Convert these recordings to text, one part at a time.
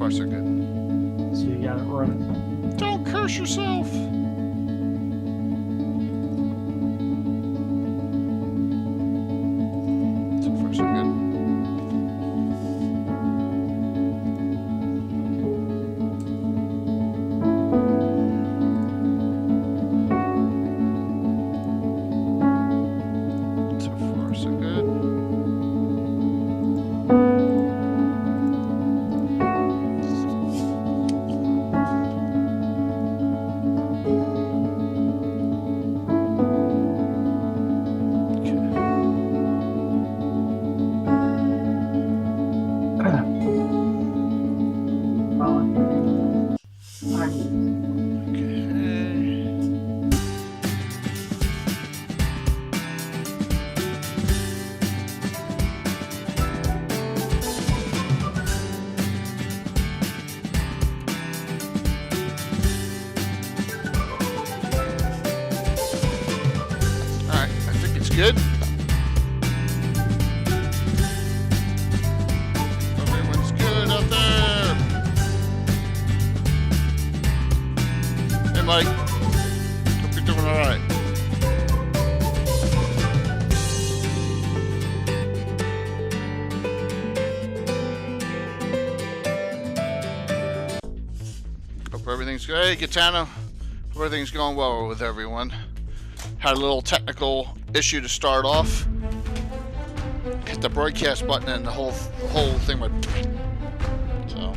far, so good. So you got it running. Don't curse yourself. So far, so good. So far, so good. Good. Everyone's good out there. Hey, Mike. Hope you're doing all right. Hope everything's good. Hey, Katana. Hope everything's going well with everyone. Had a little technical issue to start off. Hit the broadcast button and the whole thing went. So.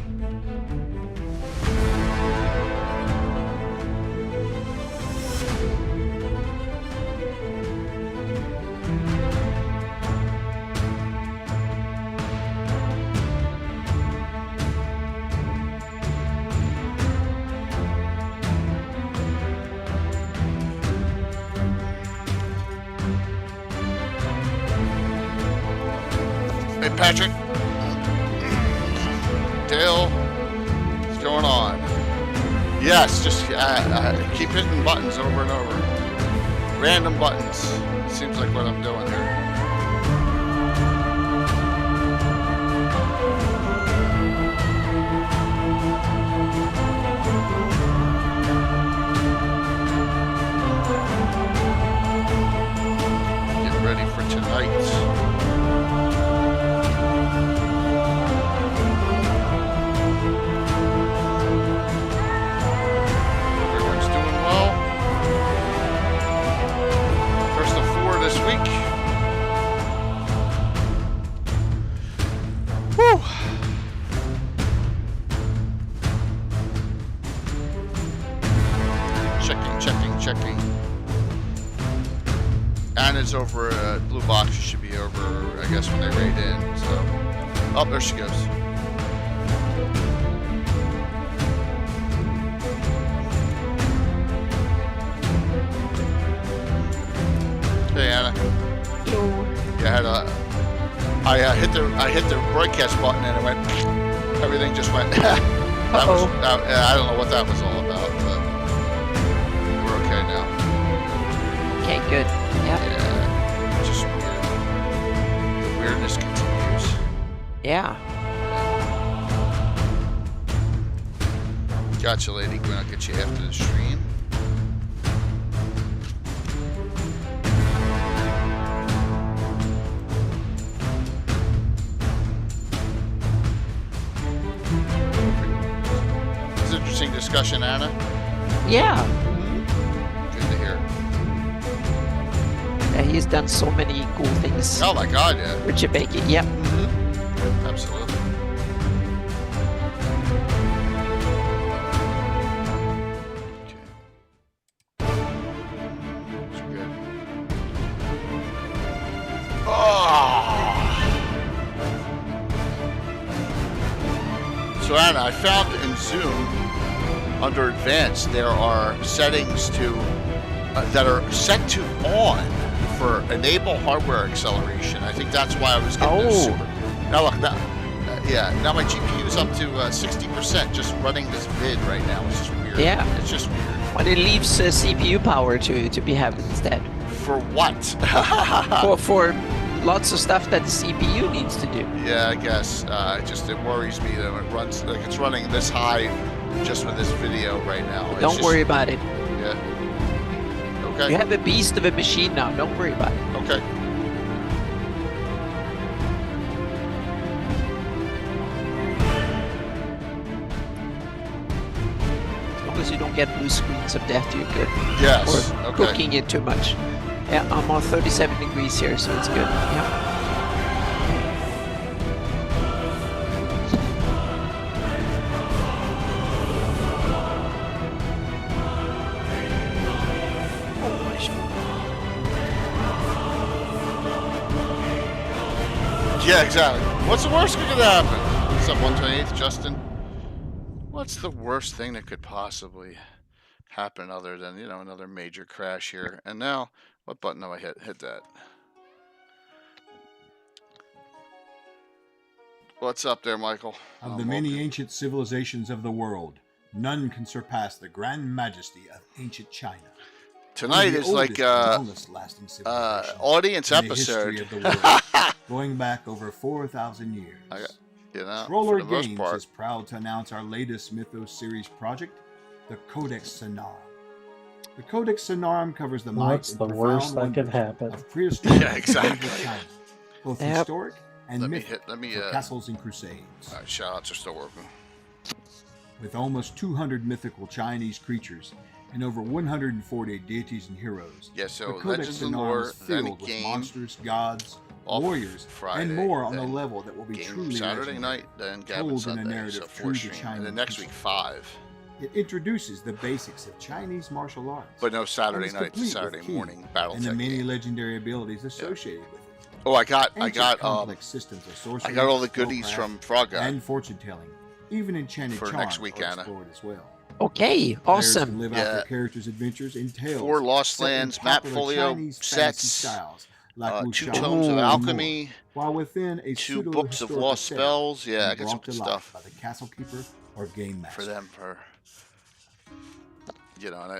Hey, Patrick. Dale. What's going on? Yes, just keep hitting buttons over and over. Random buttons. Seems like what I'm doing here. Get ready for tonight. Checking. Anna's over at Blue Box. She should be over, I guess, when they raid in. So, oh, there she goes. Hey, Anna. Hello. Yeah, I hit the broadcast button and it went. Everything just went. I don't know what that was all about, but. Okay now. Okay, good. Yep. Yeah. Just weird. The weirdness continues. Yeah. Gotcha, lady. Gwen, I'll get you after the stream. It's an interesting discussion, Anna. Yeah. He's done so many cool things. Oh my God, yeah. Richard Baker, yep. Mm-hmm. Absolutely. Okay. That's good. Oh. So Anna, I found in Zoom under Advanced there are settings to that are set to on. For enable hardware acceleration. I think that's why I was getting this super. Now look, now my GPU is up to 60% just running this vid right now. It's just weird. Yeah. It's just weird. But it leaves CPU power to be have instead. For what? for lots of stuff that the CPU needs to do. Yeah, I guess. It worries me that it runs like it's running this high just with this video right now. It's Don't just- worry about it. Yeah. Okay. You have a beast of a machine now. Don't worry about it. Okay. As long as you don't get blue screens of death, you're good. Yes. Or Okay. cooking it too much. Yeah, I'm on 37 degrees here, so it's good. Yeah. Yeah, exactly. What's the worst that could happen? What's up, 128th, Justin? What's the worst thing that could possibly happen other than, another major crash here? And now, what button do I hit? Hit that. What's up there, Michael? Of the many ancient civilizations of the world, none can surpass the grand majesty of ancient China. Tonight The is like oldest and longest-lasting civilization audience in the history episode. of the world, going back over 4,000 years. For the most Games part. is proud to announce our latest Mythos series project, the Codex Sonarum. The Codex Sonarum covers the might What's and the worst profound that could wonders happen? of prehistoric Yeah, exactly. medieval China, both Yep. historic and Let me mythic, hit, for castles and crusades. Alright, shout outs are still working. With almost 200 mythical Chinese creatures and over 140 deities and heroes, Yeah, so the Codex Legends and Sonarum Lore, is then a filled with game, monsters, gods, off warriors, Friday, and more on the then level that will be game truly Saturday legendary. night, then Gavin told in a Sunday, narrative so true 4 to stream, and Chinese then next week history. 5. It introduces the basics of Chinese martial arts. But no Saturday and is night, complete with Saturday key morning battle and the tech many game. legendary abilities associated with it. Oh, I got Complex systems of sorcery, I got all the goodies spellcraft, from Frog Guy and fortune telling. Even enchanted for charms next week, are Anna. explored as well. Okay, Players can awesome. live out Yeah. their characters' adventures in tales. 4 Lost set in Lands, map popular folio Chinese fantasy sets, styles, like 2 wuxia tomes of and more, alchemy, while within a 2 books of lost spells. Yeah, I got some brought good to life stuff by the castle keeper or game master. for them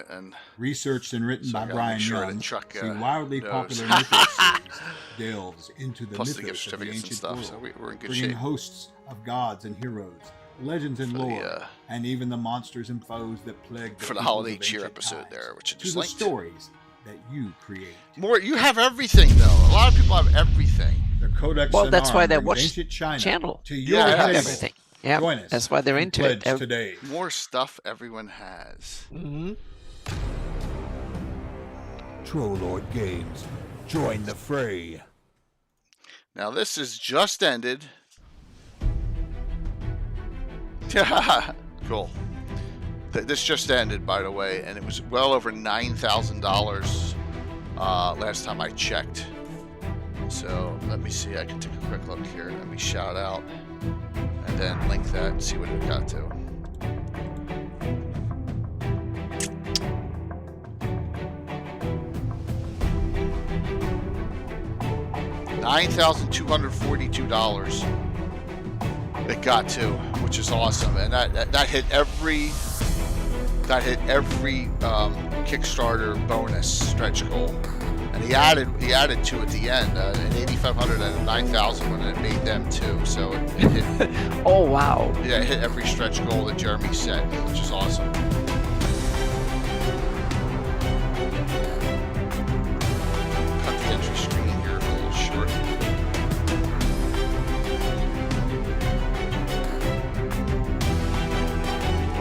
and Researched and written So I by gotta Brian make sure Young, that Chuck, the wildly knows. popular Mythos series delves into the plus the gift mythos of the certificates and ancient stuff, world, so we're in good bringing shape. hosts of gods and heroes, legends and For the, lore, and even the monsters and foes that plague For the peoples holiday of cheer ancient episode times, there, which I to just the linked. stories that you create. More, you have everything though. A lot of people have everything. The Codex Well, that's why Sonarum they brings watch ancient China channel. to your Yeah, They have table. everything. Yeah, Join us that's why they're and into pledge it. today. More stuff everyone has. Mhm. Trollord Games, join the fray. Now this has just ended. Cool. This just ended, by the way, and it was well over $9,000 last time I checked. So let me see. I can take a quick look here. Let me shout out and then link that and see what it got to. $9,242 it got to, which is awesome, and that hit every Kickstarter bonus stretch goal, and he added two at the end, an 8,500 and a 9,000 when it made them too. So it hit, Oh wow. yeah, it hit every stretch goal that Jeremy set, which is awesome. Cut the entry screen here a little short.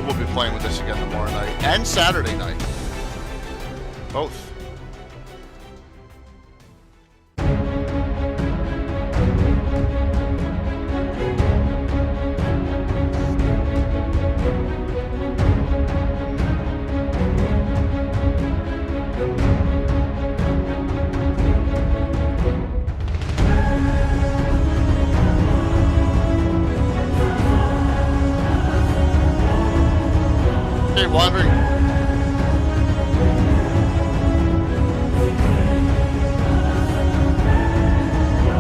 We'll be playing with this again tomorrow night and Saturday night. Both. Hey, wandering.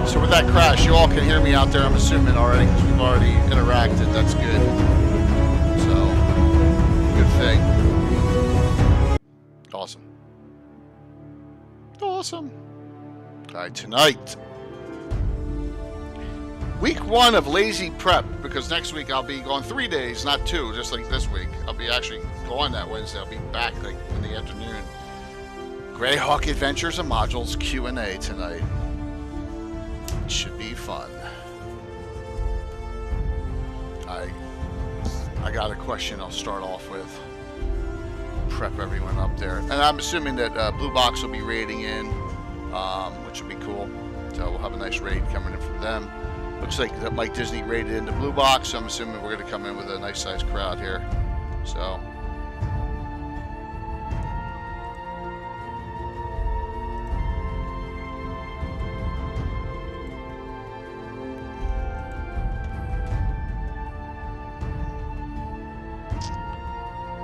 So with that crash, you all can hear me out there, I'm assuming already, because we've already interacted. That's good. So, good thing. Awesome. Awesome. All right, tonight, Week 1 of lazy prep, because next week I'll be gone 3 days, not 2, just like this week. I'll be actually gone that Wednesday. I'll be back like in the afternoon. Greyhawk Adventures and Modules Q&A tonight. It should be fun. I got a question I'll start off with. Prep everyone up there. And I'm assuming that Blue Box will be raiding in, which will be cool. So we'll have a nice raid coming in from them. Looks like that Mike Disney raided into Blue Box, so I'm assuming we're going to come in with a nice sized crowd here. So.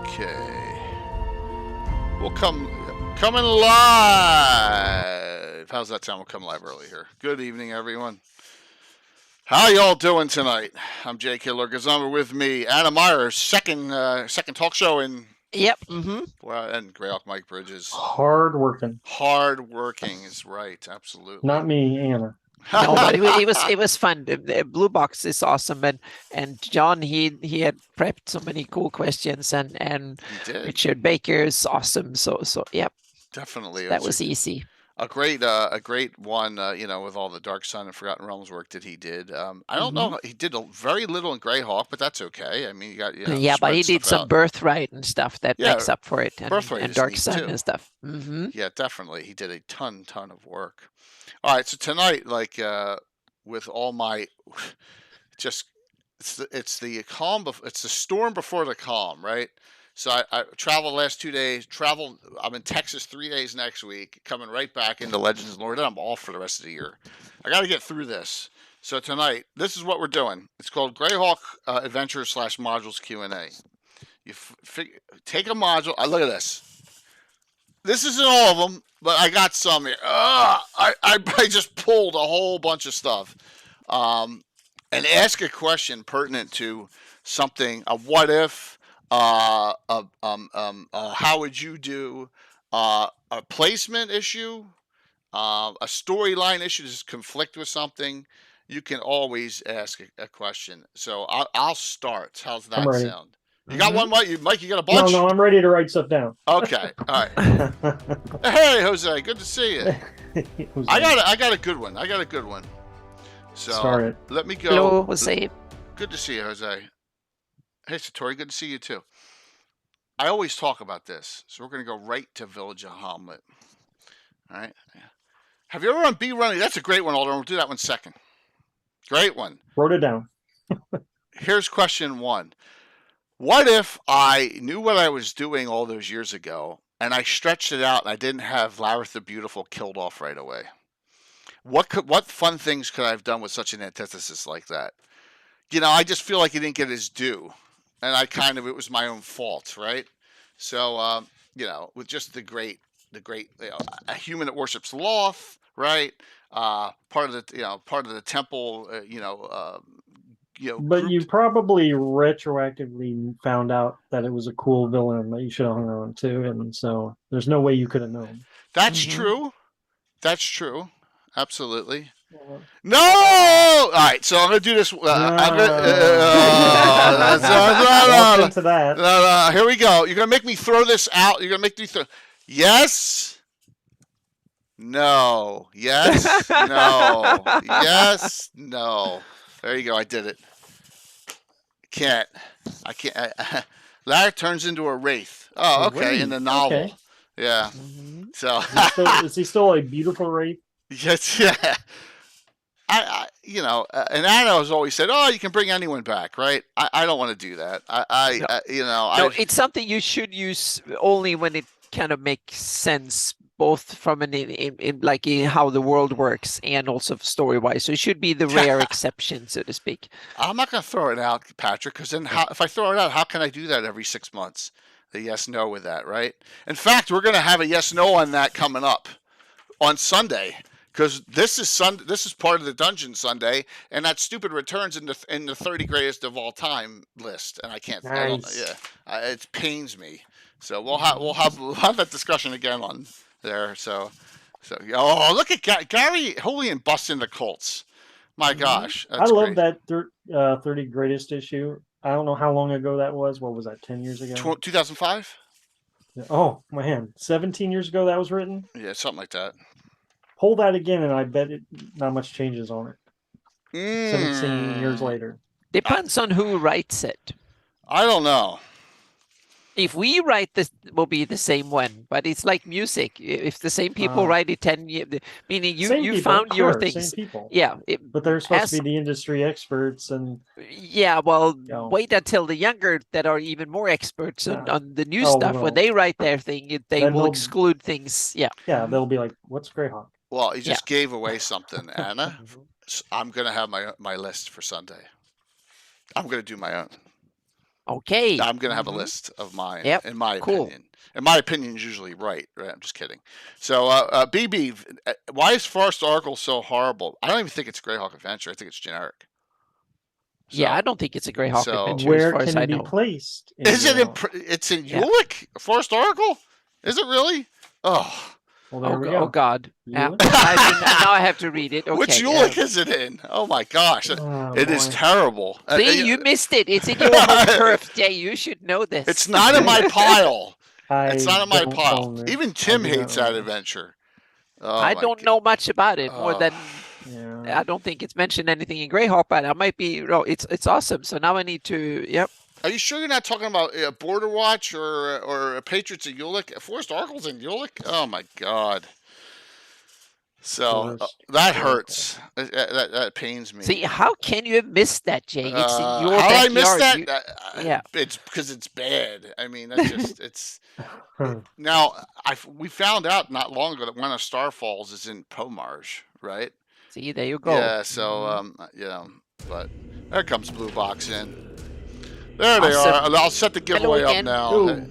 Okay. We'll coming live. How's that sound? We'll come live early here. Good evening, everyone. How y'all doing tonight? I'm Jay Killer Gazumber, with me, Anna Myers, second talk show in. Yep. Well, and Greyhawk Mike Bridges. Hard working. Hard working is right. Absolutely. Not me, Anna. No, but it was fun. The Blue Box is awesome, and John he had prepped so many cool questions, and He did. Richard Baker is awesome. So yep, Definitely. that was easy. A great one, with all the Dark Sun and Forgotten Realms work that he did. I don't know, he did very little in Greyhawk, but that's okay. I mean, you got Yeah, but he did some out. Birthright and stuff that makes up for it, Birthright and is Dark neat, Sun too. and stuff. Yeah, definitely, he did a ton of work. All right, so tonight, with all my, it's the calm, it's the storm before the calm, right? So I traveled the last 2 days. I'm in Texas 3 days next week. Coming right back into Legends of Lore. Then I'm off for the rest of the year. I got to get through this. So tonight, this is what we're doing. It's called Greyhawk Adventures / Modules Q&A. You take a module. Look at this. This isn't all of them, but I got some here. I just pulled a whole bunch of stuff, and ask a question pertinent to something. A what if. How would you do a placement issue, a storyline issue? Does conflict with something? You can always ask a question. So I'll start. How's that sound? You got one, Mike? Mike, you got a bunch? No, I'm ready to write stuff down. Okay, all right. Hey, Jose, good to see you. I got a good one. So Start it. let me go. Hello, Jose. Good to see you, Jose. Hey, Satori, good to see you too. I always talk about this, so we're going to go right to Village of Hamlet. All right. Have you ever run B Running? That's a great one, Alderman. We'll do that one second. Great one. Wrote it down. Here's question 1. What if I knew what I was doing all those years ago, and I stretched it out, and I didn't have Lareth the Beautiful killed off right away? What fun things could I have done with such an antithesis like that? I just feel like he didn't get his due. And it was my own fault, right? So, with just the great, a human that worships Loth, right? Part of the temple, But you probably retroactively found out that it was a cool villain that you should have hung on to, and so there's no way you could have known. That's true. That's true. Absolutely. No! All right, so I'm going to do this. Into that. No, here we go. You're going to make me throw this out. You're going to make me throw. Yes. No. Yes. No. Yes. No. There you go. I did it. I can't. Larry turns into a wraith. Oh, okay. In the novel. Okay. Yeah. So. Is he still a beautiful wraith? Yes. Yeah. And Anna has always said, "Oh, you can bring anyone back, right?" I don't want to do that. No, it's something you should use only when it kind of makes sense, both from in how the world works and also story wise. So it should be the rare exception, so to speak. I'm not going to throw it out, Patrick, because then if I throw it out, how can I do that every 6 months? The yes no with that, right? In fact, we're going to have a yes no on that coming up on Sunday. Because this is part of the Dungeon Sunday, and that stupid returns in the 30 greatest of all time list, and I can't. Nice. It pains me. So we'll have that discussion again on there. So look at Gary Julian busting the Colts. My gosh, I that's love great. that 30 greatest issue. I don't know how long ago that was. What was that? 10 years ago? 2005? Oh man, 17 years ago that was written. Yeah, something like that. Pull that again, and I bet not much changes on it. 17 years Mm, later. Depends on who writes it. I don't know. If we write this, it will be the same one. But it's like music. If the same people write it 10 years, meaning Same you people, found your sure, same things. people. Yeah. But they're supposed to be the industry experts, and yeah, well, know. wait until the younger that are even more experts on the new Oh, stuff. When well. they write their thing, they Then will they'll- exclude things. Yeah. yeah, they'll be like, "What's Greyhawk?" Well, you just gave away something, Anna. I'm gonna have my list for Sunday. I'm gonna do my own. Okay. I'm gonna have a list of mine. Yep. In my Cool. opinion, and my opinion is usually right. I'm just kidding. So, BB, why is Forrest Arkle so horrible? I don't even think it's Greyhawk Adventure. I think it's generic. So, Yeah, I don't think it's a Greyhawk Adventure. Where as far can as it I be know. placed? Is it? It's in Ulick? Forrest Arkle? Is it really? Oh. Well, there we go. Oh God! Ulick? Now I have to read it. Okay. Which Ulick is it in? Oh my gosh, it is terrible. See, you missed it. It's in your home turf, Jay. You should know this. It's not in my pile. It's not in my don't pile. own this. Even I Tim do not hates own that this. adventure. I don't know much about it more than Yeah. I don't think it's mentioned anything in Greyhawk, but I might be. No, it's awesome. So now I need to. Yep. Are you sure you're not talking about Border Watch or Patriots of Ulick? Forrest Arkle's in Ulick? Oh my God. So that hurts. That pains me. See, how can you have missed that, Jay? It's in your how backyard. I missed that? Yeah. It's because it's bad. I mean, that's just it's. Now we found out not long ago that one of Star Falls is in Pomarge, right? See, there you go. Yeah. So but there comes Blue Box in. There they are. I'll set the giveaway up now. Ooh.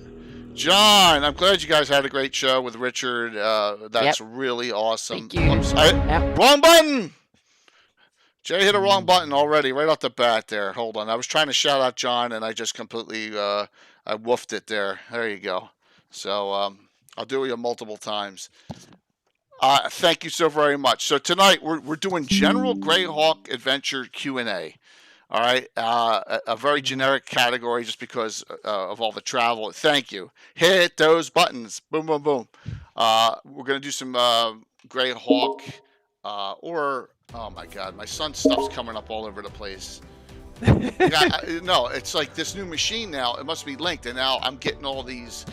John, I'm glad you guys had a great show with Richard. That's really awesome. Thank you. Whoops. Wrong button! Jay hit a wrong button already, right off the bat there. Hold on. I was trying to shout out John, and I just completely I woofed it there. There you go. So I'll do it multiple times. Thank you so very much. So tonight we're doing General Greyhawk Adventure Q&A. All right, a very generic category just because of all the travel. Thank you. Hit those buttons. Boom, boom, boom. We're going to do some Greyhawk or, oh my God, my son's stuff's coming up all over the place. No, it's like this new machine now. It must be linked. And now I'm getting all his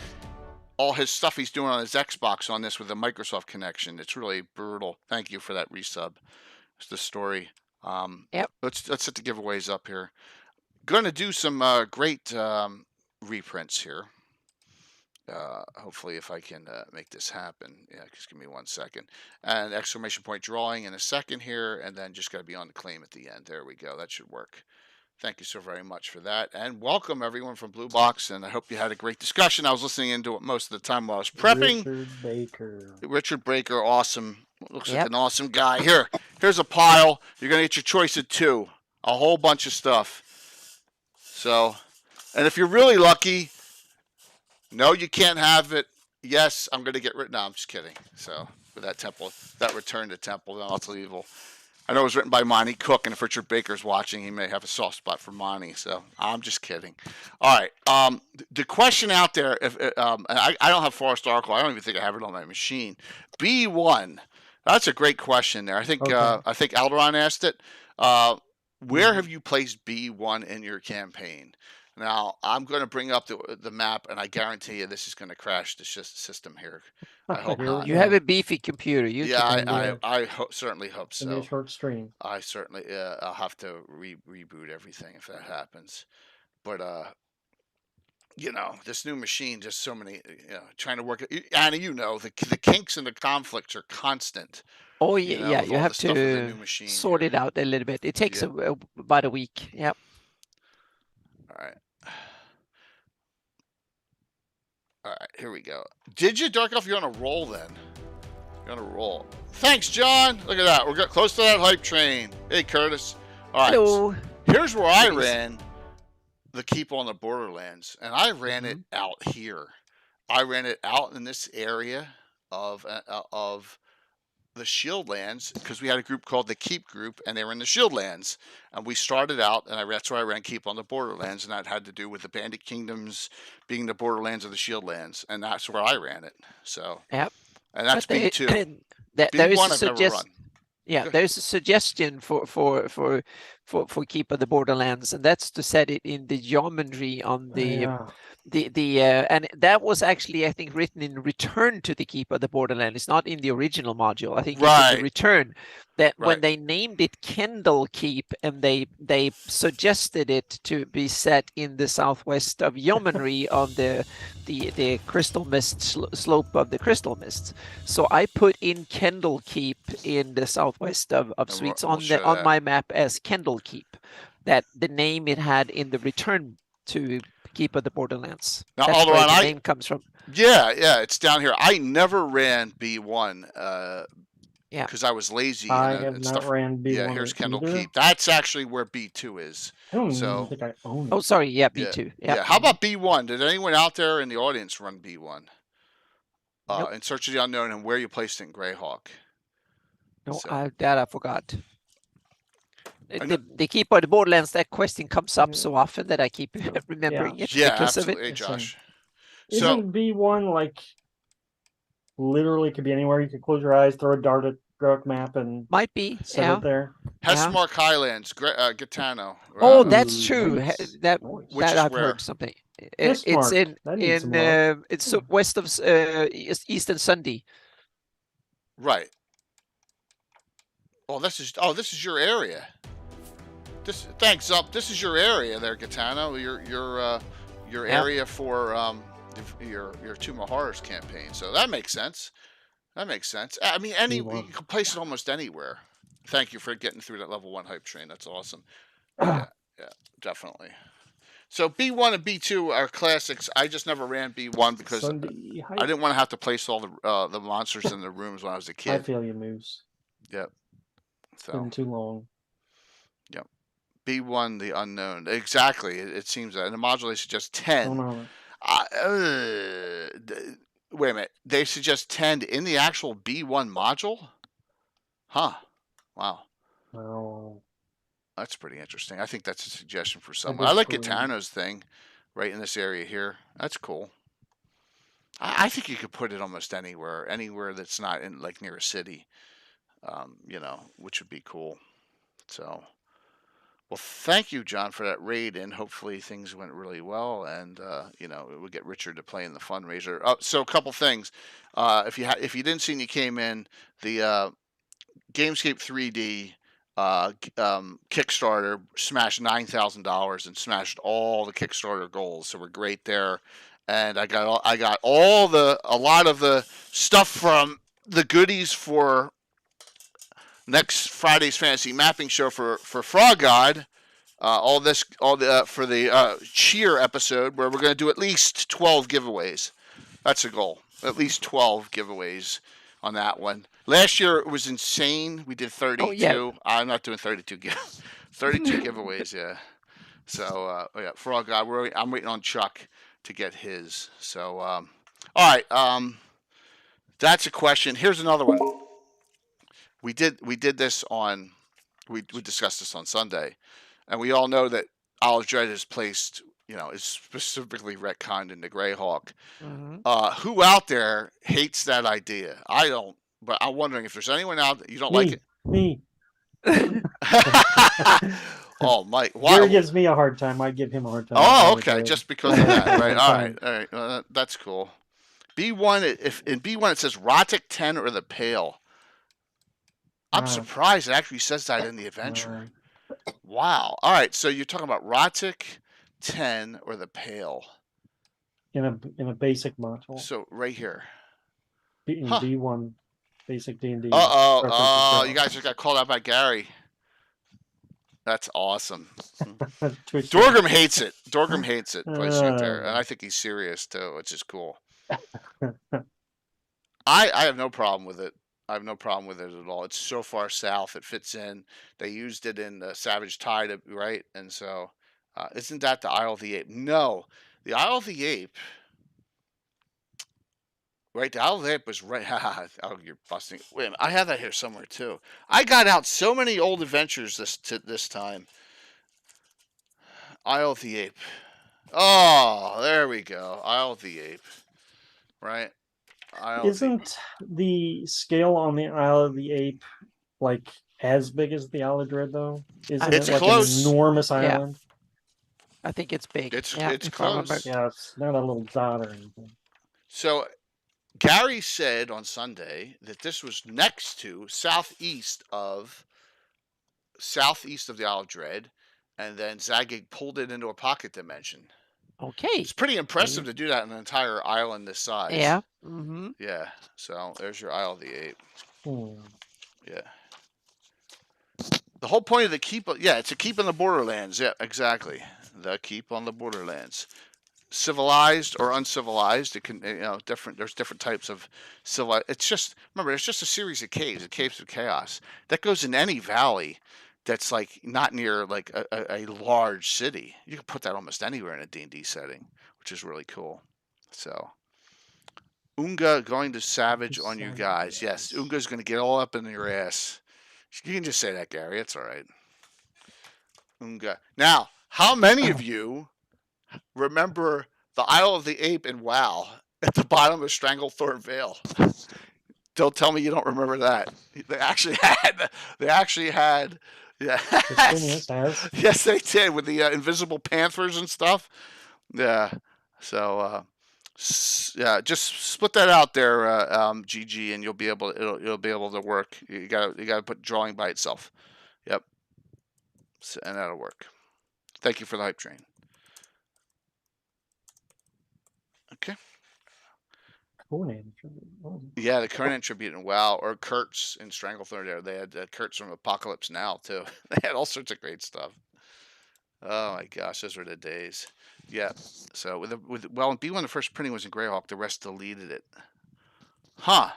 stuff he's doing on his Xbox on this with a Microsoft connection. It's really brutal. Thank you for that resub. It's the story. Yep. Let's set the giveaways up here. Going to do some great reprints here. Hopefully, if I can make this happen. Yeah, just give me 1 second. And exclamation point drawing in a second here, and then just got to be on the claim at the end. There we go. That should work. Thank you so very much for that. And welcome everyone from Blue Box. And I hope you had a great discussion. I was listening into it most of the time while I was prepping. Richard Baker, awesome. Looks like an awesome guy. Here's a pile. You're going to get your choice of 2. A whole bunch of stuff. So, and if you're really lucky, no, you can't have it. Yes, I'm going to get rid. No, I'm just kidding. So, with that return to Temple, no, it's evil. I know it was written by Monty Cook, and if Richard Baker's watching, he may have a soft spot for Monty. So, I'm just kidding. All right. The question out there, I don't have Forrest Arkle. I don't even think I have it on my machine. B1. That's a great question there. I think Alderon asked it. Where have you placed B1 in your campaign? Now, I'm going to bring up the map, and I guarantee you this is going to crash the system here. I hope not. You have a beefy computer. I certainly hope so. A short stream. I certainly I'll have to reboot everything if that happens. But this new machine, just so many, trying to work it. Anna, the kinks and the conflicts are constant. Oh, yeah, you have to sort it out a little bit. It takes about a week. Yep. All right, here we go. Did you, Dark Elf? You're on a roll then. You're on a roll. Thanks, John. Look at that. We're close to that hype train. Hey, Curtis. All right. Hello. Here's where I ran the Keep on the Borderlands, and I ran it out here. I ran it out in this area of the Shieldlands because we had a group called the Keep Group, and they were in the Shieldlands. And we started out, and that's where I ran Keep on the Borderlands, and that had to do with the Bandit Kingdoms being the Borderlands of the Shieldlands, and that's where I ran it. So, Yep. and that's But B2. there is B1 I've never run. Yeah, Good. there's a suggestion for Keep of the Borderlands, and that's to set it in the geometry on the and that was actually, I think, written in Return to the Keep of the Borderland. It's not in the original module. I think it's in the Return. That when they named it Kendall Keep, and they suggested it to be set in the southwest of Yeomanry on the Crystal Mist slope of the Crystal Mists. So I put in Kendall Keep in the southwest of Sweets on my map as Kendall Keep. That the name it had in the Return to Keep of the Borderlands. Now, that's where the name comes from. Yeah, it's down here. I never ran B1 because I was lazy. I have not ran B1. Yeah, here's Kendall either. Keep. That's actually where B2 is. I don't even think I own it. Oh, sorry. Yeah, B2. Yeah. How about B1? Did anyone out there in the audience run B1? Nope. In Search of the Unknown, and where you placed it in Greyhawk? No, that I forgot. The Keep of the Borderlands, that question comes up so often that I keep remembering it because absolutely. of it. Josh. Isn't B1 like literally could be anywhere? You could close your eyes, throw a dart at Greyhawk map, and might be set it there. Hessmark Highlands, Gitano. Oh, that's true. Nice. That I've where? heard something. It's in it's west of Eastern Sunday. Right. Well, this is your area. Thanks up. This is your area there, Gitano. Your area for your Tomb of Horrors campaign. So that makes sense. I mean, you can place it almost anywhere. Thank you for getting through that level 1 hype train. That's awesome. Yeah, definitely. So B1 and B2 are classics. I just never ran B1 because I didn't want to have to place all the monsters in the rooms when I was a kid. I feel you moves. Yep. So. Been too long. Yep. B1, the unknown. Exactly. It seems that. And the module suggests 10. Oh, no. Wait a minute. They suggest 10 in the actual B1 module? Huh. Wow. Oh. That's pretty interesting. I think that's a suggestion for someone. I like Gitano's thing right in this area here. That's cool. I think you could put it almost anywhere that's not in like near a city, which would be cool. So, well, thank you, John, for that raid, and hopefully things went really well, and we'll get Richard to play in the fundraiser. So a couple things. If you didn't see when you came in, the Gamescape 3D Kickstarter smashed $9,000 and smashed all the Kickstarter goals, so we're great there. And I got a lot of the stuff from the goodies for next Friday's Fantasy Mapping Show for Frog God. For the cheer episode, where we're going to do at least 12 giveaways. That's a goal. At least 12 giveaways on that one. Last year it was insane. We did 32. Oh, yeah. I'm not doing 32 giveaways. Yeah. So Frog God, I'm waiting on Chuck to get his. So all right. That's a question. Here's another one. We did this on. We discussed this on Sunday, and we all know that Olive Dread is placed. Is specifically retconned into Greyhawk. Mm-hmm. Who out there hates that idea? I don't, but I'm wondering if there's anyone out there you don't like it. Me. Oh, Mike. Gary gives me a hard time. I give him a hard time. Oh, okay. Just because of that, right? All right. Well, that's cool. B1. If in B1 it says Rotic 10 or the Pale. I'm surprised it actually says that in the adventure. Wow. All right. So you're talking about Rotic 10 or the Pale in a basic module. So right here in B1 basic D&D. You guys just got called out by Gary. That's awesome. Dorgrim hates it. Placing it there, and I think he's serious too, which is cool. I have no problem with it. I have no problem with it at all. It's so far south. It fits in. They used it in Savage Tide, right? And so isn't that the Isle of the Ape? No. The Isle of the Ape Right, the Isle of the Ape was right. Oh, you're busting. Wait a minute, I have that here somewhere too. I got out so many old adventures this time. Isle of the Ape. Oh, there we go. Isle of the Ape. Right. Isle of the Isn't the scale on the Isle of the Ape like as big as the Isle of Dread though? Isn't It's it like close. an enormous Yeah. island? I think it's big. It's yeah, it's if I remember. close. Yeah, it's not a little dot or anything. So Gary said on Sunday that this was next to southeast of the Isle of Dread, and then Zagig pulled it into a pocket dimension. Okay. It's pretty impressive to do that in an entire island this size. Yeah. Mm-hmm. Yeah. So there's your Isle of the Ape. Yeah. The whole point of the keep, it's a keep in the borderlands. Yeah, exactly. The keep on the borderlands. Civilized or uncivilized, it can, different. There's different types of civilized. It's just, remember, it's just a series of caves, caves of chaos that goes in any valley that's like not near like a large city. You can put that almost anywhere in a D&D setting, which is really cool. So, Unga going to savage on you guys. Yes, Unga's going to get all up in your ass. You can just say that, Gary. It's all right. Unga. Now, how many of you remember the Isle of the Ape in WoW at the bottom of Stranglethorn Vale? Don't tell me you don't remember that. They actually had. Yes, yes, they did with the invisible panthers and stuff. Yeah. So, just split that out there, GG, and you'll be able. It'll be able to work. You got to put drawing by itself. Yep. So, and that'll work. Thank you for the hype train. Okay. Yeah, the Conan tribute in WoW, or Kurtz in Stranglethorn there. They had Kurtz from Apocalypse Now too. They had all sorts of great stuff. Oh my gosh, those were the days. Yeah. So with in B1 the first printing was in Greyhawk, the rest deleted it. Huh.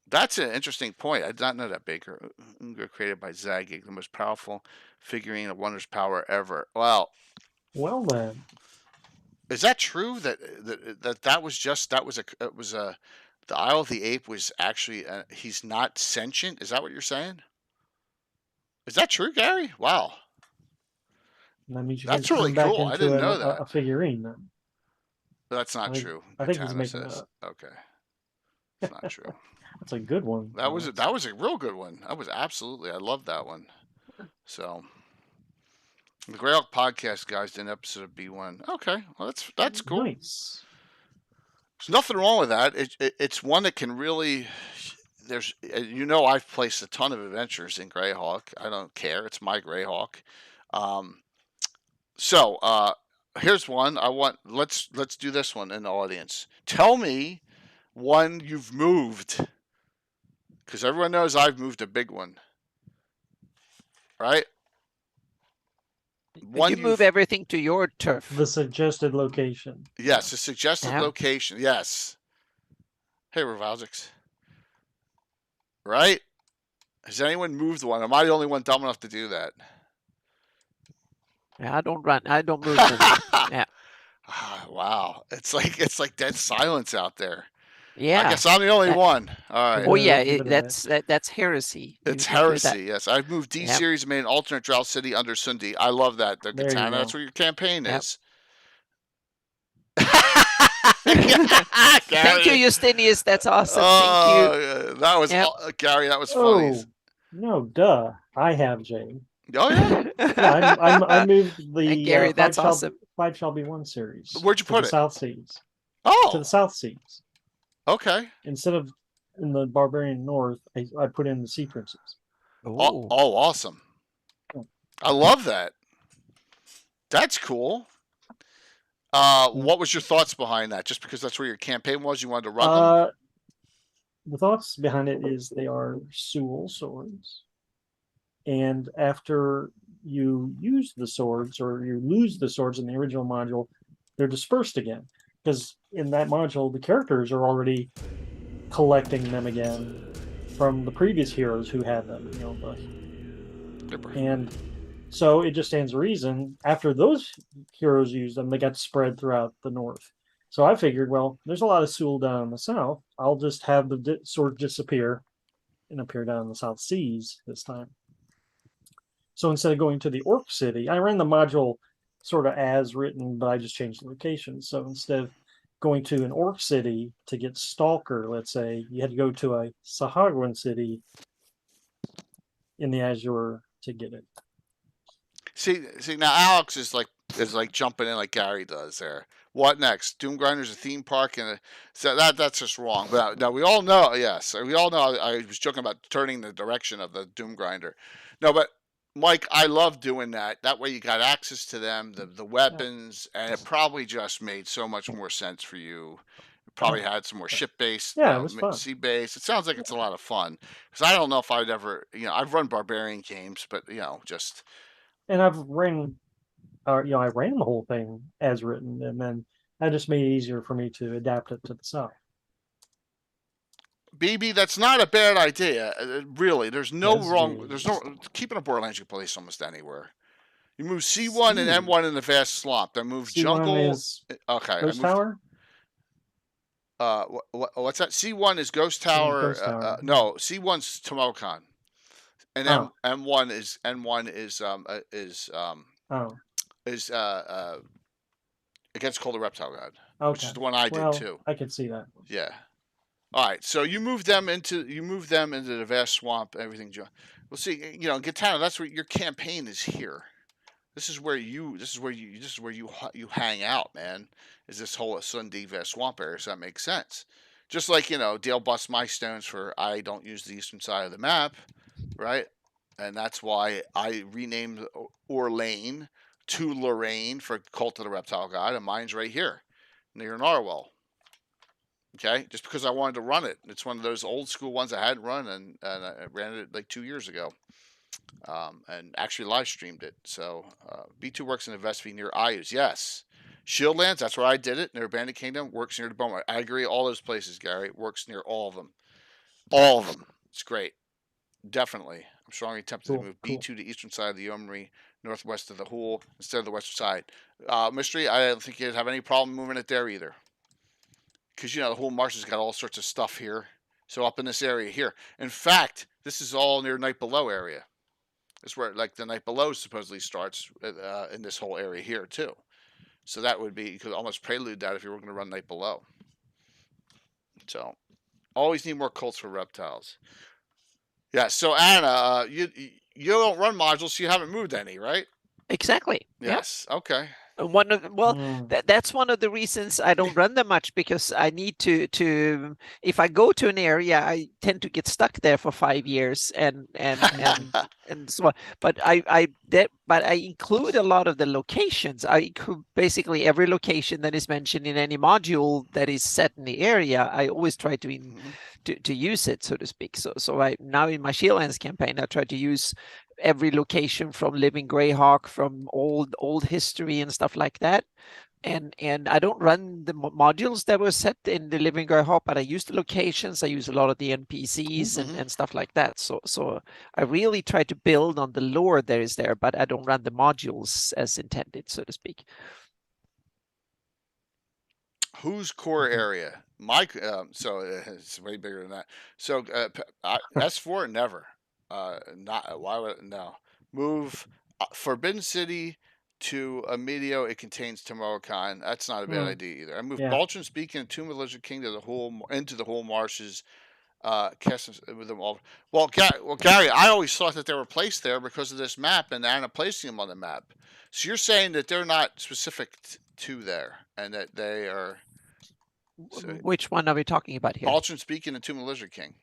That's an interesting point. I did not know that, Baker. Unga created by Zagig, the most powerful figurine of Wondrous power ever. Well then. Is that true? That the Isle of the Ape was actually he's not sentient? Is that what you're saying? Is that true, Gary? Wow. That means that's really cool. I didn't know that. A figurine then. But that's not true. I think he's making that up. Okay. It's not true. That's a good one. That was a real good one. That was absolutely. I love that one. So. The Greyhawk podcast guys did an episode of B1. Okay, well that's cool. Nice. There's nothing wrong with that. It's one that can really. I've placed a ton of adventures in Greyhawk. I don't care. It's my Greyhawk. So here's one. Let's do this one in the audience. Tell me one you've moved, because everyone knows I've moved a big one. Right. You move everything to your turf. The suggested location. Yes, the suggested location. Yes. Hey, Revalzix. Right? Has anyone moved one? Am I the only one dumb enough to do that? Yeah, I don't move. Yeah. Wow. It's like dead silence out there. Yeah. I guess I'm the only one. All right. Oh yeah, that's heresy. It's heresy. Yes, I've moved D series and made an alternate Drow city under Sundi. I love that. The Katana. That's where your campaign is. Thank you, Justinius. That's awesome. Thank you. That was Gary. That was funny. No, duh. I have Jay. Oh yeah. I moved the Gary. That's awesome. 5 shall be 1 series. Where'd you put it? South Seas. Oh. To the South Seas. Okay. Instead of in the Barbarian North, I put in the Sea Princes. Oh, awesome. I love that. That's cool. What was your thoughts behind that? Just because that's where your campaign was, you wanted to run them? The thoughts behind it is they are Sewell swords. And after you use the swords, or you lose the swords in the original module, they're dispersed again. Because in that module, the characters are already collecting them again from the previous heroes who had them. And so it just stands to reason, after those heroes used them, they got spread throughout the North. So I figured, well, there's a lot of Sewell down in the south. I'll just have the sword disappear and appear down in the South Seas this time. So instead of going to the Orc City, I ran the module sort of as written, but I just changed the location. So instead of going to an Orc City to get Stalker, let's say, you had to go to a Sahagwan City in the Azure to get it. See now Alex is like jumping in like Gary does there. What next? Doom Grinder's a theme park, and so that's just wrong. But now we all know. Yes, we all know. I was joking about turning the direction of the Doom Grinder. No, but Mike, I love doing that. That way you got access to them, the weapons, and it probably just made so much more sense for you. It probably had some more ship based, Yeah, it was fun. sea based. It sounds like it's a lot of fun because I don't know if I'd ever, I've run barbarian games, but just. And I've ran, I ran the whole thing as written, and then that just made it easier for me to adapt it to the South. BB, that's not a bad idea. Really, there's no wrong. There's no keeping a Borderlands you can place almost anywhere. You move C1 and M1 in the vast swamp. Then move C1 jungle. is Okay. Ghost Tower. What's that? C1 is Ghost Tower. Ghost Tower. No, C1's Tomokon, and M1 is against Cold Reptile God, which is the one I did too. I can see that. Yeah. All right, so you move them into the vast swamp. Everything. Well, see, Gitana, that's where your campaign is here. This is where you hang out, man. Is this whole Sunday vast swamp area? So that makes sense. Just like Dale busts my stones for I don't use the eastern side of the map, right? And that's why I renamed Orlane to Lorraine for Cult of the Reptile God, and mine's right here near Narwhal. Okay, just because I wanted to run it. It's one of those old school ones I hadn't run, and I ran it like 2 years ago, and actually live streamed it. So B2 works in the Vestvi near Ayus. Yes, Shieldlands, that's where I did it. Near Bandit Kingdom, works near the Beaumont. I agree, all those places, Gary. It works near all of them. All of them. It's great. Definitely. I'm strongly tempted to move B2 to the eastern side of the Yeomanry, northwest of the Hool, instead of the western side. Mystery, I don't think you'd have any problem moving it there either. Because, the whole marsh has got all sorts of stuff here. So up in this area here. In fact, this is all near Night Below area. It's where, the Night Below supposedly starts in this whole area here, too. So that would be, you could almost prelude that if you were going to run Night Below. So, always need more cults for reptiles. Yeah, so Anna, you don't run modules, so you haven't moved any, right? Exactly. Yes. Yep. Okay. That's one of the reasons I don't run them much, because I need to if I go to an area, I tend to get stuck there for 5 years and so on. But I include a lot of the locations. I include basically every location that is mentioned in any module that is set in the area. I always try to use it, so to speak. So I now in my Shieldlands campaign, I try to use every location from Living Greyhawk, from old history and stuff like that. And I don't run the modules that were set in the Living Greyhawk, but I use the locations. I use a lot of the NPCs and stuff like that. So I really try to build on the lore there is there, but I don't run the modules as intended, so to speak. Whose core area? Mike. So it's way bigger than that. So S4 never. Not why would no move Forbidden City to Amidio. It contains Tomorrowcon. That's not a bad idea either. I moved Baltron Speaking and Tomb of the Lizard King to into the whole marshes. Cast with them all. Well, Gary, I always thought that they were placed there because of this map and Anna placing them on the map. So you're saying that they're not specific to there, and that they are. So, which one are we talking about here? Baltron Speaking and Tomb of the Lizard King.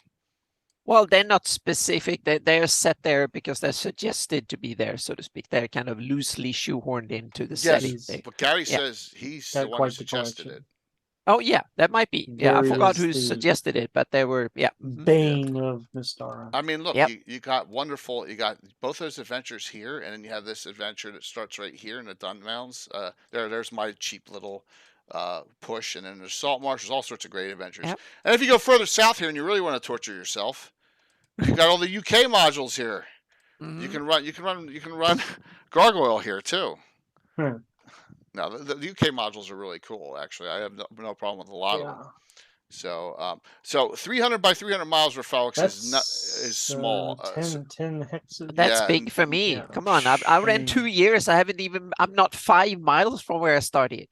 Well, they're not specific. They're set there because they're suggested to be there, so to speak. They're kind of loosely shoehorned into the setting. But Gary says he's the one who suggested it. Oh, yeah, that might be. Yeah, I forgot who suggested it, but they were, Bane of Mystara. I mean, look, you got you got both those adventures here, and then you have this adventure that starts right here in the Dun Mounds. There's my cheap little push, and then there's Salt Marsh. There's all sorts of great adventures. Yep. And if you go further south here and you really want to torture yourself, you got all the UK modules here. You can run Gargoyle here too. No, the UK modules are really cool. Actually, I have no problem with a lot of them. So, so 300 by 300 miles for Felix is small. 10 hexes. That's Yeah, big for me. yeah. Come on, I ran mean- 2 years. I'm not 5 miles from where I started.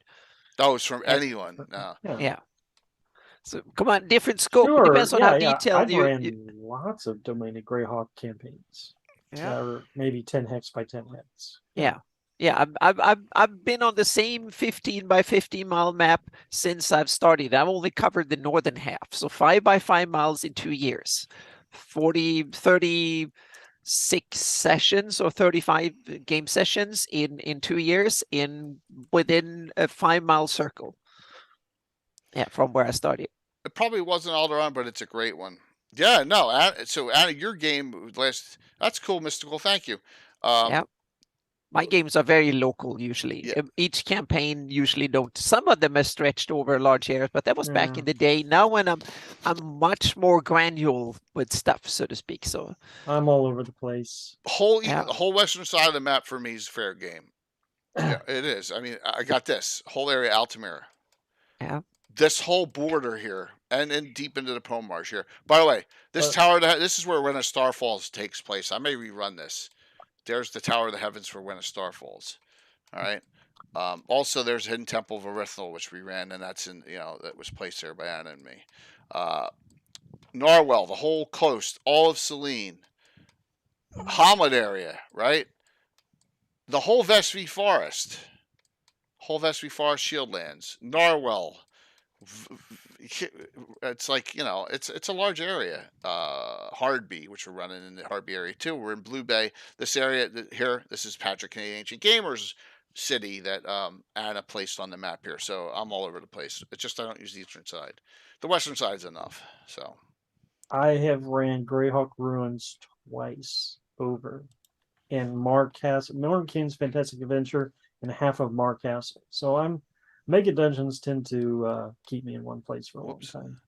that was from Yeah. anyone. No. Yeah. So come on, different scope. Sure, Depends on how detailed I've ran lots of domain at Greyhawk campaigns. Yeah. Or maybe 10 hex by 10 hex. Yeah. Yeah, I've been on the same 15 by 15 mile map since I've started. I've only covered the northern half. So 5 by 5 miles in 2 years. 36 sessions or 35 game sessions in 2 years within a 5 mile circle. Yeah, from where I started. It probably wasn't Alderaan, but it's a great one. Yeah, no. So Anna, your game that's cool, Mystical. Thank you. Yeah. My games are very local usually. Yeah. Each campaign usually don't. Some of them are stretched over large areas, but that was back in the day. Now when I'm much more granular with stuff, so to speak. So I'm all over the place. The whole western side of the map for me is fair game. Yeah, it is. I mean, I got this whole area, Altamira. Yeah. This whole border here, and deep into the Pome Marsh here. By the way, this tower, this is where When a Star Falls takes place. I may rerun this. There's the Tower of the Heavens for When a Star Falls. All right. Also, there's Hidden Temple of Erithal, which we ran, and that's that was placed there by Anna and me. Narwhal, the whole coast, all of Selene, Hamlet area, right? The whole Vestvi Forest, Shieldlands, Narwhal. It's like it's a large area. Hardby, which we're running in the Hardby area too. We're in Blue Bay. This area here, this is Patrick Canadian Ancient Gamers city that Anna placed on the map here. So I'm all over the place. It's just I don't use the eastern side. The western side's enough. So I have ran Greyhawk Ruins twice over, and Mark King's Fantastic Adventure, and half of Mark Castle. So Mega Dungeons tend to keep me in one place for a long time.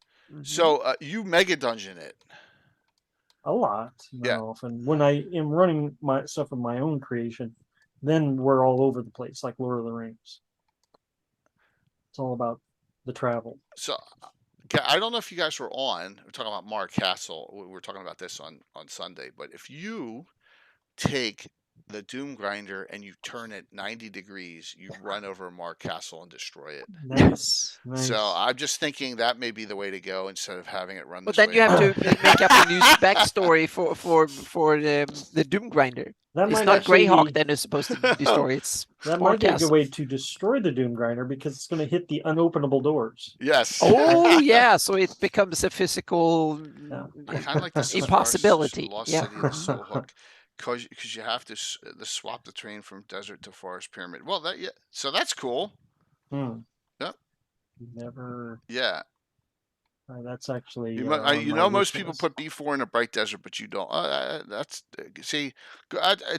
So you Mega Dungeon it a lot, often. When I am running my stuff of my own creation, then we're all over the place, like Lord of the Rings. It's all about the travel. So I don't know if you guys were on. We're talking about Mark Castle. We were talking about this on Sunday. But if you take the Doom Grinder and you turn it 90 degrees, you run over Mark Castle and destroy it. Nice. So I'm just thinking that may be the way to go instead of having it run. But then you have to make up a new backstory for the Doom Grinder. It's not Greyhawk that is supposed to destroy. It's that might be a good way to destroy the Doom Grinder because it's going to hit the unopenable doors. Yes. Oh yeah, so it becomes a physical I kind of like this impossibility. Lost City of the Soul Hook. Because you have to swap the terrain from desert to forest pyramid. Well, so that's cool. Yep. Never. Yeah. That's actually. Most people put B4 in a bright desert, but you don't. It's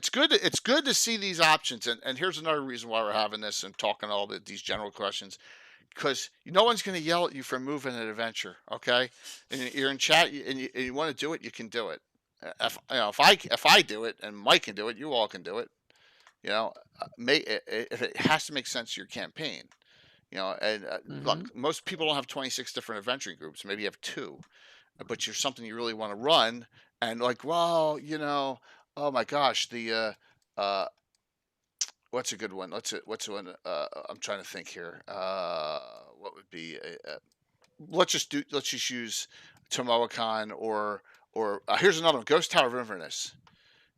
good. It's good to see these options. And here's another reason why we're having this and talking all these general questions. Because no one's going to yell at you for moving an adventure, okay? And you're in chat, and you want to do it, you can do it. If I do it and Mike can do it, you all can do it. If it has to make sense to your campaign, and look, most people don't have 26 different adventuring groups. Maybe you have 2, but you're something you really want to run, and oh my gosh, the what's a good one? What's one? I'm trying to think here. What would be let's just use Tomoacon or here's another one, Ghost Tower of Inverness.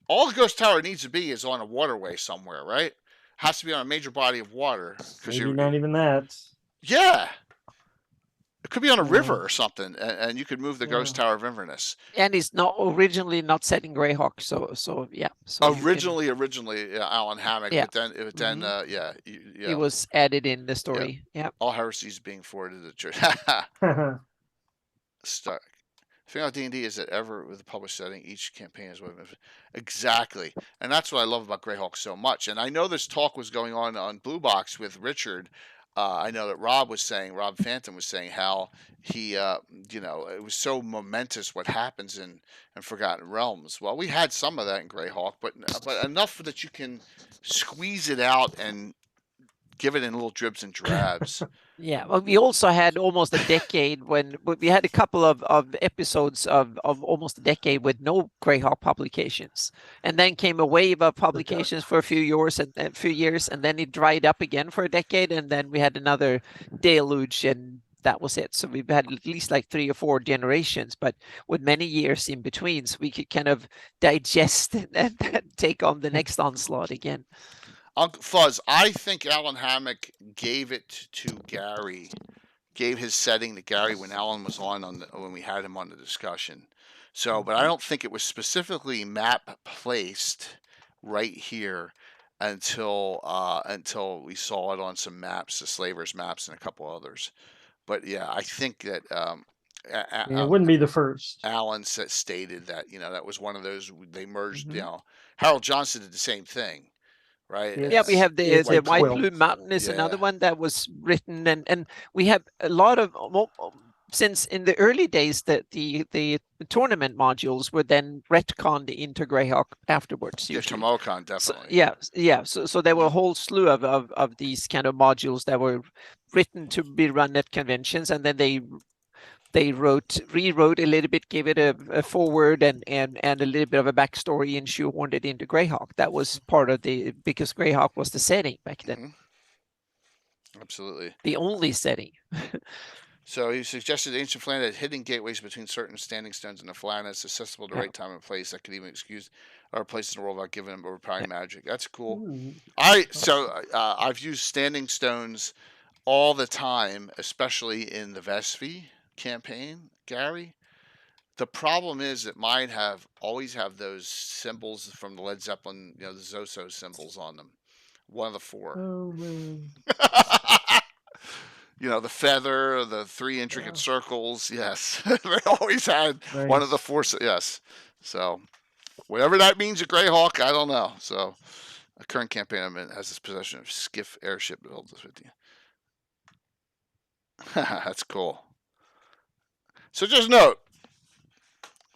All the Ghost Tower needs to be is on a waterway somewhere, right? Has to be on a major body of water. Maybe not even that. Yeah. It could be on a river or something, and you could move the Ghost Tower of Inverness. And it's not originally not set in Greyhawk, so yeah. So originally, Alan Hammock, but then it was added in the story. Yeah. All heresies being forwarded to the church. Stuck. The thing about D&D is that ever with the published setting, each campaign is exactly, and that's what I love about Greyhawk so much. And I know this talk was going on Blue Box with Richard. I know that Rob Phantom was saying how he, it was so momentous what happens in Forgotten Realms. Well, we had some of that in Greyhawk, but enough that you can squeeze it out and give it in little dribs and drabs. Yeah, well, we also had almost a decade when we had a couple of episodes of almost a decade with no Greyhawk publications, and then came a wave of publications for a few years, and then it dried up again for a decade, and then we had another deluge, and that was it. So we've had at least like 3 or 4 generations, but with many years in between, so we could kind of digest and take on the next onslaught again. Uncle Fuzz, I think Alan Hammock gave it to Gary, gave his setting to Gary when Alan was when we had him on the discussion. So, but I don't think it was specifically map placed right here until we saw it on some maps, the Slavers maps and a couple others. But yeah, I think that it wouldn't be the first. Alan stated that that was one of those they merged. Harold Johnson did the same thing. Right. Yeah, we have the White Plume Mountain is another one that was written, and we have a lot of since in the early days that the tournament modules were then retconned into Greyhawk afterwards. Yeah, Tomocon, definitely. So there were a whole slew of these kind of modules that were written to be run at conventions, and then they rewrote a little bit, gave it a forward and a little bit of a backstory, and shoehorned it into Greyhawk. That was part of because Greyhawk was the setting back then. Mm-hmm. Absolutely. The only setting. So he suggested Ancient Flan had hidden gateways between certain standing stones in the Flanas, accessible to right time and place that could even excuse our places in the world without giving them overpowering magic. That's cool. Ooh. I've used standing stones all the time, especially in the Vespi campaign, Gary. The problem is that mine always have those symbols from the Led Zeppelin, the Zoso symbols on them. One of the 4. Oh man. The feather, the 3 intricate circles. Yes, they always had one of the 4. Yes, so whatever that means at Greyhawk, I don't know. So a current campaign I'm in has this possession of skiff airship build this with you. That's cool. So just note,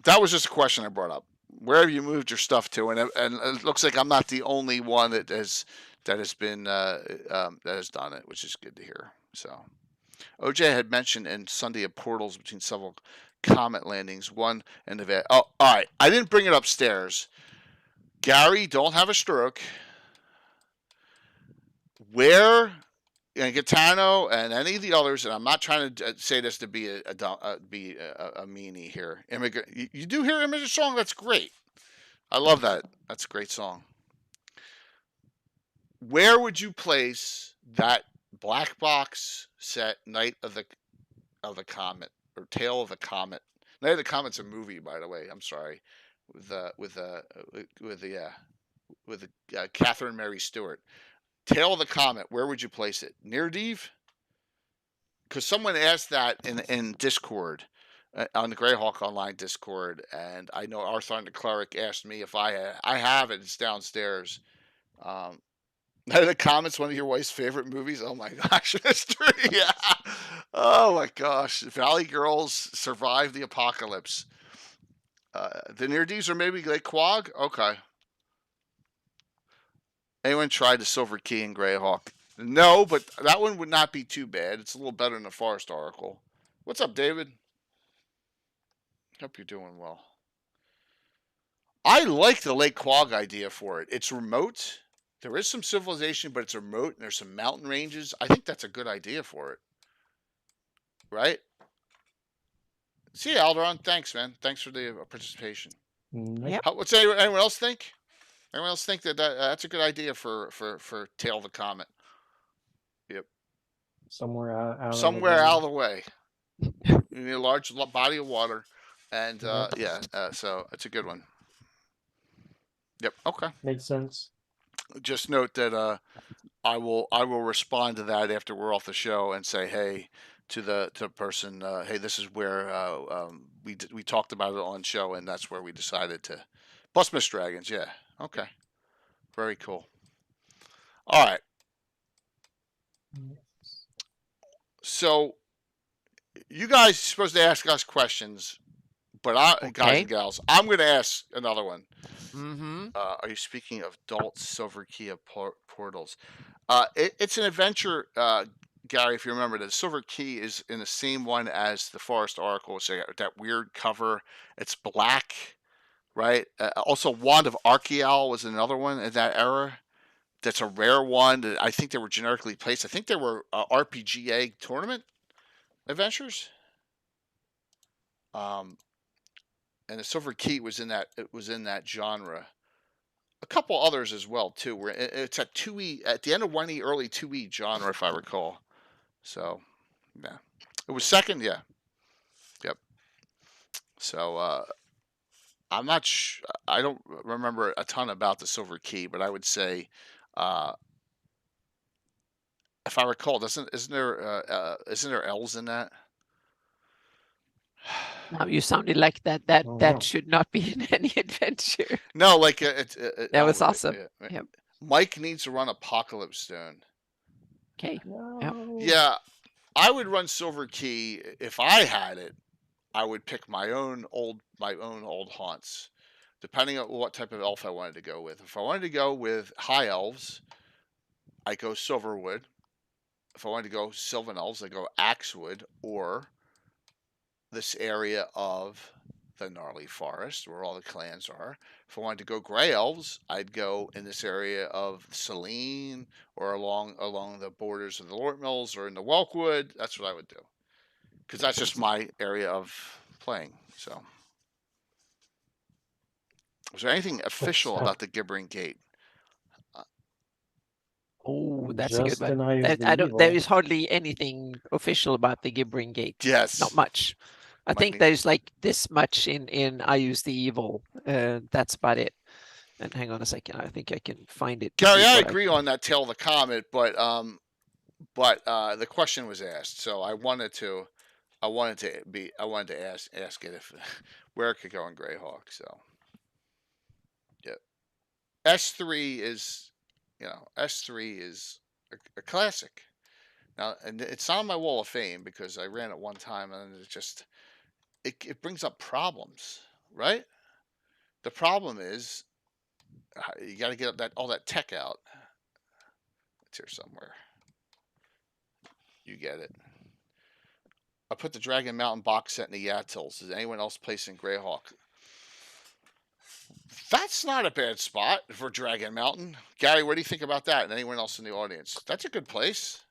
that was just a question I brought up. Where have you moved your stuff to? And it looks like I'm not the only one that has done it, which is good to hear. So, OJ had mentioned in Sunday of portals between several comet landings, one and the vet. Oh, all right. I didn't bring it upstairs. Gary, don't have a stroke. Where? And Gaetano and any of the others, and I'm not trying to say this to be a meanie here. You do hear Image's song? That's great. I love that. That's a great song. Where would you place that black box set Night of the Comet or Tale of the Comet? Night of the Comet's a movie, by the way. I'm sorry, with Catherine Mary Stewart. Tale of the Comet, where would you place it? Near Dave? Because someone asked that in Discord, on the Greyhawk Online Discord, and I know Arthur the Cleric asked me if I have it. It's downstairs. Night of the Comet's one of your wife's favorite movies? Oh my gosh, mystery. Yeah. Oh my gosh. Valley Girls survived the apocalypse. The Near Deves are maybe Lake Quag? Okay. Anyone tried the Silver Key in Greyhawk? No, but that one would not be too bad. It's a little better than the Forest Oracle. What's up, David? Hope you're doing well. I like the Lake Quag idea for it. It's remote. There is some civilization, but it's remote, and there's some mountain ranges. I think that's a good idea for it. Right? See you, Alderon. Thanks, man. Thanks for the participation. Yep. What's anyone else think? Anyone else think that that's a good idea for Tail of the Comet? Yep. Somewhere out of the way. You need a large body of water, and so it's a good one. Yep. Okay. Makes sense. Just note that I will respond to that after we're off the show and say, hey, to the person, hey, this is where we talked about it on show, and that's where we decided to bust Mist Dragons. Yeah. Okay. Very cool. All right. So you guys are supposed to ask us questions, but guys and gals, I'm going to ask another one. Mm-hmm. Are you speaking of adult Silver Key of portals? It's an adventure, Gary. If you remember, the Silver Key is in the same one as the Forest Oracle. So that weird cover. It's black, right? Also, Wand of Archeal was another one in that era. That's a rare one. I think they were generically placed. I think they were RPGA tournament adventures. And the Silver Key was in that. It was in that genre. A couple others as well too. Where it's at 2E at the end of 1E, early 2E genre, if I recall. So, yeah, it was second. Yeah, yep. So I'm not. I don't remember a ton about the Silver Key, but I would say, uh, if I recall, isn't there elves in that? Now you sounded like that Oh, that no. should not be in any adventure. No, like That was awesome. Yep. Mike needs to run Apocalypse Stone. Okay. No. Yeah, I would run Silver Key if I had it. I would pick my own old haunts, depending on what type of elf I wanted to go with. If I wanted to go with high elves, I go Silverwood. If I wanted to go Sylvan elves, I go Axewood or this area of the gnarly forest where all the clans are. If I wanted to go gray elves, I'd go in this area of Selene or along the borders of the Lort Mills or in the Welkwood. That's what I would do, because that's just my area of playing. So, was there anything official about the Gibbering Gate? Oh, that's a good Just one. denies the I don't. There evil. is hardly anything official about the Gibbering Gate. Yes, Not much. I think there's like this much in I Use the Evil. That's about it. And hang on a second. I think I can find it. Gary, I agree on that Tale of the Comet, but the question was asked, so I wanted to ask it if where it could go in Greyhawk. So, yeah, S3 is, S3 is a classic. Now, and it's on my wall of fame because I ran it one time, and it brings up problems, right? The problem is you got to get all that tech out. It's here somewhere. You get it. I put the Dragon Mountain box set in the Yatils. Is anyone else placing Greyhawk? That's not a bad spot for Dragon Mountain. Gary, what do you think about that? And anyone else in the audience? That's a good place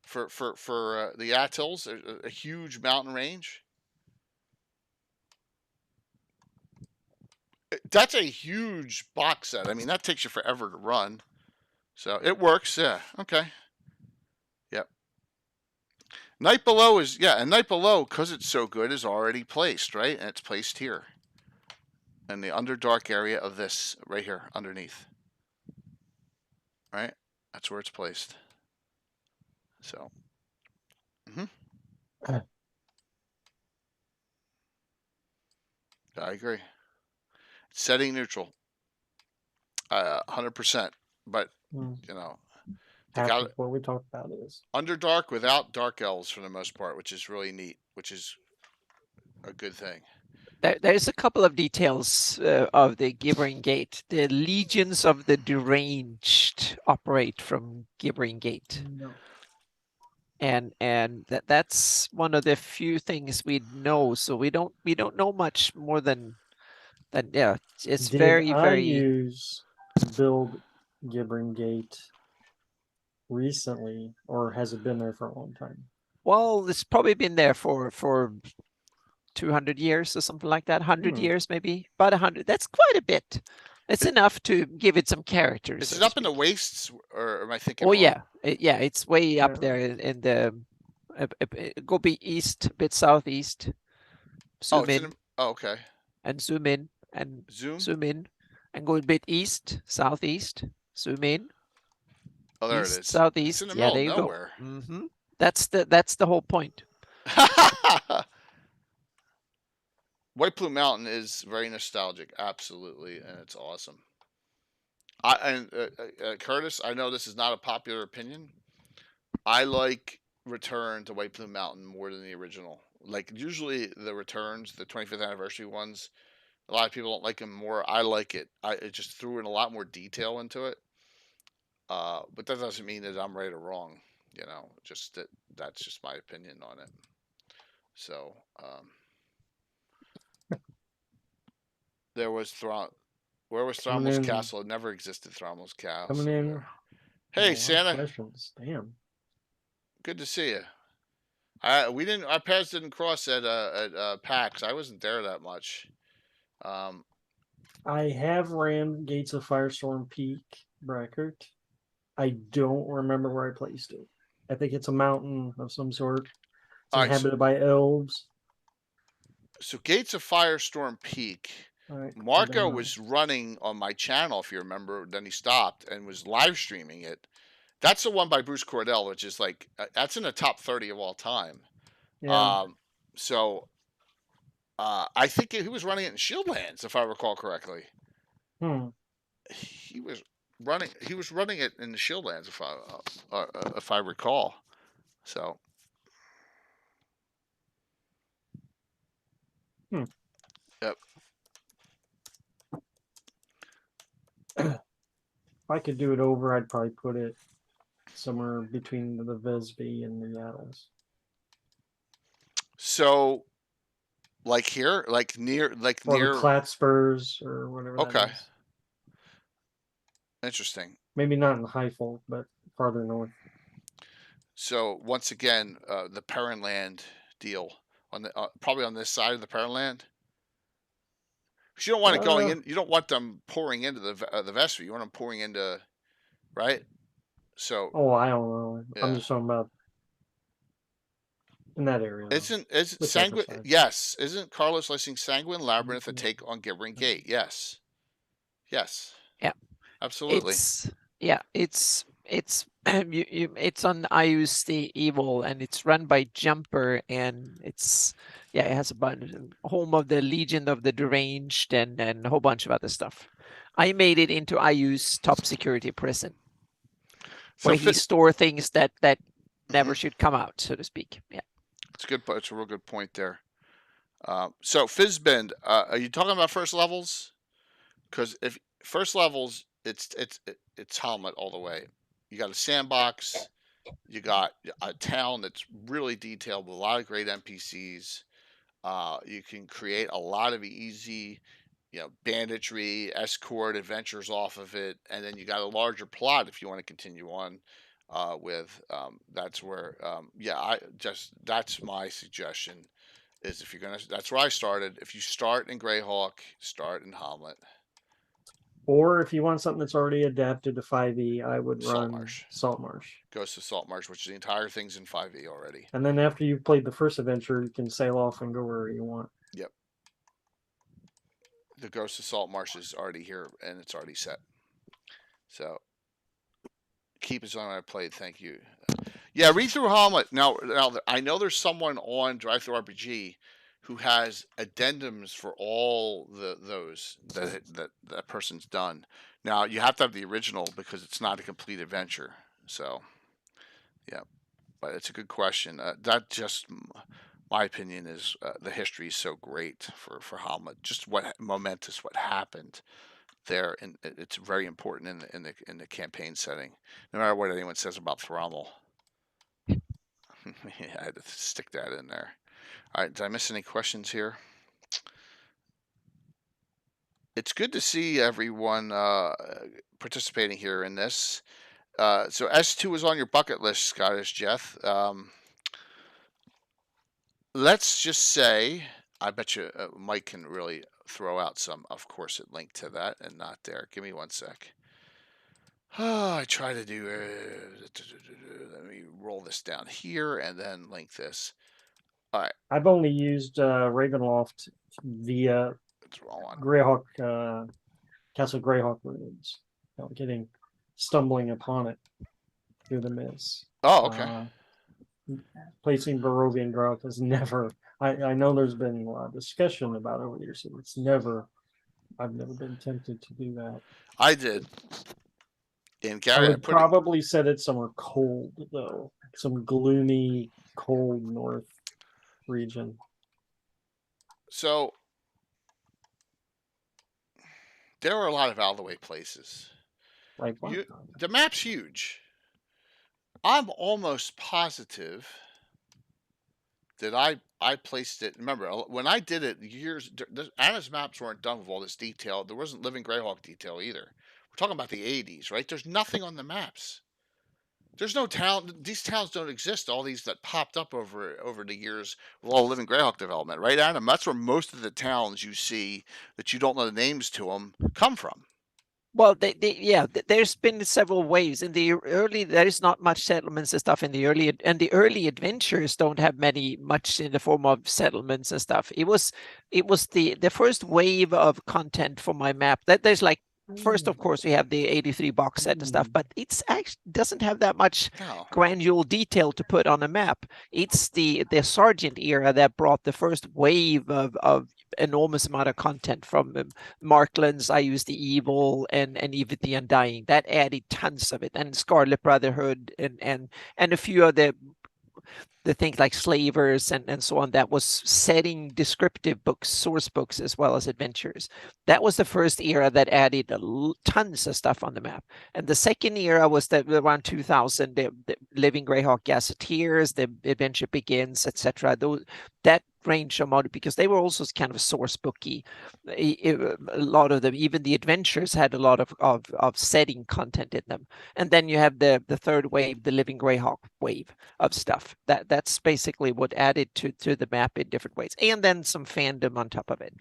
for the Yatils. A huge mountain range. That's a huge box set. I mean, that takes you forever to run. So it works. Yeah. Okay. Yep. Night Below is, and Night Below, because it's so good, is already placed, right? And it's placed here in the Underdark area of this right here underneath. Right? That's where it's placed. So. I agree. Setting neutral. 100%. But, half of what we talked about is Underdark without dark elves for the most part, which is really neat, which is a good thing. There's a couple of details of the Gibbering Gate. The legions of the deranged operate from Gibbering Gate. No. And that's one of the few things we know. So we don't know much more than yeah. It's very build Gibbering Gate recently, or has it been there for a long time? Well, it's probably been there for 200 years or something like that. 100 years, maybe about 100. That's quite a bit. It's enough to give it some characters. Is it up in the wastes, or am I thinking? Oh wrong? Yeah, it's way up there in the. Go be east, a bit southeast. Zoom in. Okay. And zoom in and zoom in, and go a bit east, southeast. Zoom in. Oh, there east, it is. Southeast. It's in the middle of nowhere. Mm-hmm. That's the whole point. White Plume Mountain is very nostalgic, absolutely, and it's awesome. Curtis, I know this is not a popular opinion. I like Return to White Plume Mountain more than the original. Like, usually the returns, the 25th anniversary ones, A lot of people don't like them more. I like it. It just threw in a lot more detail into it. But that doesn't mean that I'm right or wrong. Just that's just my opinion on it. So there was where was Coming Thromel's in, castle? It never existed. Thromel's castle. coming in. Hey, A lot of Santa. questions. Damn. Good to see you. Our paths didn't cross at PAX. I wasn't there that much. I have ran Gates of Firestorm Peak record. I don't remember where I placed it. I think it's a mountain of some sort. It's inhabited by elves. So Gates of Firestorm Peak. Right. Marco was running on my channel, if you remember. Then he stopped and was live streaming it. That's the one by Bruce Cordell, which is like that's in the top 30 of all time. Yeah. I think he was running it in Shieldlands, if I recall correctly. He was running it in the Shieldlands, if I recall. So. Yep. If I could do it over, I'd probably put it somewhere between the Vesby and the Yaddles. So, like here, like near the Klatspurs or whatever. Okay. That is. Interesting. Maybe not in Highfold, but farther north. So once again, the Perrinland deal on the probably on this side of the Perrinland. Because you don't want it going in. You don't want them pouring into the Vesby. You want them pouring into, right? So. Oh, I don't know. Yeah. I'm just talking about in that area. Isn't Sanguine? Yes. Isn't Carlos licensing Sanguine Labyrinth a take on Gibbering Gate? Yes. Yes. Yeah. Absolutely. It's it's on Ius the Evil, and it's run by Jumper, and it has a bunch, home of the Legion of the Deranged, and a whole bunch of other stuff. I made it into Ius top security prison, where he store things that never should come out, so to speak. Yeah, it's good. It's a real good point there. So Fizzbend, are you talking about first levels? Because if first levels, it's helmet all the way. You got a sandbox. You got a town that's really detailed with a lot of great NPCs. You can create a lot of easy, banditry, escort adventures off of it, and then you got a larger plot if you want to continue on with. That's where, that's my suggestion. Is if you're gonna, that's where I started. If you start in Greyhawk, start in Hamlet. Or if you want something that's already adapted to 5e, I would run Saltmarsh. Goes to Saltmarsh, which the entire thing's in 5e already. And then after you've played the first adventure, you can sail off and go wherever you want. Yep. The Ghost of Saltmarsh is already here, and it's already set. So, keep us on I played. Thank you. Yeah, read through Hamlet. Now, I know there's someone on DriveThruRPG who has addendums for all those that person's done. Now you have to have the original because it's not a complete adventure. So, yeah, but it's a good question. That just my opinion is the history is so great for Hamlet. Just what momentous what happened there, and it's very important in the campaign setting. No matter what anyone says about Thrommel. Yeah, I had to stick that in there. All right, did I miss any questions here? It's good to see everyone participating here in this. So S2 is on your bucket list, Scottish Jeff. Let's just say, I bet you Mike can really throw out some, of course, a link to that and not there. Give me 1 sec. I try to do, let me roll this down here and then link this. All right. I've only used Ravenloft via Greyhawk, Castle Greyhawk ruins. Stumbling upon it through the mist. Oh, okay. Placing Barovian Growth is never. I know there's been a lot of discussion about it over the years. I've never been tempted to do that. I did. And Gary, I would probably set it somewhere cold though, some gloomy, cold north region. So there are a lot of out of the way places. Like what? The map's huge. I'm almost positive that I placed it. Remember, when I did it Anna's maps weren't done with all this detail. There wasn't Living Greyhawk detail either. We're talking about the 80s, right? There's nothing on the maps. There's no town. These towns don't exist. All these that popped up over the years with all Living Greyhawk development, right, Adam? That's where most of the towns you see that you don't know the names to them come from. Well, there's been several waves in the early. There is not much settlements and stuff in the early, and the early adventures don't have much in the form of settlements and stuff. It was the first wave of content for my map. That there's like first, of course, we have the 83 box set and stuff, but it's actually doesn't have that much granular detail to put on a map. It's the Sergeant era that brought the first wave of enormous amount of content from Marklands. I used the Evil and even the Undying. That added tons of it, and Scarlet Brotherhood and a few of the things like Slavers and so on. That was setting descriptive books, source books, as well as adventures. That was the first era that added tons of stuff on the map. And the second era was around 2000, the Living Greyhawk Gazetteers, the Adventure Begins, etc. That range of model, because they were also kind of source booky. A lot of them, even the adventures, had a lot of setting content in them. And then you have the third wave, the Living Greyhawk wave of stuff. That's basically what added to the map in different ways, and then some fandom on top of it.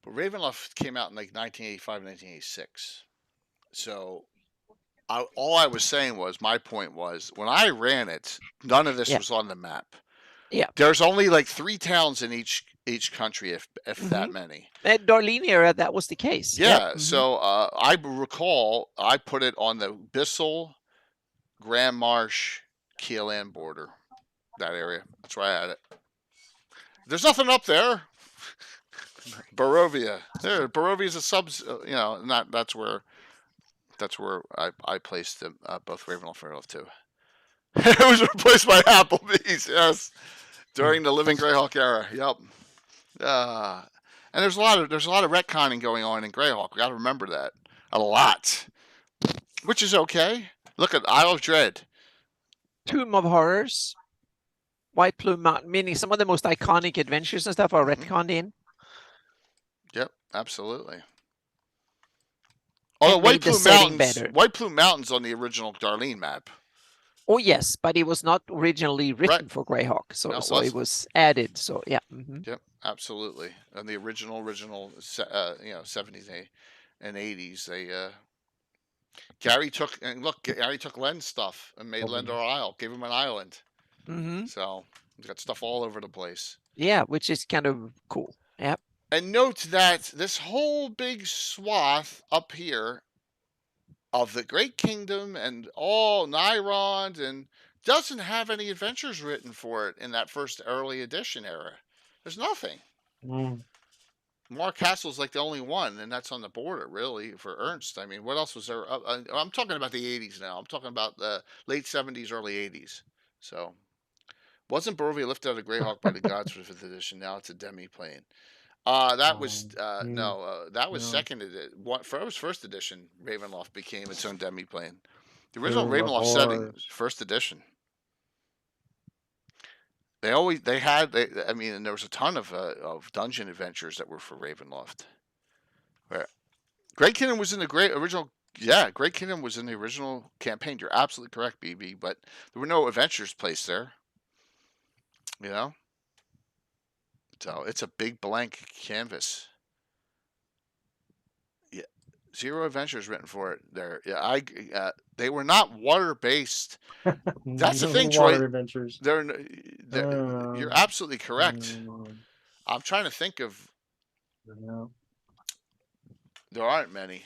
But Ravenloft came out in like 1985, 1986. So all I was saying was, my point was, when I ran it, none of this was on the map. Yeah, there's only like 3 towns in each country, if that many. At Darlene era, that was the case. Yeah. So I recall I put it on the Bissell, Grand Marsh, Keelan border, that area. That's where I had it. There's nothing up there. Barovia. Barovia's a that's where I placed them, both Ravenloft and Ravenloft 2. It was replaced by Applebee's, yes, during the Living Greyhawk era. Yep. And there's a lot of retconning going on in Greyhawk. We got to remember that a lot, which is okay. Look at Isle of Dread, Tomb of Horrors, White Plume Mountain, meaning some of the most iconic adventures and stuff are retconned in. Yep, absolutely. Although White Plume Mountain's on the original Darlene map. Oh yes, but it was not originally written for Greyhawk, so it was added. So yeah. Yep, absolutely. And the original 70s and 80s, they Gary took Len's stuff and made Len our Isle, gave him an island. So he's got stuff all over the place. Yeah, which is kind of cool. Yep. And note that this whole big swath up here of the Great Kingdom and all Nyrond and doesn't have any adventures written for it in that first early edition era. There's nothing. Mar Castle's like the only one, and that's on the border, really, for Ernst. I mean, what else was there? I'm talking about the 80s now. I'm talking about the late 70s, early 80s. So, wasn't Barovia lifted out of Greyhawk by the gods for 5th edition? Now it's a demi-plane. That was second edition. It was first edition. Ravenloft became its own demi-plane. The original Ravenloft setting was first edition. And there was a ton of dungeon adventures that were for Ravenloft. Where Great Kingdom was in the Great Kingdom was in the original campaign. You're absolutely correct, BB. But there were no adventures placed there. You know. So it's a big blank canvas. Yeah, 0 adventures written for it there. Yeah, they were not water based. That's the thing, Troy. Adventures. You're absolutely correct. I'm trying to think of. There aren't many.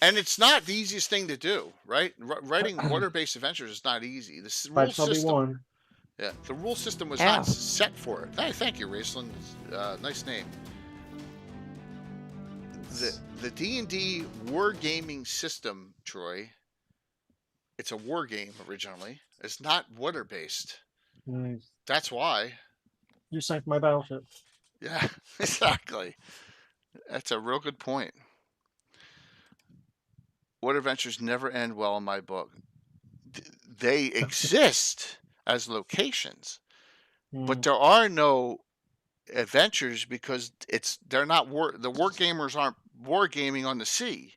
And it's not the easiest thing to do, right? Writing water-based adventures is not easy. The rule system. Yeah, the rule system was not set for it. Hey, thank you, Raceland. Nice name. The D&D wargaming system, Troy, it's a war game originally. It's not water-based. That's why. You sank my battleship. Yeah, exactly. That's a real good point. What adventures never end well in my book? They exist as locations, but there are no adventures because the war gamers aren't wargaming on the sea.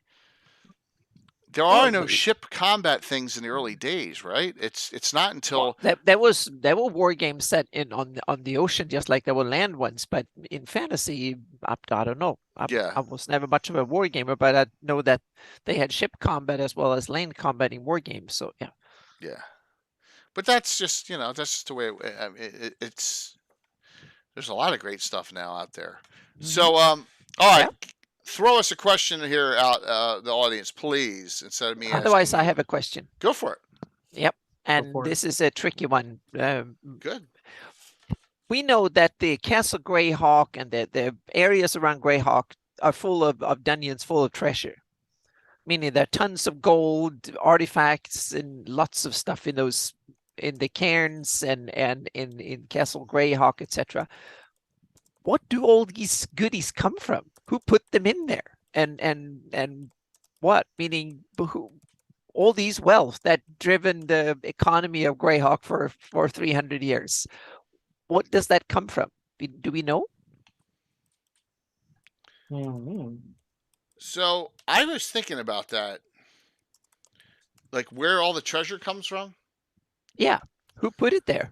There are no ship combat things in the early days, right? It's not until there were war games set in on the ocean, just like there were land ones. But in fantasy, I don't know. I was never much of a war gamer, but I know that they had ship combat as well as land combat in war games. So yeah. But that's just that's just the way it's. There's a lot of great stuff now out there. So all right. Throw us a question here out the audience, please, instead of me. Otherwise, I have a question. Go for it. Yep, and this is a tricky one. Good. We know that the Castle Greyhawk and the areas around Greyhawk are full of dungeons, full of treasure. Meaning there are tons of gold, artifacts, and lots of stuff in the cairns and in Castle Greyhawk, etc. What do all these goodies come from? Who put them in there? And what? Meaning all these wealth that driven the economy of Greyhawk for 300 years. What does that come from? Do we know? So I was thinking about that. Like where all the treasure comes from? Yeah. Who put it there?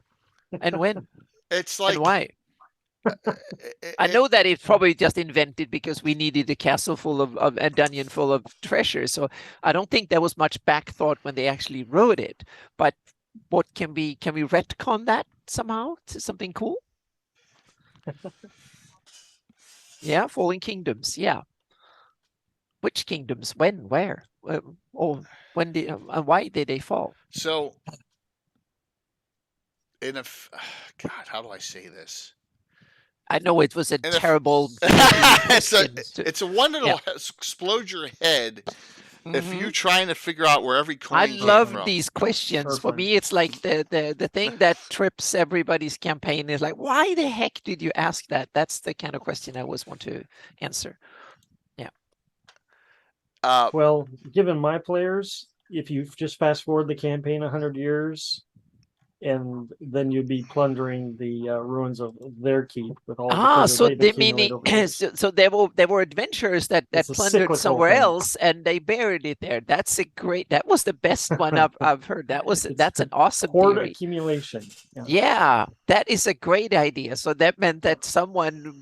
And when? It's like and why? I know that it's probably just invented because we needed a castle full of a dungeon full of treasure. So I don't think there was much back thought when they actually wrote it. But what can we retcon that somehow to something cool? Yeah, falling kingdoms. Yeah. Which kingdoms? When? Where? Or when did? And why did they fall? So, God, how do I say this? I know it was a terrible. It's a one that'll explode your head if you're trying to figure out where every coin came from. I love these questions. Perfect. For me, it's like the thing that trips everybody's campaign is like, why the heck did you ask that? That's the kind of question I always want to answer. Yeah. Well, given my players, if you just fast forward the campaign 100 years, and then you'd be plundering the ruins of their keep with all. So they meaning so there were adventurers that plundered somewhere else and they buried it there. That's a great. That was the best one I've heard. That's an awesome hoard theory. Accumulation. Yeah, that is a great idea. So that meant that someone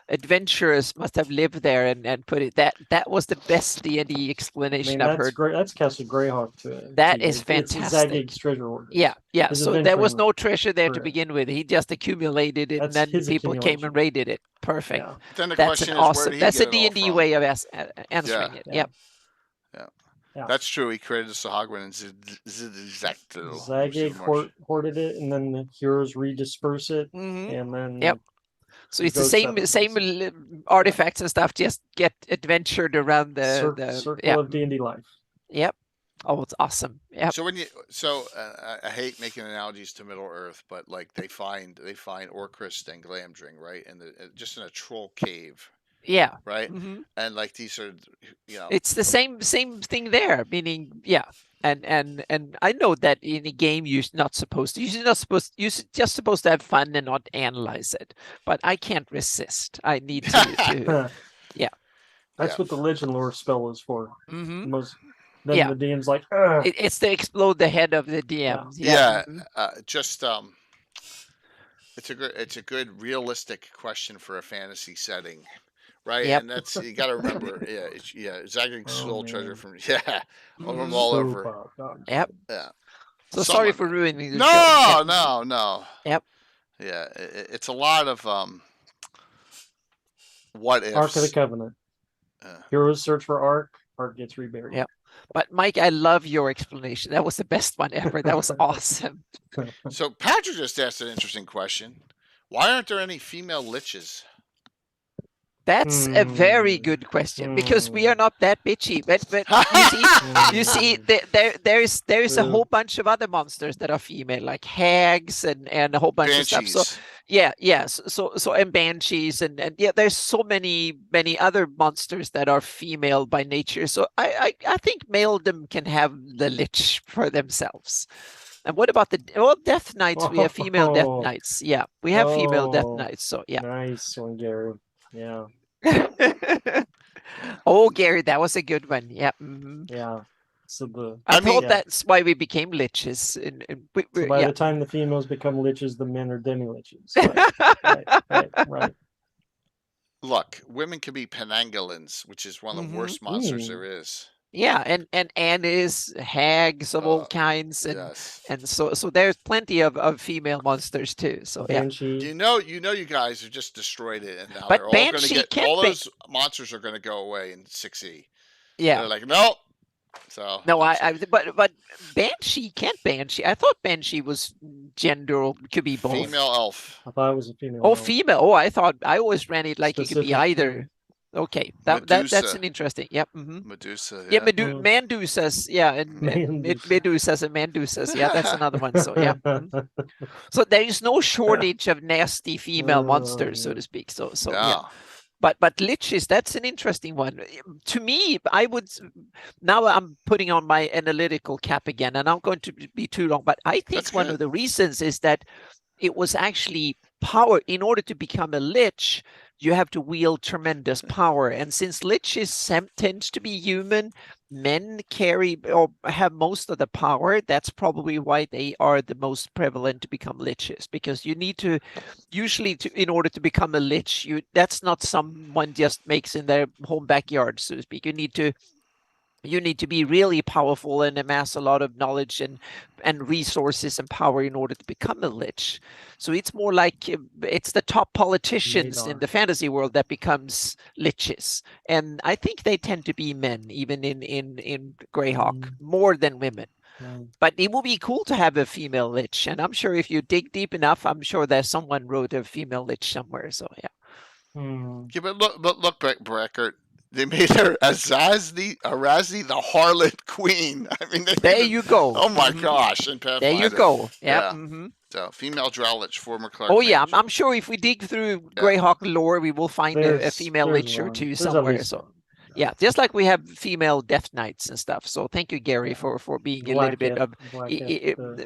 adventurers must have lived there and put it. That was the best D&D explanation I've heard. Great. That's Castle Greyhawk too. That is fantastic. It's Zagig's treasure hoard. Yeah. So there was no treasure there to begin with. He just accumulated it, and then people came and raided it. Perfect. Yeah. Then the that's question an is, awesome. where did he that's get a D&D way of answering it. Yep. Yeah. That's true. He created the Sahagwin and Zagig hoarded it, and then the heroes redisperse it, and then So it's the same artifacts and stuff. Just get adventured around the circle of D&D life. Yep. Oh, it's awesome. Yeah. So I hate making analogies to Middle Earth, but like they find Orcrist and Glamdring, right? And just in a troll cave. Yeah. Right. And like these are, It's the same thing there. Meaning, yeah. And I know that in a game you're just supposed to have fun and not analyze it. But I can't resist. I need to yeah. That's what the legend lore spell is for. Then the DM's like, it's to explode the head of the DM. It's a good realistic question for a fantasy setting, right? Yep. And that's you got to remember, Zagig stole treasure from from all over. Yep. Yeah. So sorry for ruining the show. No. Yep. Yeah, it's a lot of what ifs. Ark of the Covenant. Heroes search for Ark. Ark gets reburied. Yep. But Mike, I love your explanation. That was the best one ever. That was awesome. So Patrick just asked an interesting question. Why aren't there any female liches? That's a very good question because we are not that bitchy. But you see, there is a whole bunch of other monsters that are female, like hags and a whole bunch Banshees. of stuff. So So and banshees and yeah, there's so many other monsters that are female by nature. So I think maledom can have the lich for themselves. And what about Death Knights? We have female Death Knights. Yeah, we have female Death Knights. So yeah. Nice one, Gary. Yeah. Oh, Gary, that was a good one. Yeah. Yeah. So I thought that's why we became liches. So by the time the females become liches, the men are demi-liches. Right. Look, women can be penangolins, which is one of the worst monsters there is. Yeah, and is hags of all kinds, and so there's plenty of female monsters too. So Banshee. You guys have just destroyed it, and now but they're all Banshee going to get all those monsters are going to go away in 6e. Yeah, they're like nope. So no, but Banshee can't Banshee. I thought Banshee was gender could be both. Female elf. I thought it was a female. Oh, female. Oh, I always ran it like it could be either. Okay, that's an interesting. Yep. Medusa. Yeah, Mandusas. Yeah, and Medusas and Mandusas. Yeah, that's another one. So yeah. So there is no shortage of nasty female monsters, so to speak. So yeah. But liches, that's an interesting one. To me, now I'm putting on my analytical cap again, and I'm going to be too long, but I think one of the reasons is that it was actually power. In order to become a lich, you have to wield tremendous power. And since liches tends to be human, men carry or have most of the power. That's probably why they are the most prevalent to become liches, because you need to, usually in order to become a lich, that's not someone just makes in their home backyard, so to speak. You need to be really powerful and amass a lot of knowledge and resources and power in order to become a lich. So it's more like it's the top politicians in the fantasy world that becomes liches. And I think they tend to be men, even in Greyhawk, more than women. But it would be cool to have a female lich. And I'm sure if you dig deep enough, I'm sure there's someone wrote a female lich somewhere. So yeah. Yeah, but look, Brackert. They made her Arazi the Harlot Queen. I mean, there you go. Oh my gosh! And there you go. Yeah. So female Drowlich, former Clark. Oh yeah, I'm sure if we dig through Greyhawk lore, we will find a female lich or two somewhere. So yeah, just like we have female Death Knights and stuff. So thank you, Gary, for being a little bit of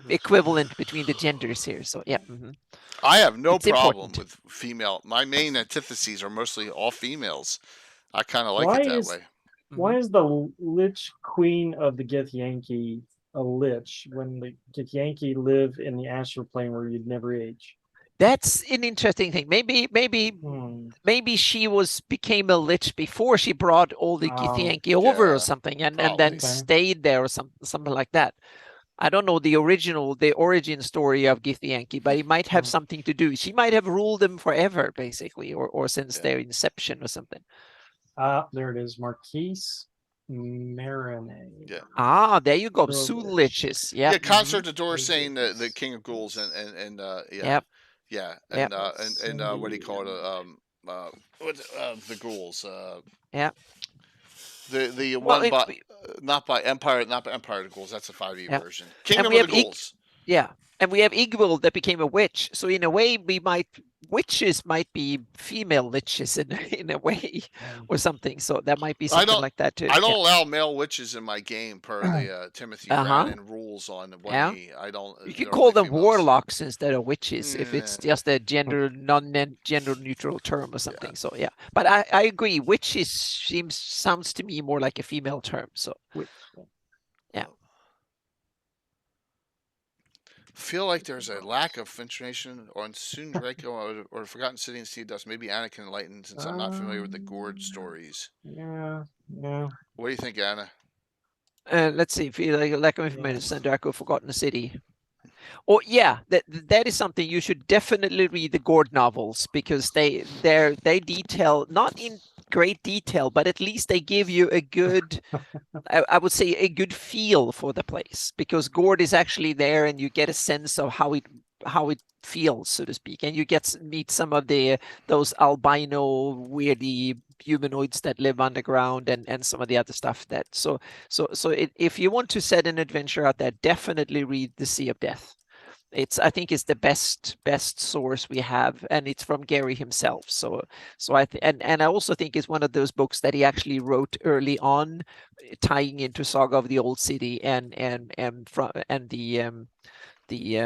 equivalent between the genders here. So yeah. I have no problem with female. My main antitheses are mostly all females. I kind of like it that way. Why is the Lich Queen of the Githyanki a Lich when the Githyanki live in the astral plane where you'd never age? That's an interesting thing. Maybe she became a Lich before she brought all the Githyanki over or something, and then stayed there or something like that. I don't know the origin story of Githyanki, but it might have something to do. She might have ruled them forever, basically, or since their inception or something. There it is, Marquise Marinade. Yeah. There you go. Soul liches. Yeah. Yeah. Concert the door saying the King of Ghouls and yeah. Yep. Yeah. And what do you call it? The ghouls. Yeah. The one not by Empire of the Ghouls. That's a 5e version. Kingdom of the Ghouls. Yeah. And we have Igwil that became a witch. So in a way, witches might be female liches in a way or something. So that might be something like that too. I don't allow male witches in my game per the Timothy Brannan rules on 1E. I don't. You can call them warlocks instead of witches if it's just a gender neutral term or something. Yeah. So yeah, but I agree. Witches sounds to me more like a female term. So yeah. Feel like there's a lack of information on Soon Draco or Forgotten City and Sea Dust. Maybe Anna can enlighten since I'm not familiar with the Gord stories. Yeah. What do you think, Anna? Let's see. Feel like a lack of information. Soon Draco, Forgotten City. Oh yeah, that is something you should definitely read the Gord novels, because they detail, not in great detail, but at least they give you a good I would say a good feel for the place, because Gord is actually there and you get a sense of how it feels, so to speak, and you meet some of those albino weirdy humanoids that live underground and some of the other stuff if you want to set an adventure out there, definitely read The Sea of Death. I think it's the best source we have, and it's from Gary himself. So and I also think it's one of those books that he actually wrote early on, tying into Saga of the Old City and the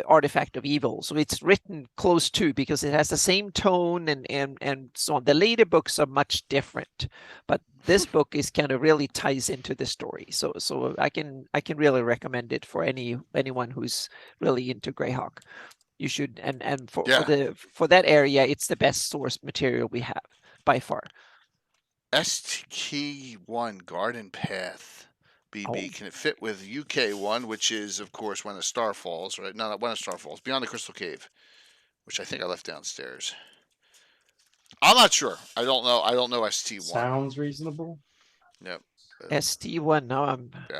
Artifact of Evil. So it's written close to, because it has the same tone and so on. The later books are much different, but this book is kind of really ties into the story. So I can really recommend it for anyone who's really into Greyhawk. You should, and for that area, it's the best source material we have by far. ST1 Garden Path. BB, can it fit with UK1, which is, of course, When a Star Falls, right? No, not When a Star Falls. Beyond the Crystal Cave, which I think I left downstairs. I'm not sure. I don't know. I don't know ST1. Sounds reasonable. Yep. ST1. Now I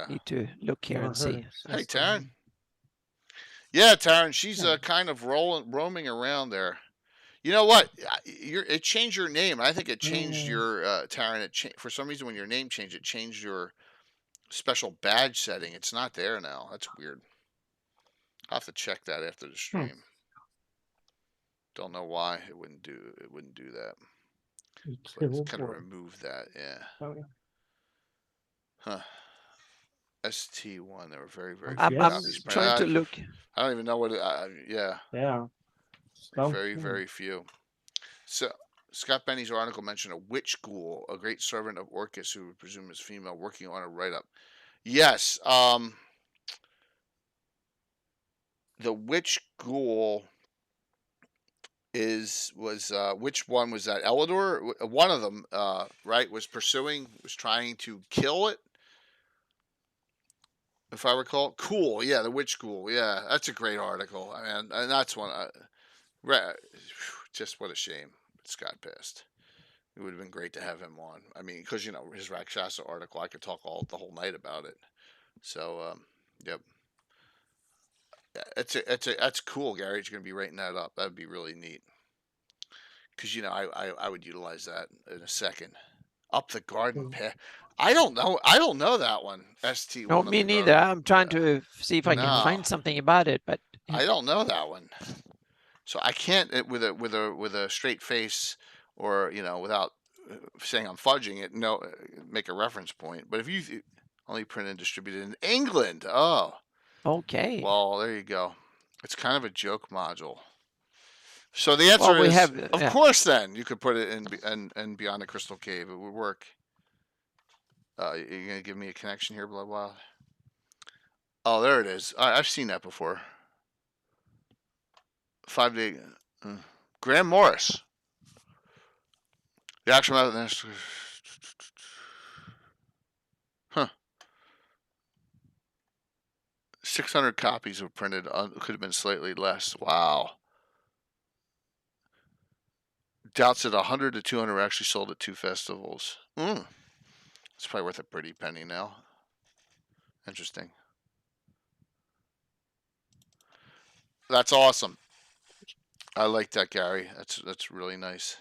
need to look here and see. Hey, Taryn. Yeah, Taryn. She's kind of roaming around there. You know what? It changed your name. I think it changed your Taryn. For some reason, when your name changed, it changed your special badge setting. It's not there now. That's weird. I'll have to check that after the stream. Don't know why it wouldn't do that. Let's kind of remove that. Yeah. Huh. ST1. They were very, very few copies. I'm trying to look. I don't even know what. Yeah. Very, very few. So Scott Benny's article mentioned a witch ghoul, a great servant of Orcus who we presume is female, working on a write-up. Yes, the witch ghoul was which one was that? Elidor? One of them, right? Was trying to kill it, if I recall. Cool, yeah, the witch ghoul. Yeah, that's a great article, and that's one. Just what a shame Scott passed. It would have been great to have him on. I mean, because his Rakshasa article, I could talk the whole night about it. So, yep. That's cool, Gary. You're going to be writing that up. That'd be really neat. Because I would utilize that in a second. Up the garden path. I don't know that one. ST1. No, me neither. I'm trying to see if I can find something about it, but I don't know that one. So I can't with a straight face, or without saying I'm fudging it, make a reference point. But if you only printed and distributed in England, okay. Well, there you go. It's kind of a joke module. So the answer is, of course. Then you could put it in Beyond the Crystal Cave. It would work. You're gonna give me a connection here, Blood Wild? Oh, there it is. I've seen that before. 5 day. Graham Morris. The actual method. Huh. 600 copies were printed. Could have been slightly less. Wow. Doubts that 100 to 200 were actually sold at 2 festivals. It's probably worth a pretty penny now. Interesting. That's awesome. I like that, Gary. That's really nice.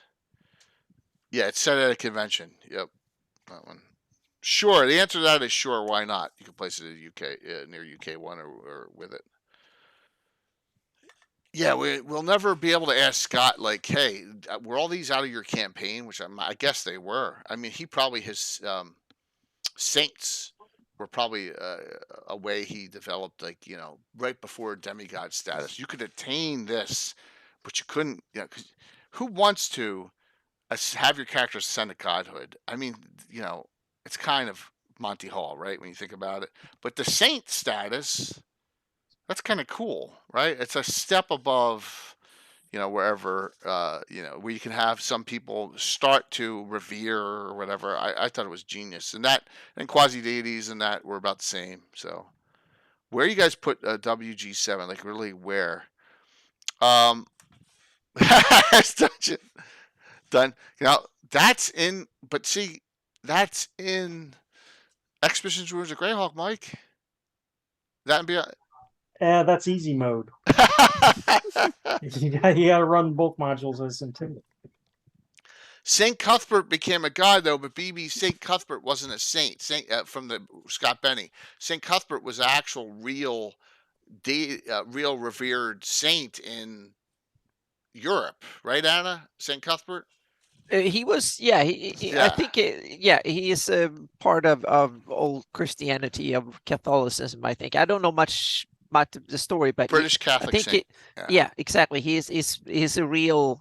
Yeah, it's set at a convention. Yep, that one. Sure. The answer to that is sure. Why not? You can place it in UK, near UK1 or with it. Yeah, we'll never be able to ask Scott, like, hey, were all these out of your campaign? Which I guess they were. I mean, he probably, his Saints were probably a way he developed, like, right before demigod status. You could attain this, but you couldn't, 'cause who wants to have your character ascend to godhood? I mean, it's kind of Monty Hall, right, when you think about it. But the Saint status, that's kind of cool, right? It's a step above, wherever, where you can have some people start to revere or whatever. I thought it was genius. And quasi deities and that were about the same. So, where you guys put WG7? Like, really, where? Done. That's in. But see, that's in Expeditions Ruins of Greyhawk, Mike. That'd be. That's easy mode. You got to run both modules as intended. Saint Cuthbert became a god, though, but BB Saint Cuthbert wasn't a saint. From the Scott Benny, Saint Cuthbert was an actual real real revered saint in Europe, right, Anna? Saint Cuthbert. He was, yeah. I Yeah, think, he is a part of old Christianity, of Catholicism. I think I don't know much about the story, but British I Catholic think saint. Yeah. yeah, exactly. He's a real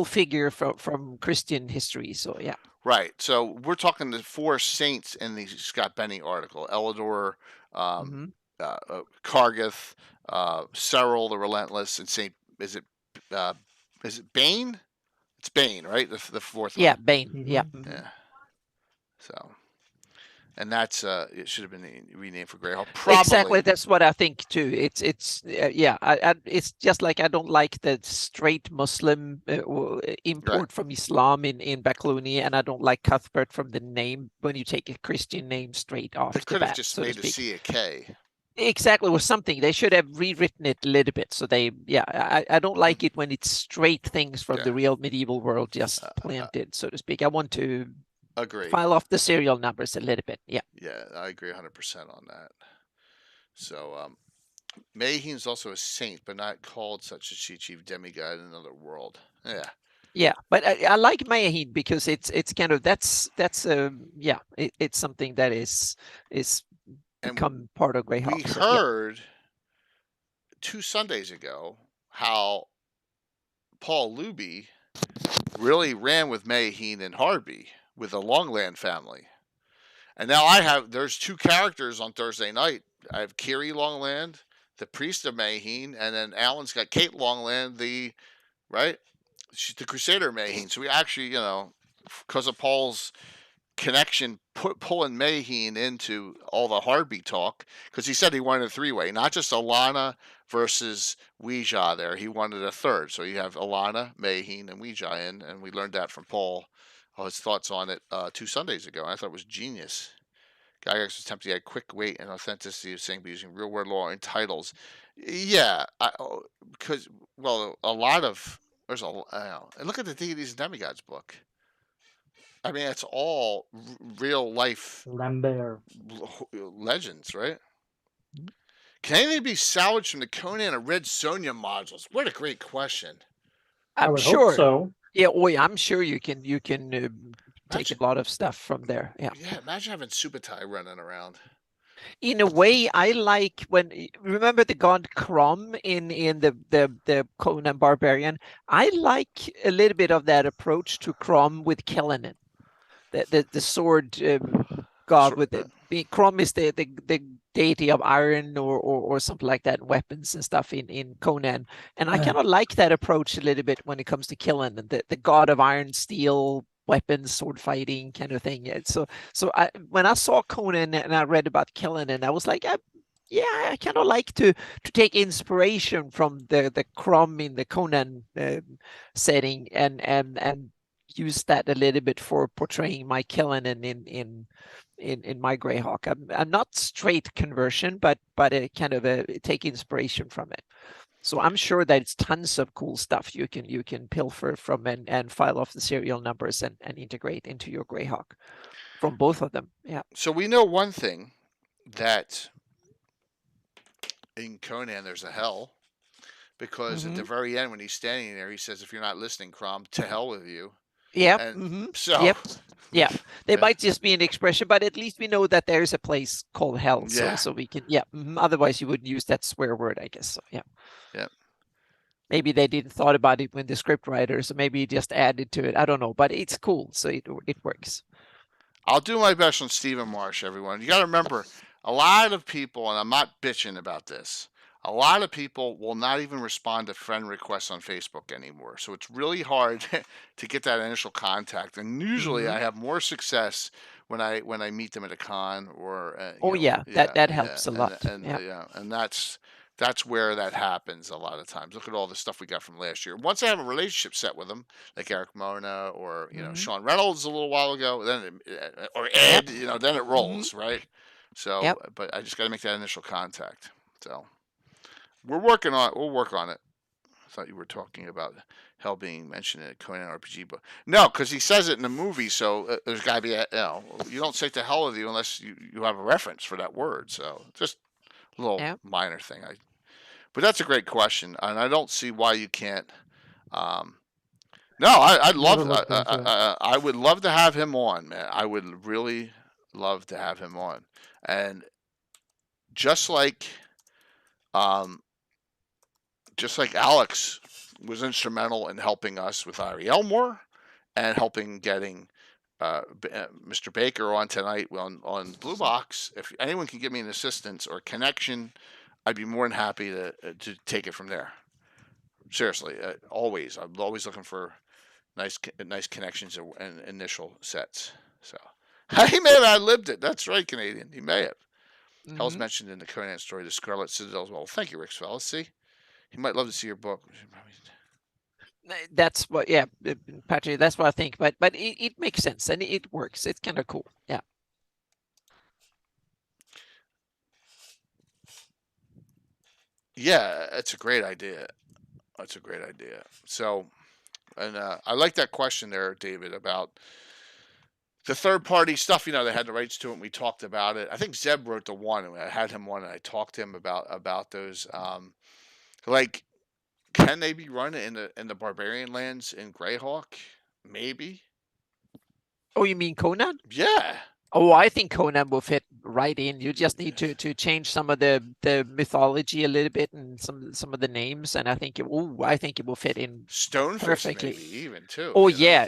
figure from Christian history. So yeah. Right. So we're talking the four saints in the Scott Benny article: Elidor, um, Hmm. Cargith, Cyril the Relentless, and Saint. Uh, is it Bane? It's Bane, right? The fourth Yeah, one. Bane. Yeah. Mhm. Mhm. Yeah. So, and that's it should have been renamed for Greyhawk. Exactly, Probably. that's what I think too. It's yeah. It's just like I don't like the straight Muslim Right. import from Islam in Bakluni, and I don't like Cuthbert from the name when you take a Christian name straight They off the could have bat, just so to made a speak. C a K. Exactly, was something they should have rewritten it a little bit. So they, yeah, I don't like it when it's straight things from Yeah. the real medieval world just planted, so to speak. I want to Agree. file off the serial numbers a little bit. Yeah. Yeah, I agree 100% on that. So, Mayheen's also a saint, but not called such as she achieved demigod in another world. Yeah. Yeah, but I like Mayaheen because it's kind of that's yeah, it's something that is become part of Greyhawk. We So yeah. heard 2 Sundays ago how Paul Luby really ran with Mayheen and Harby with the Longland family. And now there's two characters on Thursday night. I have Kiri Longland, the priest of Mayheen, and then Alan's got Kate Longland, right? She's the Crusader Mayheen. So we actually, because of Paul's connection, pulling Mayheen into all the Harby talk, because he said he wanted a three-way, not just Alana versus Ouija there. He wanted a third. So you have Alana, Mayheen, and Ouija in, and we learned that from Paul, his thoughts on it 2 Sundays ago. And I thought it was genius. Gygax was attempting to add quick weight and authenticity of saying by using real world law in titles. Yeah, because, a lot of, there's and look at the Deities and Demigods book. I mean, it's all real life Lambert. legends, right? Can anything be salvaged from the Conan or Red Sonja modules? What a great question. I'm would sure. hope so. Yeah, I'm sure you can take a lot of stuff from there. Yeah. Yeah, imagine having Subutai running around. In a way, I like remember the god Crom in the Conan Barbarian. I like a little bit of that approach to Crom with Kellenin, the sword god with it. Crom is the deity of iron or something like that, weapons and stuff in Conan. And I kind of like that approach a little bit when it comes to Kellenin, the god of iron, steel, weapons, sword fighting kind of thing. So when I saw Conan and I read about Kellenin, I was like, I kind of like to take inspiration from the Crom in the Conan setting and use that a little bit for portraying my Kellenin in my Greyhawk. I'm not straight conversion, but a kind of take inspiration from it. So I'm sure that it's tons of cool stuff you can pilfer from and file off the serial numbers and integrate into your Greyhawk from both of them. Yeah. So we know one thing, that in Conan there's a hell, because at the very end when he's standing there, he says, "If you're not listening, Crom, to hell with you." Yeah. And so. Yep. Yeah, they might just be an expression, but at least we know that there's a place called hell. So we can, Otherwise, you wouldn't use that swear word, I guess. So yeah. Yeah. Maybe they didn't thought about it when the script writers, so maybe just added to it. I don't know, but it's cool, so it works. I'll do my best on Stephen Marsh, everyone. You got to remember, a lot of people, and I'm not bitching about this, a lot of people will not even respond to friend requests on Facebook anymore. So it's really hard to get that initial contact. And usually I have more success when I meet them at a con or that helps a lot. And that's where that happens a lot of times. Look at all the stuff we got from last year. Once I have a relationship set with them, like Eric Mona or Sean Reynolds a little while ago, then or Ed, then it rolls, right? So, but I just got to make that initial contact. So. We'll work on it. I thought you were talking about hell being mentioned in a Conan RPG book. No, because he says it in the movie, so there's got to be you don't say to hell with you unless you have a reference for that word. So just little minor thing. But that's a great question, and I don't see why you can't. No, I'd love. I would love to have him on, man. I would really love to have him on, and just like, Alex was instrumental in helping us with Ari Elmore, and helping getting Mr. Baker on tonight on Blue Box. If anyone can give me an assistance or connection, I'd be more than happy to take it from there. Seriously, always. I'm always looking for nice connections and initial sets. So he may have outlived it. That's right, Canadian. He may have. Hell's mentioned in the Conan story, the Scarlet Citadel as well. Thank you, Rick's fellas. See, he might love to see your book. That's what, Patrick. That's what I think. But it makes sense and it works. It's kind of cool. Yeah. Yeah, it's a great idea. That's a great idea. So, and I like that question there, David, about the third-party stuff. They had the rights to it, and we talked about it. I think Zeb wrote the one, and I had him on, and I talked to him about those. Like, can they be run in the Barbarian lands in Greyhawk? Maybe. Oh, you mean Conan? Yeah. Oh, I think Conan will fit right in. You just need to change some of the mythology a little bit and some of the names, and I think it will fit in Stonefish perfectly. Maybe even too. Oh yeah.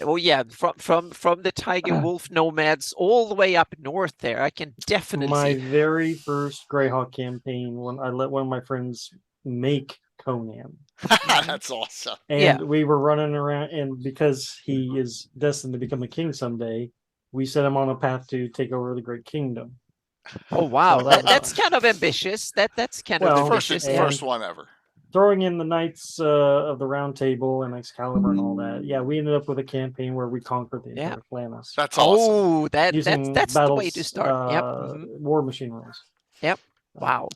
From the Tiger Wolf nomads all the way up north there, I can definitely my see. very first Greyhawk campaign, when I let one of my friends make Conan. That's awesome. And we were running around, and because he is destined to become a king someday, we set him on a path to take over the Great Kingdom. Oh wow, so that's kind of ambitious. That's kind of ambitious. First one ever. Throwing in the Knights of the Round Table and Excalibur and all that. Yeah, we ended up with a campaign where we conquered the entire Atlantis. That's awesome. Oh, that's the way to start. War machine rules. Yep. Wow.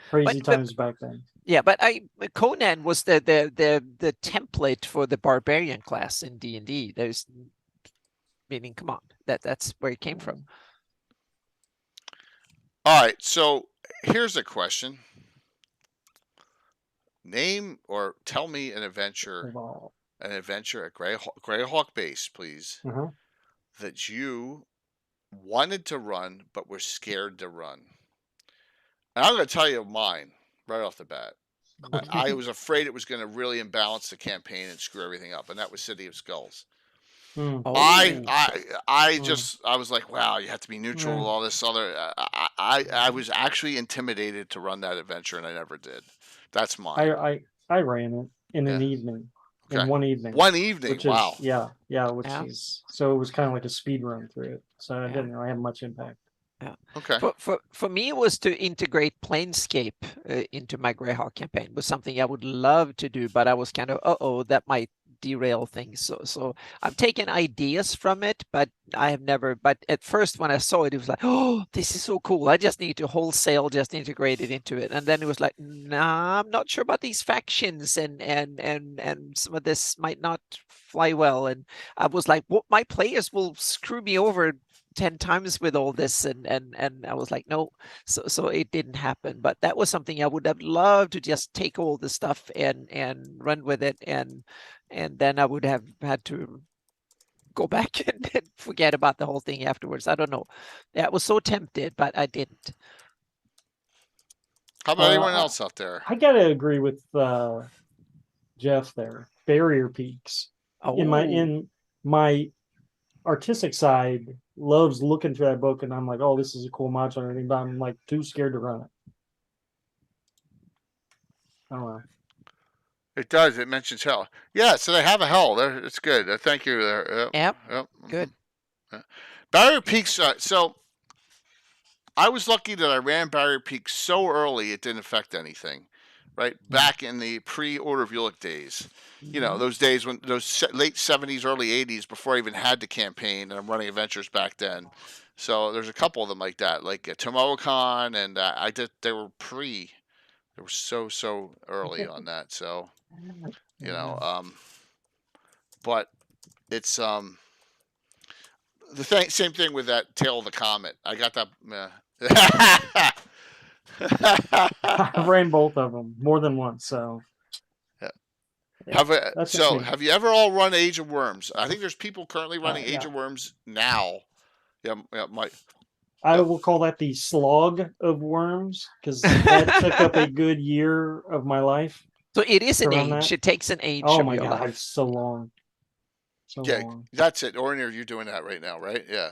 Crazy times back then. Yeah, but Conan was the template for the barbarian class in D&D. There's, meaning, come on, that's where it came from. All right, so here's a question. Name or tell me an adventure at Greyhawk base, please, that you wanted to run but were scared to run. And I'm going to tell you mine right off the bat. I was afraid it was going to really imbalance the campaign and screw everything up, and that was City of Skulls. I was like, wow, you have to be neutral with all this other. I was actually intimidated to run that adventure, and I never did. That's mine. I ran it in an evening. Okay. In one evening. One evening. Wow. Is so it was kind of like a speed run through it. So it didn't really have much impact. Yeah. Okay. For me, it was to integrate Planescape into my Greyhawk campaign. It was something I would love to do, but I was kind of, that might derail things. So I'm taking ideas from it, but I have never. But at first, when I saw it, it was like, oh, this is so cool. I just need to wholesale just integrate it into it. And then it was like, nah, I'm not sure about these factions, and some of this might not fly well. And I was like, what? My players will screw me over 10 times with all this, and I was like, no, so it didn't happen. But that was something I would have loved to just take all the stuff and run with it, and then I would have had to go back and forget about the whole thing afterwards. I don't know. Yeah, I was so tempted, but I didn't. How about anyone else out there? I gotta agree with Jeff there. Barrier Peaks. In my artistic side loves looking through that book, and I'm like, oh, this is a cool module and everything, but I'm like too scared to run it. I don't know. It does. It mentions hell. Yeah, so they have a hell. It's good. Thank you. Yep. Good. Barrier Peaks. So I was lucky that I ran Barrier Peaks so early it didn't affect anything. Right back in the pre-Order of Ulick days, those days when those late 70s, early 80s, before I even had the campaign, and I'm running adventures back then. So there's a couple of them like that, like Tomoacon, and they were so early on that. So but it's same thing with that Tale of the Comet. I got that. I've ran both of them more than once. So Yeah. yeah, that's just me. Have you ever all run Age of Worms? I think there's people currently running Age Yeah. of Worms now. Yeah, I will call that the slog of worms because that took up a good year of my life. So it is an Around age. that. It takes an age Oh of my your God, life. it's so long. So yeah, long. that's it. Orneer, you're doing that right now, right? Yeah.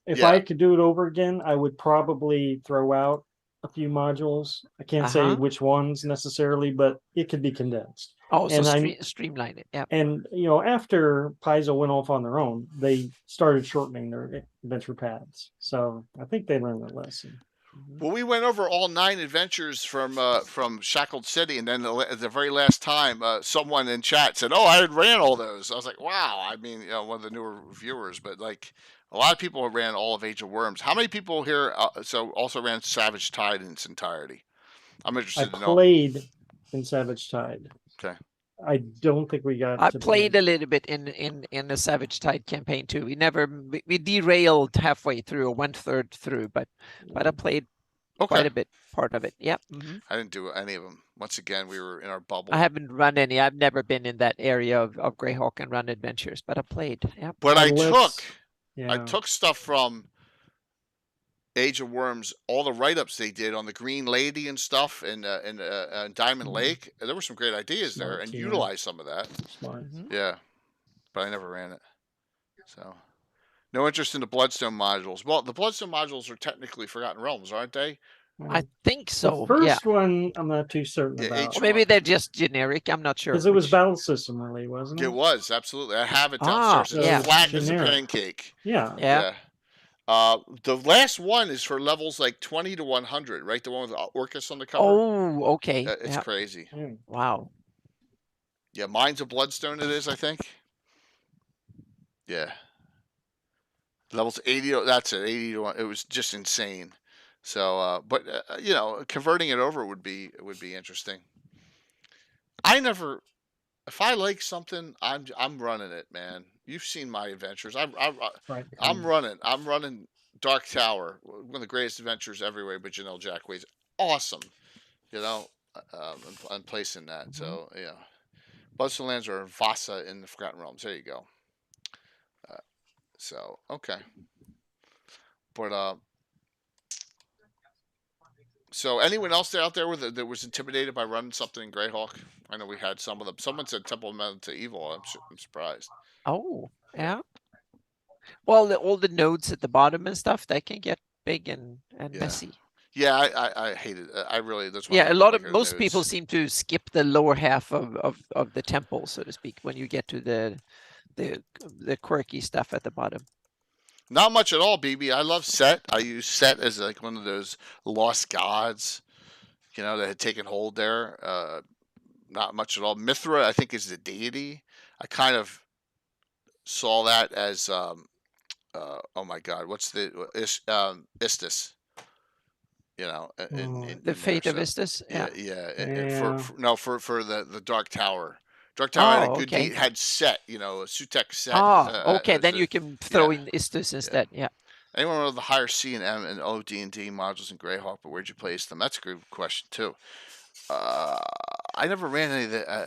If Yeah. I could do it over again, I would probably throw out a few modules. I can't say which ones necessarily, but it could be condensed. Oh, so And streamline it. Yeah. And after Paizo went off on their own, they started shortening their adventure paths. So I think they learned their lesson. Well, we went over all 9 adventures from Shackled City, and then the very last time, someone in chat said, "Oh, I had ran all those." I was like, "Wow!" I mean, one of the newer viewers, but like a lot of people ran all of Age of Worms. How many people here also ran Savage Tide in its entirety? I'm I interested to know. played in Savage Tide. Okay. I don't think we got. I played a little bit in the Savage Tide campaign too. We derailed halfway through or 1/3 through, but I played quite a bit part of it. Yep. I didn't do any of them. Once again, we were in our bubble. I haven't run any. I've never been in that area of Greyhawk and run adventures, but I played. Yep. But I took stuff from Age of Worms, all the write-ups they did on the Green Lady and stuff, and Diamond Lake. There were some great ideas there, and utilized some of that. Smart. Yeah, but I never ran it. So, no interest in the Bloodstone modules. Well, the Bloodstone modules are technically Forgotten Realms, aren't they? I think so. The first one, I'm not too certain about. Or maybe they're just generic. I'm not sure. Because it was battle system, really, wasn't it? It was, absolutely. I have it downstairs. It's flat as a pancake. Yeah. The last one is for levels like 20 to 100, right? The one with Orcus on the cover. Oh, okay. It's crazy. Wow. Yeah, Mines of Bloodstone it is, I think. Yeah. Levels 80, that's it, 80 to 1. It was just insane. So, but converting it over would be interesting. If I like something, I'm running it, man. You've seen my adventures. I'm running Dark Tower, one of the greatest adventures everywhere. But Janelle Jackway's awesome. I'm placing that. So yeah, Bloodstone Lands are Vasa in the Forgotten Realms. There you go. So okay, but so anyone else out there that was intimidated by running something in Greyhawk? I know we had some of them. Someone said Temple of Metal to Evil. I'm surprised. Oh, yeah. Well, all the nodes at the bottom and stuff, that can get big and messy. Yeah, I hate it. I really, that's why. Yeah, most people seem to skip the lower half of the temple, so to speak, when you get to the quirky stuff at the bottom. Not much at all, BB. I love Set. I use Set as like one of those lost gods, that had taken hold there. Not much at all. Mithra, I think, is the deity. I kind of saw that as, oh my God, what's Istis? The fate of Istis. Yeah. For the Dark Tower. Dark Tower had Set, a Sutek Set. Okay. Then you can throw in Istis instead. Yeah. Anyone with the higher C and M and O D&D modules in Greyhawk, but where'd you place them? That's a good question too. I never ran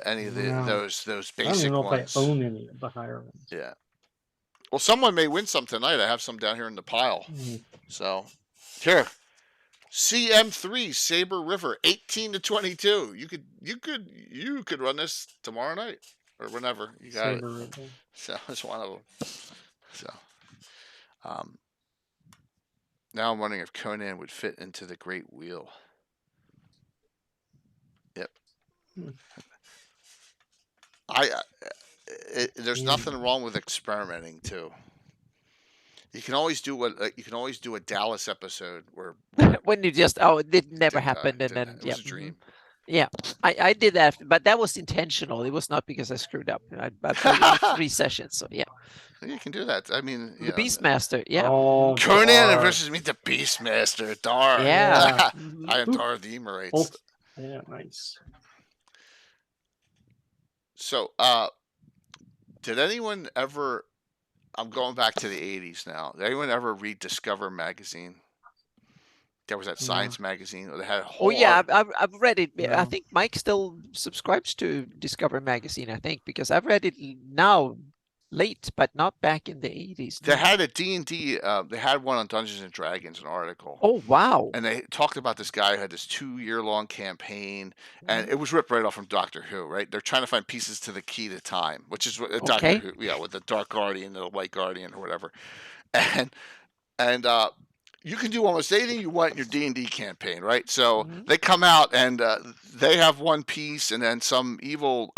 any of those basic ones. I don't know if I own any of the higher ones. Yeah. Well, someone may win some tonight. I have some down here in the pile. So here. CM3 Saber River 18 to 22. You could run this tomorrow night or whenever you got Saber it. River. So it's one of them. So now I'm wondering if Conan would fit into the Great Wheel. Yep. There's nothing wrong with experimenting too. You can always do a Dallas episode where when you just it never happened and then it was a dream. Yeah, I did that, but that was intentional. It was not because I screwed up. I played 3 sessions, so yeah. You can do that. I mean, the Beastmaster, yeah. Oh, Conan versus me, the Beastmaster. Darn. Yeah. I am Dar the Emirates. Yeah, nice. So, did anyone ever? I'm going back to the 80s now. Did anyone ever read Discover magazine? There was that science magazine. They had a Oh whole. yeah, I've read it. I No. think Mike still subscribes to Discover magazine. I think because I've read it now, late, but not back in the 80s. They No. had a D&D. They had one on Dungeons and Dragons, an article. Oh wow! And they talked about this guy who had this 2-year-long campaign, and it was ripped right off from Doctor Who. Right? They're trying to find pieces to the key to time, which is what Doctor Okay. Who, yeah, with the Dark Guardian, the White Guardian, or whatever. And you can do almost anything you want in your D&D campaign, right? So they come out and they have one piece, and then some evil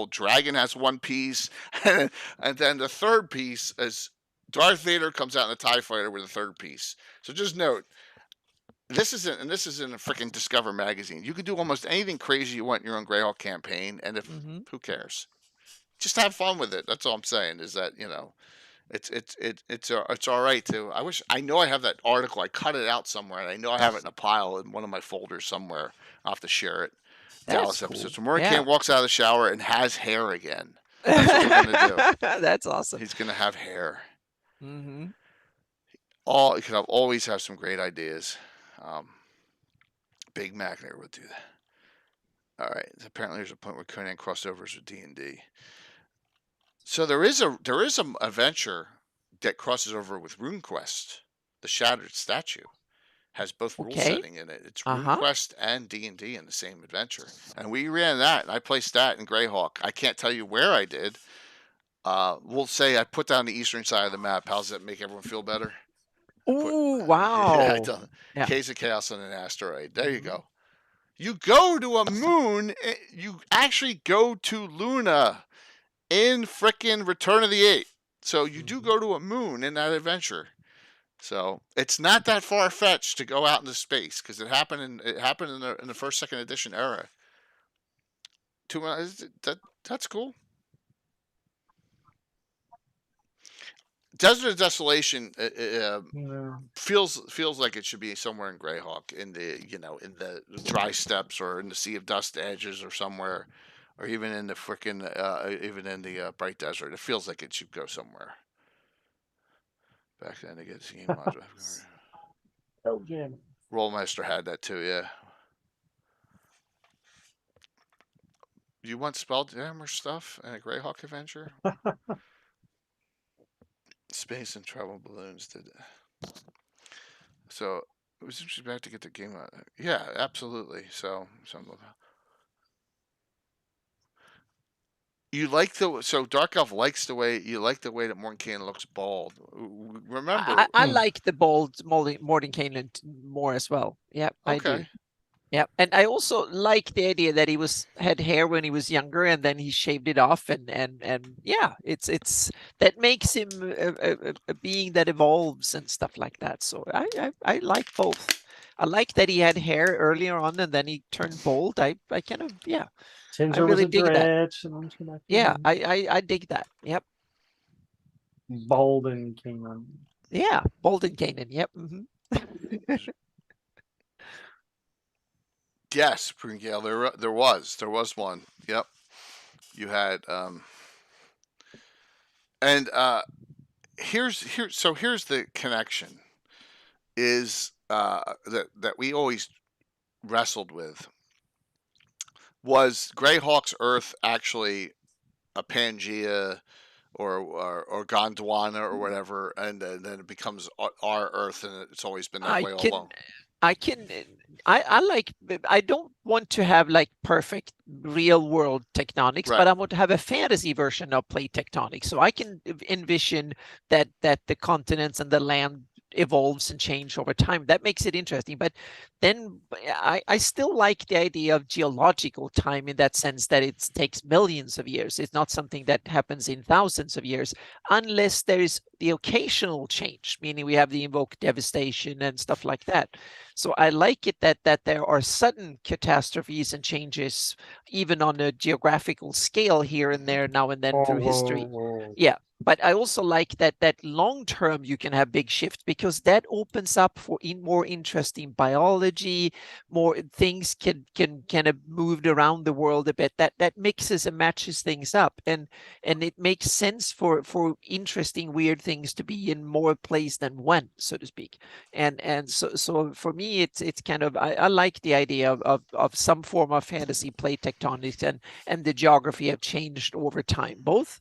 dragon has one piece, and then the third piece is Darth Vader comes out in a TIE fighter with a third piece. So just note, this isn't a freaking Discover magazine. You can do almost anything crazy you want in your own Greyhawk campaign, and who cares? Just have fun with it. That's all I'm saying. Is that it's all right to. I know I have that article. I cut it out somewhere, and I know I have it in a pile in one of my folders somewhere. I'll have to share it. Dallas episode. So Morgan Kane walks out of the shower and has hair again. That's what we're gonna do. That's awesome. He's gonna have hair. Mm-hmm. Because I'll always have some great ideas. Big Mac never would do that. All right. Apparently, there's a point where Conan crossovers with D&D. So there is a adventure that crosses over with RuneQuest. The Shattered Statue has both rule setting in it. It's RuneQuest and D&D in the same adventure, and we ran that. And I placed that in Greyhawk. I can't tell you where I did. We'll say I put down the eastern side of the map. How's that make everyone feel better? Oh wow! Yeah, Caves of Chaos on an asteroid. There you go. You go to a moon. You actually go to Luna in frickin' Return of the 8. So you do go to a moon in that adventure. So it's not that far fetched to go out into space because it happened in the first, second edition era. That's cool. Desert of Desolation feels like it should be somewhere in Greyhawk, in the dry steppes or in the Sea of Dust edges or somewhere, or even in the Bright Desert. It feels like it should go somewhere. Back then, to get the game module. Oh, Jim. Rollmaster had that too, yeah. You want Spelljammer stuff and a Greyhawk adventure? Space and travel balloons did it. So it was interesting back to get the game out. Yeah, absolutely. So Dark Elf likes the way that Mordenkainen looks bald. Remember, I like the bald Mordenkainen more as well. Yeah, I do. Yeah, and I also like the idea that he had hair when he was younger, and then he shaved it off, and yeah, it's that makes him a being that evolves and stuff like that. So I like both. I like that he had hair earlier on, and then he turned bald. I kind of Tinsor I really dig that. Yeah, I dig that. Yep. Boldenkainen. Yeah, Boldenkainen. Yep. Mm-hmm. Yes, Pringale, there was one. Yep, you had and here's the connection is that we always wrestled with. Was Greyhawk's Earth actually a Pangea or Gondwana or whatever, and then it becomes our Earth, and it's always been that way all along? I don't want to have like perfect real world tectonics, but I want to have a fantasy version of plate tectonics. So I can envision that the continents and the land evolves and change over time. That makes it interesting. But then I still like the idea of geological time in that sense that it takes millions of years. It's not something that happens in thousands of years, unless there is the occasional change, meaning we have the invoked devastation and stuff like that. So I like it that there are sudden catastrophes and changes, even on a geographical scale here and there, now and then through history. Yeah. But I also like that long term you can have big shifts, because that opens up for more interesting biology, more things can have moved around the world a bit. That mixes and matches things up, and it makes sense for interesting weird things to be in more place than one, so to speak. And so for me, it's kind of, I like the idea of some form of fantasy plate tectonics, and the geography have changed over time, both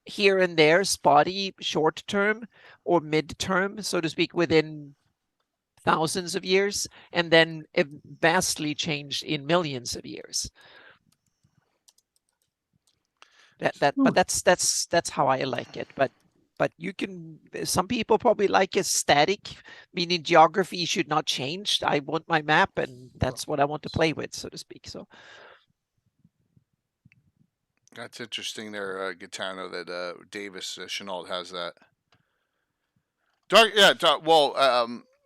here and there, spotty short term or mid term, so to speak, within thousands of years, and then it vastly changed in millions of years. But that's how I like it. But you can, some people probably like it static, meaning geography should not change. I want my map, and that's what I want to play with, so to speak. So That's interesting there, Gitano, that Davis Chenault has that.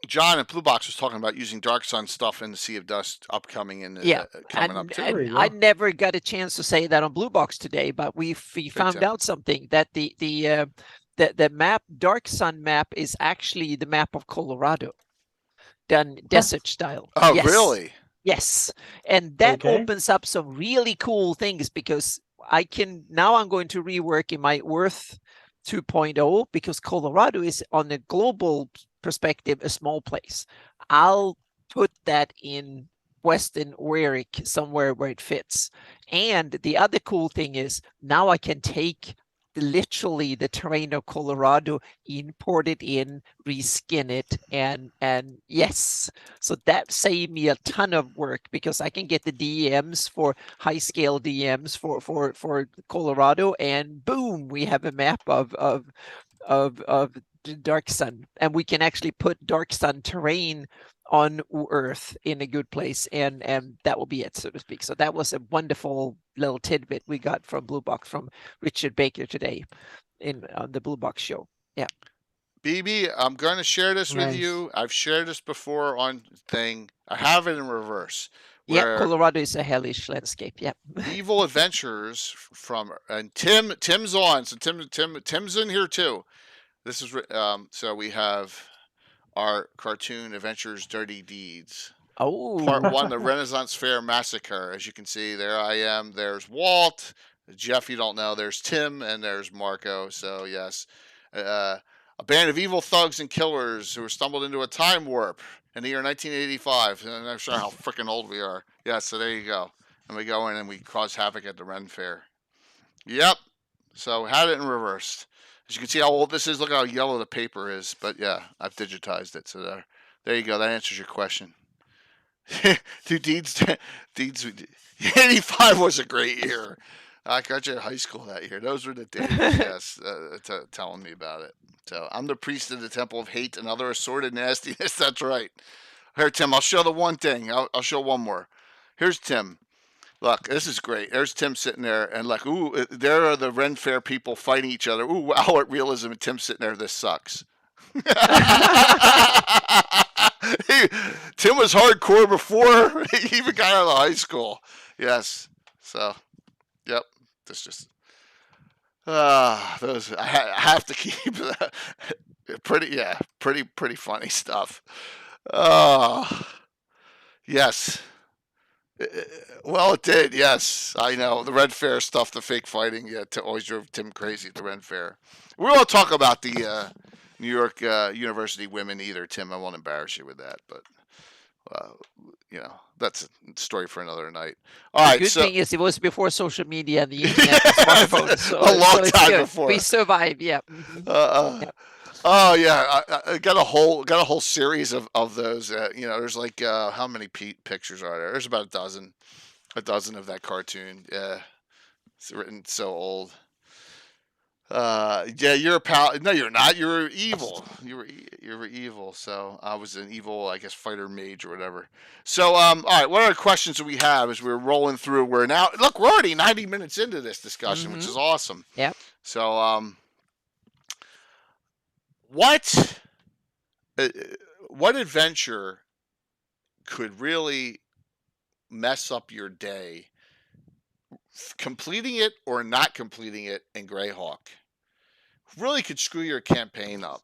John at Blue Box was talking about using Dark Sun stuff in the Sea of Dust upcoming and coming up too. And I never got a chance to say that on Blue Box today, but we found out something, that the map, Dark Sun map, is actually the map of Colorado, done desert style. Oh, yes. Really? Yes. And that opens up some really cool things, because I'm going to rework in my Earth 2.0, because Colorado is, on a global perspective, a small place. I'll put that in Western Warwick, somewhere where it fits. And the other cool thing is, now I can take literally the terrain of Colorado, import it in, reskin it, and yes, so that saved me a ton of work, because I can get the DMs for high scale DMs for Colorado, and boom, we have a map of Dark Sun, and we can actually put Dark Sun terrain on Earth in a good place, and that will be it, so to speak. So that was a wonderful little tidbit we got from Blue Box, from Richard Baker today on the Blue Box show. Yeah. BB, I'm going to share this with you. I've shared this before on thing. I have it in reverse. Yeah, Colorado is a hellish landscape. Yeah. Evil Adventurers and Tim's on, so Tim's in here too. This is so we have our cartoon Adventures Dirty Deeds. Oh. Part 1, the Renaissance Fair Massacre. As you can see, there I am. There's Walt. Jeff, you don't know. There's Tim, and there's Marco. So, yes. A band of evil thugs and killers who were stumbled into a time warp in the year 1985. And I'm sure how freaking old we are. Yeah, so there you go. And we go in and we cause havoc at the Ren Fair. Yep. So, had it in reverse. As you can see how old this is, look how yellow the paper is. But yeah, I've digitized it. So there you go. That answers your question. Dude, Deeds, 85 was a great year. I graduated high school that year. Those were the days, yes, telling me about it. So I'm the priest of the temple of hate and other assorted nastiness. That's right. Here, Tim, I'll show the one thing. I'll show one more. Here's Tim. Look, this is great. There's Tim sitting there, and like, ooh, there are the Ren Fair people fighting each other. Ooh, wow, what realism. And Tim sitting there, this sucks. Tim was hardcore before he even got out of high school. Yes. So, yep. This just, those, I have to keep that. Pretty funny stuff. Yes. Well, it did, yes. I know. The Ren Fair stuff, the fake fighting, always drove Tim crazy at the Ren Fair. We won't talk about the New York University women either, Tim. I won't embarrass you with that, but, that's a story for another night. All right. The good thing is it was before social media and the internet and smartphones. So, a long time before. We survived, yeah. Yeah. Oh yeah, I got a whole series of those. There's like how many pictures are there? There's about a dozen of that cartoon. Yeah, it's written so old. Yeah, you're a pal. No, you're not. You're evil. You were evil. So I was an evil, I guess, fighter mage or whatever. So all right. What other questions do we have as we're rolling through? We're already 90 minutes into this discussion, which is awesome. Yeah. So what adventure could really mess up your day. Completing it or not completing it in Greyhawk really could screw your campaign up.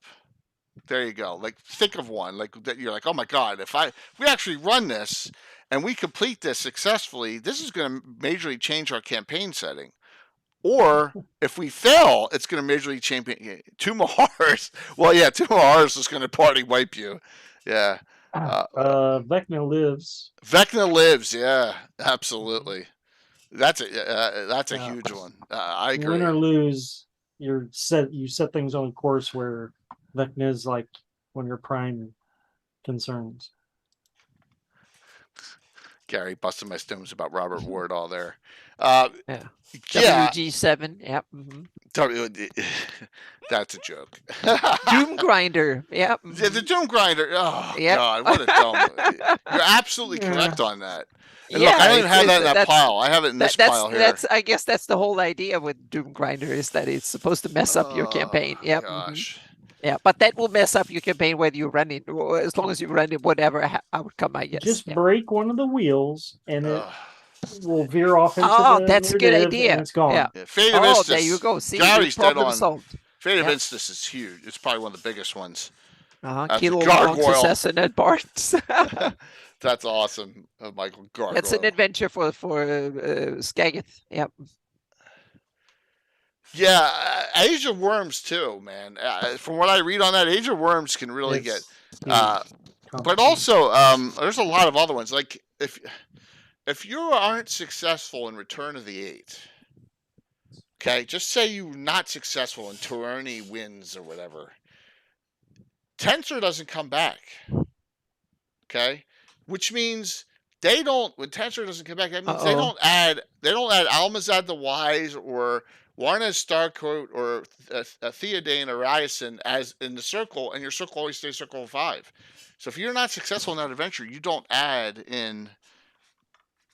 There you go. Like, think of one like that. You're like, oh my god, if we actually run this and we complete this successfully, this is going to majorly change our campaign setting. Or if we fail, it's going to majorly change. Two Mahars. Well, yeah, two Mahars is going to party wipe you. Yeah. Vecna lives. Vecna lives. Yeah, absolutely. That's a huge one. I agree. Win or lose, you set things on a course where Vecna is like one of your prime concerns. Gary busting my stones about Robert Ward all there. Yeah. Yeah. WG7. Yep. Mm-hmm. That's a joke. Doom Grinder. Yep. The Doom Grinder. Oh, yep. God. What a dumb. You're absolutely correct on that. And yeah, look, I don't even have that in that pile. I have it in this pile here. I guess that's the whole idea with Doom Grinder, is that it's supposed to mess up your campaign. Yep. Gosh. Mm-hmm. Yeah, but that will mess up your campaign whether you run it, or as long as you run it, whatever outcome, I guess. Just break one of the wheels and it will veer off into that's a good idea. And it's gone. Yeah. Fate of Istis. There you go. See, Gary's dead on. Solved. Fate of Istis is huge. It's probably one of the biggest ones. Kill all assassinate parts. That's awesome, Michael. Gargoyle. That's an adventure for Skagith. Yep. Yeah, Age of Worms too, man. From what I read on that, Age of Worms can really get. But also, there's a lot of other ones. Like if you aren't successful in Return of the Eight, okay, just say you're not successful in Tourney wins or whatever. Tensor doesn't come back. Okay, which means they don't. When Tensor doesn't come back, that means they don't add Almazad the Wise or Warnes Starcoat or Theodane or Ryerson as in the circle, and your circle always stays circle of 5. So if you're not successful in that adventure, you don't add in,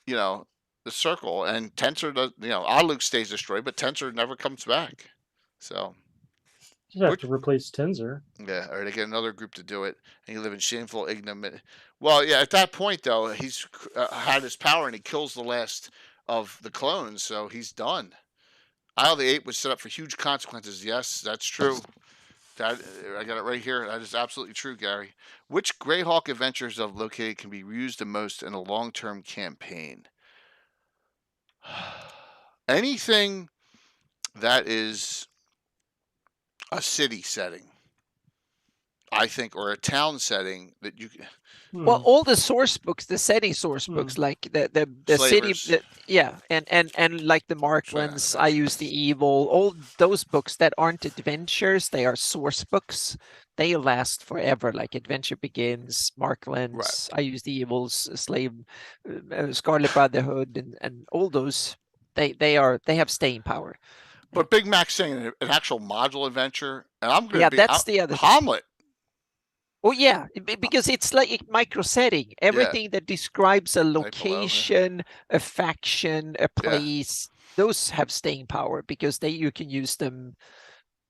the circle, and Tensor does. Aluk stays destroyed, but Tensor never comes back. So you have to replace Tensor. Yeah, or to get another group to do it, and you live in shameful ignominy. Well, yeah, at that point though, he's had his power, and he kills the last of the clones, so he's done. Isle of the Eight was set up for huge consequences. Yes, that's true. That I got it right here. That is absolutely true, Gary. Which Greyhawk adventures of located can be used the most in a long-term campaign? Anything that is a city setting, I think, or a town setting that you. Well, all the source books, the setting source books, like the city, and like the Marklands, I Use the Evil, all those books that aren't adventures, they are source books. They last forever, like Adventure Begins, Marklands, I Use the Evils, Slave, Scarlet Brotherhood, and all those. They have staying power. But Big Mac's saying an actual module adventure, and I'm going to be that's the other Hamlet. Oh yeah, because it's like a micro setting. Everything that describes a location, a faction, a place, those have staying power because you can use them.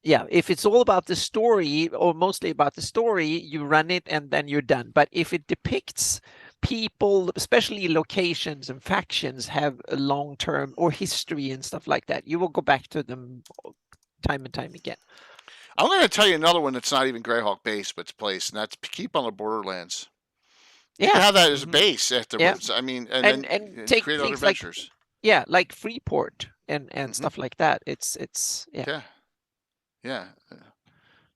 Yeah, if it's all about the story or mostly about the story, you run it and then you're done. But if it depicts people, especially locations and factions, have a long-term or history and stuff like that, you will go back to them time and time again. I'm going to tell you another one that's not even Greyhawk based, but it's placed, and that's Keep on the Borderlands. You can have that as a base afterwards. Yeah. I mean, and take create other adventures. Like Freeport and stuff like that. It's yeah.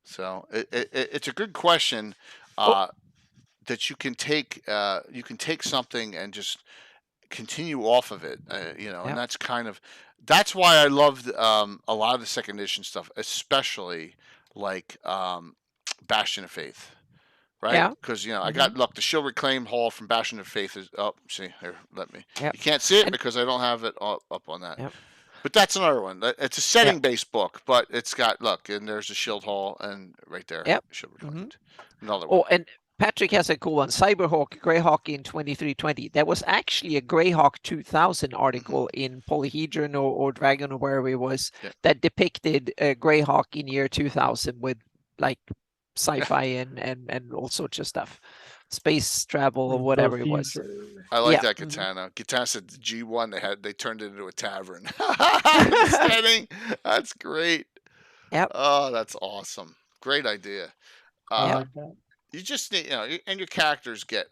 So it's a good question that you can take. You can take something and just continue off of it. And that's why I loved a lot of the second edition stuff, especially like Bastion of Faith, right? Yeah. Because I got the Shield Reclaim Hall from Bastion of Faith is see here. Let me. Yep. You can't see it because I don't have it up on that. Yep. But that's another one. It's a setting-based book, but it's got and there's a Shield Hall, and right there, Shield Reclaimed. Another one. Oh, and Patrick has a cool one. Cyberhawk, Greyhawk in 2320. That was actually a Greyhawk 2000 article in Polyhedron or Dragon or wherever it was that depicted Greyhawk in year 2000 with like sci-fi and all sorts of stuff. space travel or The whatever it was. future. I like Yeah. that katana. Katana said the G1 they turned it into a tavern. Just kidding. That's great. Yep. Oh, that's awesome. Great idea. I Yeah. like that. You just need, and your characters get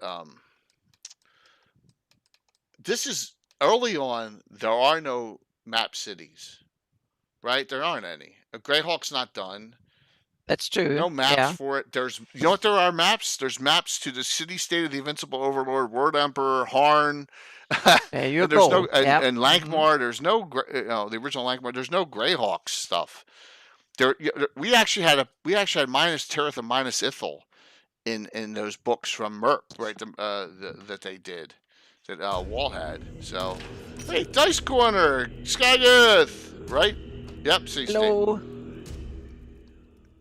this is early on, there are no map cities. Right? There aren't any. Greyhawk's not done. That's true. No maps Yeah. for it. There's, you know what? There are maps. There's maps to the city state of the Invincible Overlord, Word Emperor, Harn. There you and there's go. no and, Yep. and Lankmar. There's no the original Lankmar. There's no Greyhawk stuff. There, we actually had minus Tirith and minus Ithil in those books from Merc, right? That they did, that Walt had. So, hey, Dice Corner, Skagith, right? Yep. See, Hello.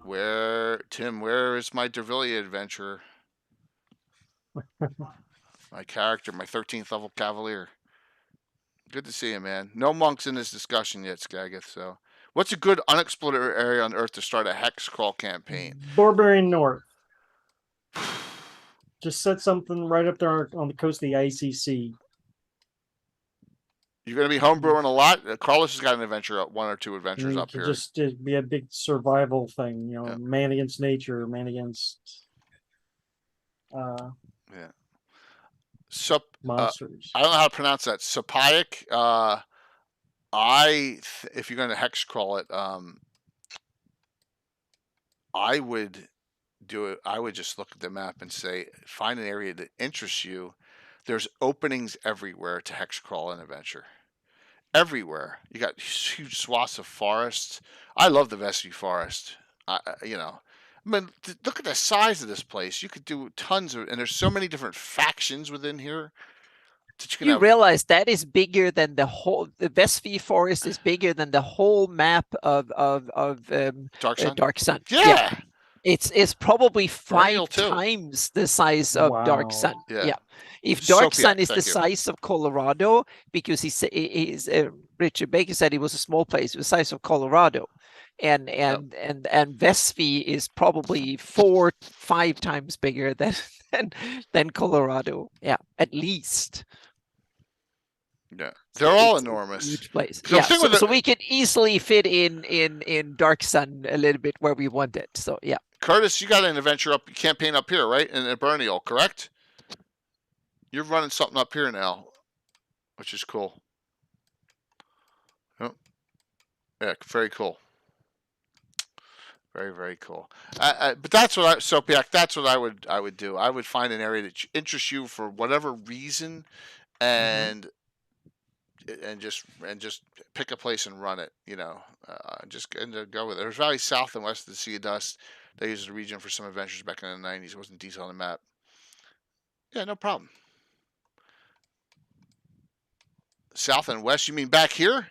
Where is my Dervillia adventurer? My character, my 13th level Cavalier. Good to see you, man. No monks in this discussion yet, Skagith. So, what's a good unexplored area on Earth to start a hex crawl campaign? Barbarian North. Just set something right up there on the coast of the ICC. You're going to be homebrewing a lot. Carlos has got an adventure, one or two adventures up here. Just be a big survival thing, Yeah. man against nature, man against monsters. I don't know how to pronounce that. Sapayak. If you're going to hex crawl it, I would do it. I would just look at the map and say, find an area that interests you. There's openings everywhere to hex crawl an adventure. Everywhere. You got huge swaths of forest. I love the Vespi Forest. Look at the size of this place. You could do tons of, and there's so many different factions within here. You realize that is bigger than the Vespi Forest is bigger than the whole map of Dark Sun. Yeah. It's probably 5 times the size of Dark Sun. Yeah. If Dark Sun is the size of Colorado, because Richard Baker said it was a small place, the size of Colorado, and Vespi is probably 4-5 times bigger than Colorado. Yeah, at least. Yeah, they're all enormous. Huge place. Yeah, so we could easily fit in Dark Sun a little bit where we want it. So yeah. Curtis, you got an adventure campaign up here, right? In Bernial, correct? You're running something up here now, which is cool. Oh. Yeah, very cool. Very, very cool. But that's what that's what I would do. I would find an area that interests you for whatever reason, and just pick a place and run it. Just go with it. There's valley south and west of the Sea of Dust. They used the region for some adventures back in the 90s. It wasn't detailed on the map. Yeah, no problem. South and west, you mean back here?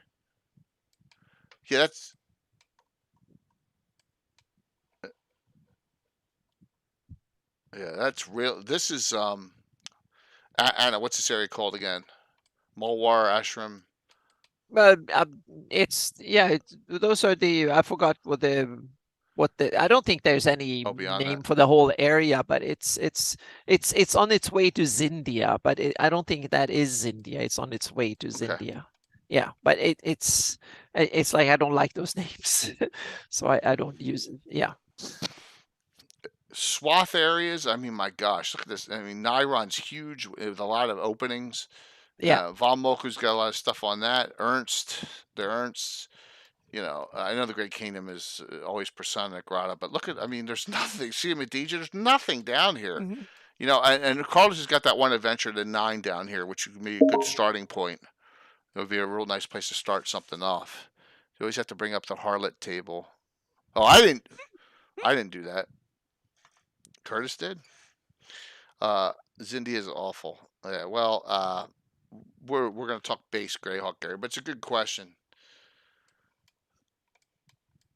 Yeah, that's real. This is Anna, what's this area called again? Mulwar, Ashram. Those are I forgot I don't think there's any name for the whole area, but it's on its way to Zindia, but I don't think that is Zindia. It's on its way to Zindia. Yeah, but it's like I don't like those names, so I don't use it. Yeah. Swath areas. I mean, my gosh, look at this. I mean, Niron's huge with a lot of openings. Yeah. Von Moku's got a lot of stuff on that. Ernst. I know the Great Kingdom is always Persona Grata, but look at, there's nothing. See, Medija, there's nothing down here. Mm-hmm. And Carlos has got that one adventure, the 9 down here, which would be a good starting point. It would be a real nice place to start something off. You always have to bring up the harlot table. Oh, I didn't do that. Curtis did. Zindia is awful. Yeah, well, we're going to talk base Greyhawk area, but it's a good question.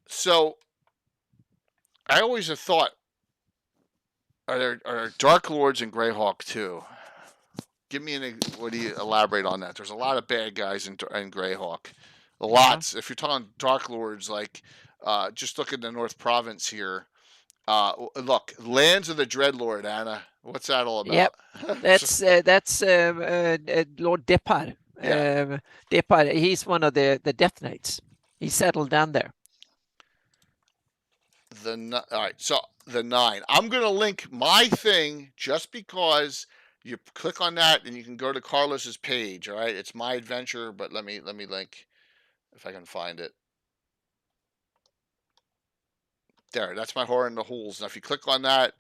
So, I always have thought, are there Dark Lords in Greyhawk too? What do you elaborate on that? There's a lot of bad guys in Greyhawk. Lots. If you're talking Dark Lords, like just look at the North Province here. Look, Lands of the Dreadlord, Anna. What's that all about? Yep. That's Lord Depar. Yeah. Depar, he's one of the Death Knights. He settled down there. All right, so the 9. I'm gonna link my thing just because you click on that and you can go to Carlos's page. All right, it's my adventure, but let me link if I can find it. There, that's my Horror in the Holes. Now, if you click on that,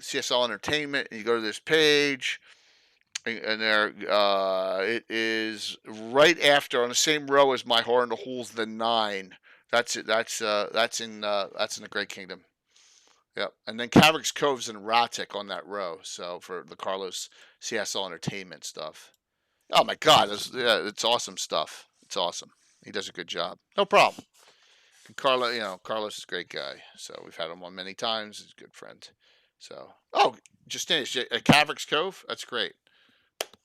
CSL Entertainment, and you go to this page, and there it is right after on the same row as my Horror in the Holes, the 9. That's it. That's in the Great Kingdom. Yep. And then Caveric's Cove's in Ratic on that row. So for the Carlos CSL Entertainment stuff. Oh my God, it's awesome stuff. It's awesome. He does a good job. No problem. Carlos is a great guy. So we've had him on many times. He's a good friend. So just finished at Caveric's Cove. That's great.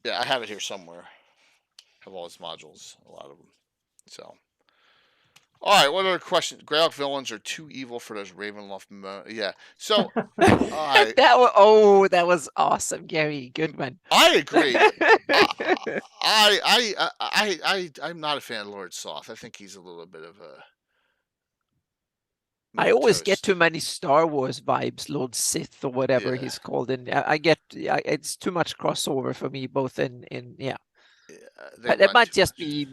Yeah, I have it here somewhere. I have all his modules, a lot of them. So. All right, what other questions? Greyhawk villains are too evil for those Ravenloft. Yeah. So, that was awesome, Gary. Good one. I agree. I'm not a fan of Lord Soth. I think he's a little bit of a. I always get too many Star Wars vibes, Lord Sith or whatever he's called, and I get it's too much crossover for me, both in yeah. That might just be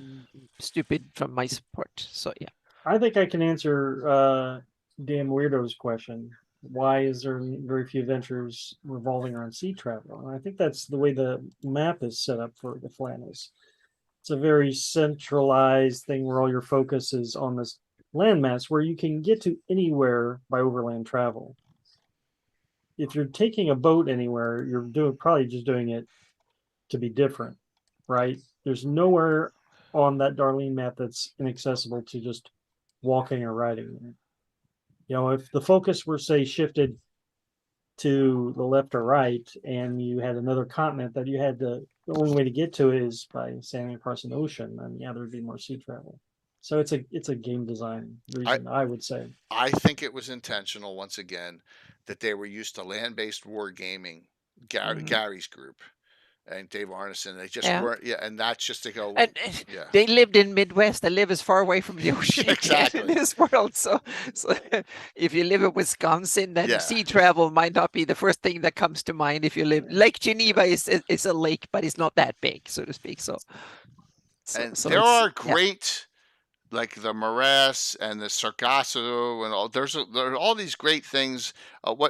stupid from my part. So yeah. I think I can answer Dan Weirdo's question. Why is there very few adventures revolving around sea travel? And I think that's the way the map is set up for the Flannis. It's a very centralized thing where all your focus is on this landmass where you can get to anywhere by overland travel. If you're taking a boat anywhere, you're probably just doing it to be different, right? There's nowhere on that Darlene map that's inaccessible to just walking or riding. If the focus were, say, shifted to the left or right, and you had another continent that you had the only way to get to is by sailing across an ocean, then there would be more sea travel. So it's a game design reason, I would say. I think it was intentional once again that they were used to land-based war gaming. Gary's group. And Dave Arneson, they just weren't, and that's just to go. And they lived in Midwest. They live as far away from the ocean exactly in this world. So if you live in Wisconsin, then sea travel might not be the first thing that comes to mind. If you live, Lake Geneva is a lake, but it's not that big, so to speak. So there are great, like the morass and the Sargasso and all. There are all these great things.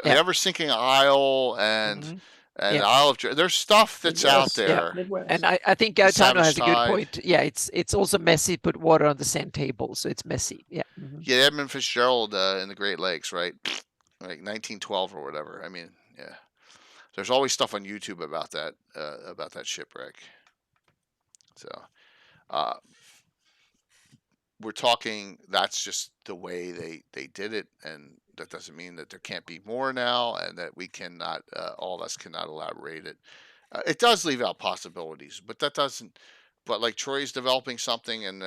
Ever Sinking Isle and. And Isle of there's stuff that's out there. And I think Gaetano has a good point. Yeah, it's also messy. Put water on the sand table, so it's messy. Yeah. Mm-hmm. Yeah, Edmund Fitzgerald in the Great Lakes, right? Like 1912 or whatever. I mean, yeah. There's always stuff on YouTube about that shipwreck. So, we're talking. That's just the way they did it, and that doesn't mean that there can't be more now, and that we cannot, all of us cannot elaborate it. It does leave out possibilities, but that doesn't. But like Troy's developing something, and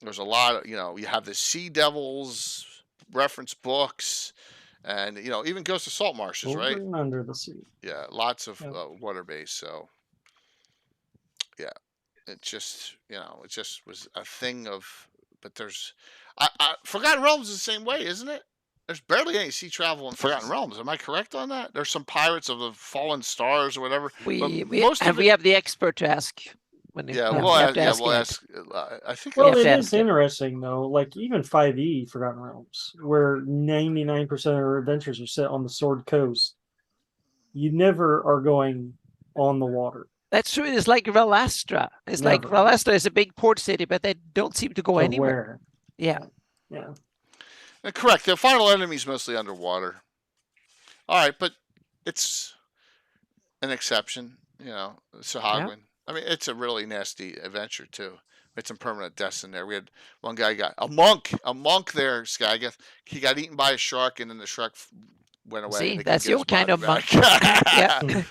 there's a lot of, you have the Sea Devils reference books, and even Ghost of Salt Marshes, Over right? and under the sea. Yeah, lots of water based. So yeah, it just it just was a thing of. But there's, Forgotten Realms is the same way, isn't it? There's barely any sea travel in Forgotten Realms. Am I correct on that? There's some Pirates of the Fallen Stars or whatever. We have the expert to ask. We'll ask. I think. Well, it is interesting though. Like even 5e Forgotten Realms, where 99% of our adventures are set on the Sword Coast, you never are going on the water. That's true. It's like Valastra. It's like Valastra is a big port city, but they don't seem to go anywhere. Yeah. Correct. The final enemy is mostly underwater. All right, but it's an exception. Sahagwin. Yeah. I mean, it's a really nasty adventure too. We had some permanent deaths in there. We had one guy got a monk there, Skagith. He got eaten by a shark, and then the shark went away. See, that's your kind of monk. Yeah.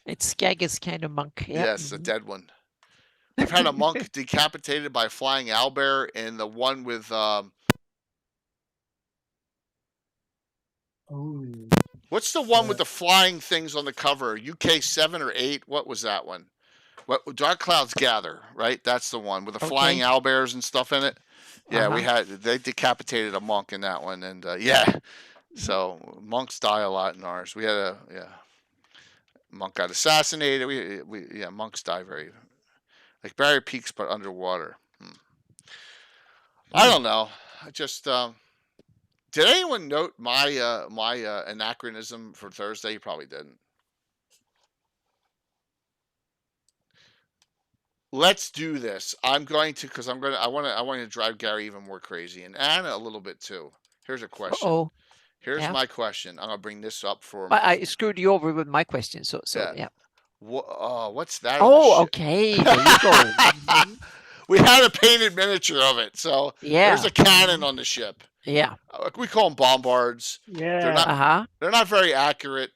It's Skagith's kind of monk. Yeah. Yes, a dead one. We've had a monk decapitated by a flying owlbear, and the one with What's the one with the flying things on the cover? UK 7 or 8? What was that one? What Dark Clouds Gather, right? That's the one with the flying owlbears and stuff in it. Yeah, they decapitated a monk in that one, and so monks die a lot in ours. We had monk got assassinated. Monks die very like Barrier Peaks, but underwater. I don't know. I just did anyone note my my anachronism for Thursday? You probably didn't. Let's do this. I want to drive Gary even more crazy, and Anna a little bit too. Here's a question. Here's my question. I'm gonna bring this up for. I screwed you over with my question. So yeah. What's that? Oh, okay. There you go. We had a painted miniature of it, so there's a cannon on the ship. Yeah. We call them bombards. Yeah. They're not very accurate,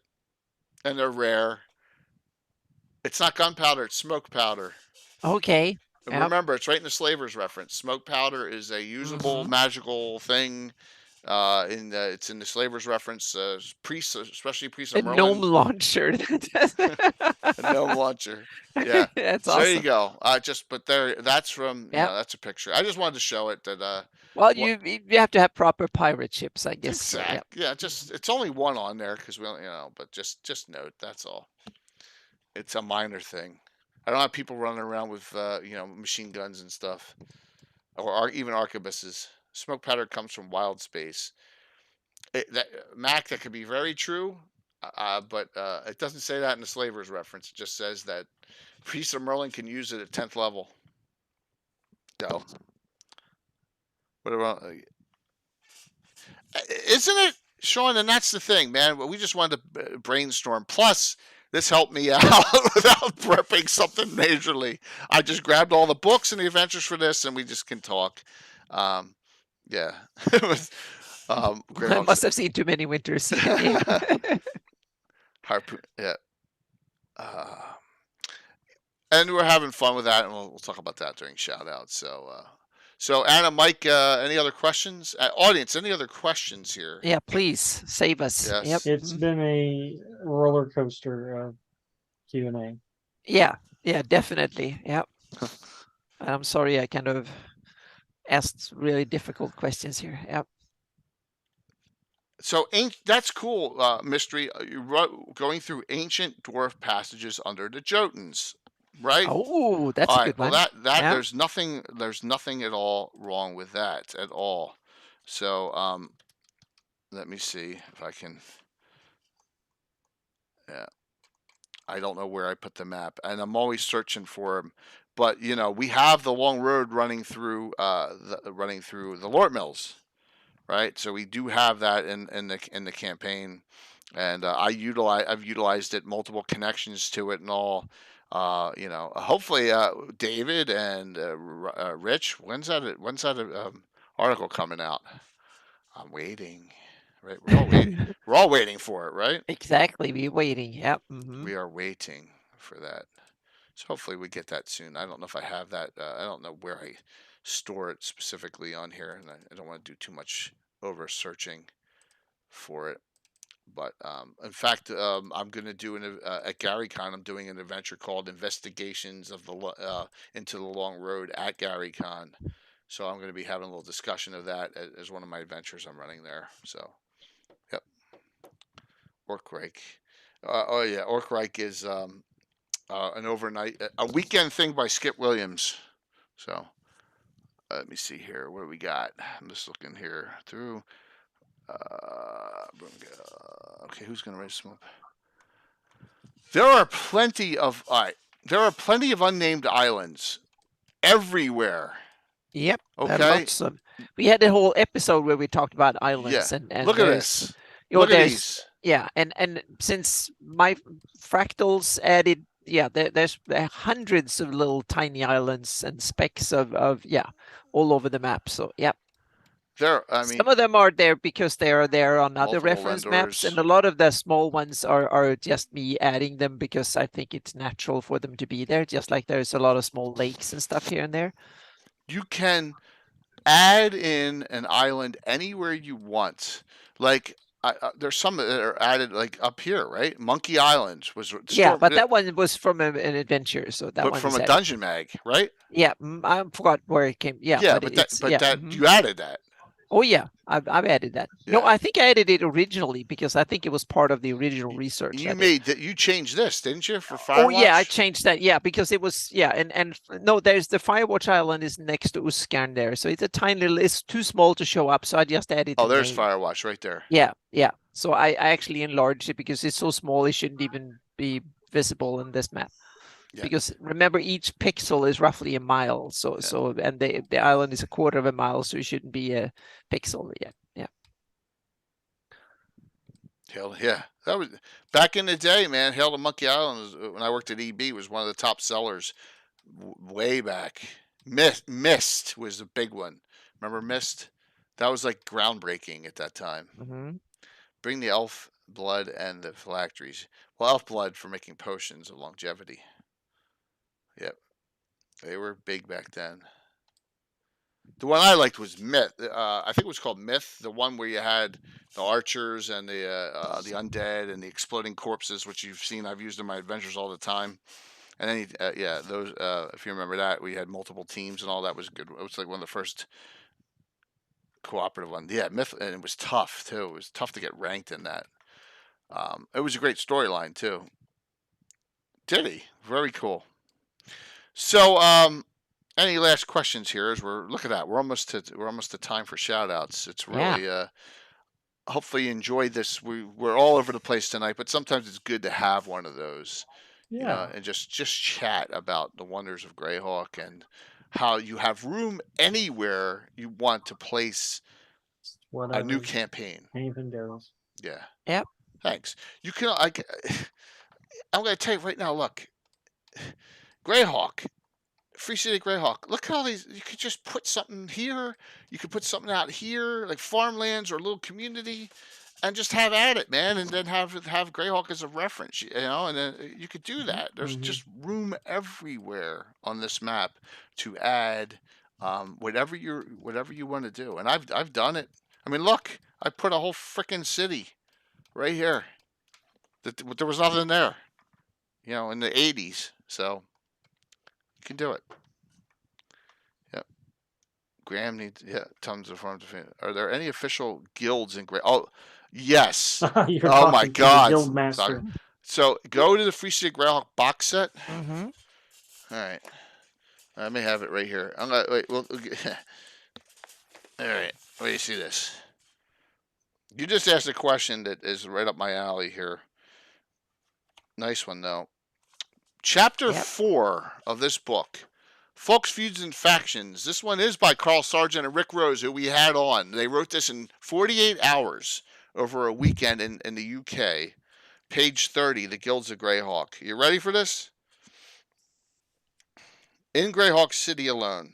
and they're rare. It's not gunpowder; it's smoke powder. Okay. And remember, it's right in the Slavers reference. Smoke powder is a usable magical thing. It's in the Slavers reference. Priests, especially priests of Merlin. Gnome launcher. A gnome launcher. Yeah, that's so awesome. There you go. That's from. That's a picture. I just wanted to show it that. Well, you have to have proper pirate ships, I guess. Exactly. Yeah, it's only one on there because but just note that's all. It's a minor thing. I don't have people running around with machine guns and stuff, or even arquebuses. Smoke powder comes from wild space. That could be very true, but it doesn't say that in the Slavers reference. It just says that priests of Merlin can use it at 10th level. So, what about? Isn't it, Sean? And that's the thing, man. We just wanted to brainstorm. Plus, this helped me out without prepping something majorly. I just grabbed all the books and the adventures for this, and we just can talk. It was. I must have seen too many winters. Harpoon, yeah. And we're having fun with that, and we'll talk about that during shout outs. So Anna, Mike, any other questions? Audience, any other questions here? Yeah, please save us. Yes. Yep. It's been a roller coaster of Q&A. Yeah, definitely. Yep. I'm sorry, I kind of asked really difficult questions here. Yep. So that's cool, Mystery. You're going through ancient dwarf passages under the Jotuns, right? Oh, that's a good one. Well, there's nothing at all wrong with that at all. So let me see if I can. Yeah, I don't know where I put the map, and I'm always searching for them. But we have the long road running through the Lort Mills. Right, so we do have that in the campaign, and I've utilized it, multiple connections to it, and all. Hopefully, David and Rich, when's that article coming out? I'm waiting. Right, we're all waiting. We're all waiting for it, right? Exactly, we're waiting. Yep. Mm-hmm. We are waiting for that. So hopefully we get that soon. I don't know if I have that. I don't know where I store it specifically on here, and I don't want to do too much over searching for it. But in fact, I'm going to do at GaryCon. I'm doing an adventure called Investigations of the into the Long Road at GaryCon. So I'm going to be having a little discussion of that as one of my adventures I'm running there. So, yep. Orkreich. Orkreich is an overnight, a weekend thing by Skip Williams. So let me see here. What do we got? I'm just looking here through. Okay, who's going to raise some up? There are plenty of unnamed islands everywhere. Yep. Okay. We had a whole episode where we talked about islands. Yeah. And look at this. Look at these. Yeah, and since my fractals added, there's hundreds of little tiny islands and specks of all over the map. So some of them are there because they are there on other reference maps, and a lot of the small ones are just me adding them because I think it's natural for them to be there. Just like there's a lot of small lakes and stuff here and there. You can add in an island anywhere you want. Like there's some that are added like up here, right? Monkey Island was Yeah, but that one was from an adventure, so that but one from is a added. dungeon mag, right? Yeah, I forgot where it came. Yeah, Yeah, but but it's you added that. Oh yeah, I've added that. No, Yeah. I think I added it originally because I think it was part of the original research. You made that. You changed this, didn't you, for Firewatch? Oh yeah, I changed that. Yeah, because it was and no, there's the Firewatch Island is next to Uskan there, so it's a tiny little. It's too small to show up, so I just added. Oh, there's Firewatch right there. Yeah, yeah. So I actually enlarged it because it's so small it shouldn't even be visible in this map. Yeah. Because remember, each pixel is roughly a mile. So and the island is a quarter of a mile, so it shouldn't be a pixel yet. Yeah. Yeah, that was back in the day, man. Hail to Monkey Island was, when I worked at EB, was one of the top sellers way back. Mist was the big one. Remember Mist? That was like groundbreaking at that time. Mm-hmm. Bring the elf blood and the phylacteries. Well, elf blood for making potions of longevity. Yep, they were big back then. The one I liked was Myth. I think it was called Myth. The one where you had the archers and the undead and the exploding corpses, which you've seen. I've used in my adventures all the time. And then those. If you remember that, we had multiple teams and all that was good. It was like one of the first cooperative ones. Yeah, Myth, and it was tough too. It was tough to get ranked in that. It was a great storyline too. Did he? Very cool. So, any last questions here? As look at that, we're almost to time for shout outs. It's really hopefully you enjoyed this. We're all over the place tonight, but sometimes it's good to have one of those. Yeah. You know, and just chat about the wonders of Greyhawk and how you have room anywhere you want to place a new campaign. Anything goes. Yeah. Yep. Thanks. You can. I'm going to tell you right now. Look, Greyhawk. Free City Greyhawk. Look at all these. You could just put something here. You could put something out here, like farmlands or a little community, and just have at it, man. And then have Greyhawk as a reference, you know. And then you could do that. There's just room everywhere on this map to add whatever you want to do. And I've done it. I mean, look, I put a whole freaking city right here. There was nothing there, you know, in the 80s. So. You can do it. Yep. Graham needs tons of farms. Are there any official guilds in Grey? Oh, yes. Oh my God. Guild master. So go to the Free City Greyhawk box set. Mm-hmm. All right. I may have it right here. I'm gonna wait. Well, all right. Wait, you see this? You just asked a question that is right up my alley here. Nice one though. Chapter 4 of this book, Folks, Feuds, and Factions. This one is by Carl Sargent and Rick Rose, who we had on. They wrote this in 48 hours over a weekend in the UK. Page 30, The Guilds of Greyhawk. You ready for this? In Greyhawk City alone.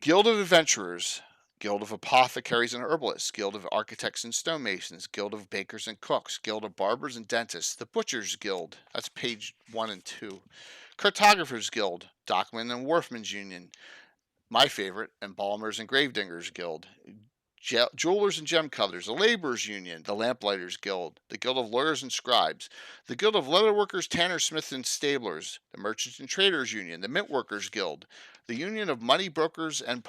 Guild of Adventurers. Guild of Apothecaries and Herbalists, Guild of Architects and Stonemasons, Guild of Bakers and Cooks, Guild of Barbers and Dentists, the Butchers Guild, that's page 1 and 2, Cartographers Guild, Dockmen and Wharfmen's Union, my favorite, Embalmers and Gravediggers Guild, Jewelers and Gem Cutters, the Laborers Union, the Lamplighter's Guild, the Guild of Lawyers and Scribes, the Guild of Leatherworkers, Tanners, Smiths, and Stablers, the Merchants and Traders Union, the Mint Workers Guild, the Union of Money Brokers and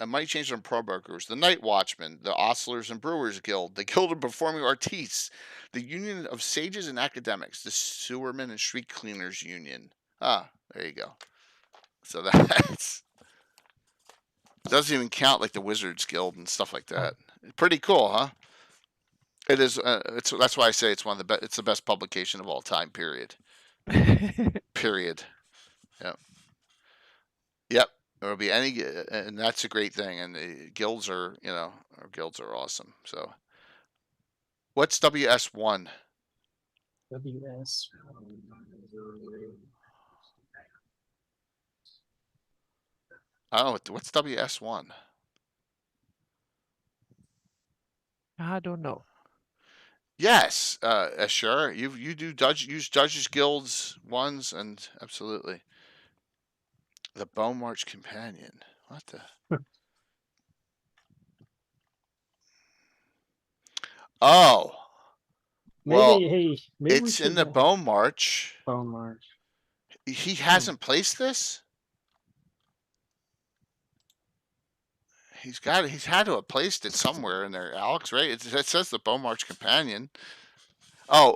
Money Changers and Pro Brokers, the Night Watchmen, the Ostlers and Brewers Guild, the Guild of Performing Artistes, the Union of Sages and Academics, the Sewermen and Street Cleaners Union. Ah, there you go. So that's... doesn't even count like the Wizards Guild and stuff like that. Pretty cool, huh? It is. That's why I say it's one of the best. It's the best publication of all time. Period. Period. Yep. Yep. There'll be any, and that's a great thing. And the guilds are, our guilds are awesome. So, what's WS1? WS. I don't know what's WS1. I don't know. Yes, sure. You do use Judges Guilds ones, and absolutely. The Bone March Companion. What the? Oh, Maybe, well, hey, maybe we it's should in the Bone March. Bone March. He hasn't placed this. He's had to have placed it somewhere in there, Alex. Right? It says the Bone March Companion. Oh,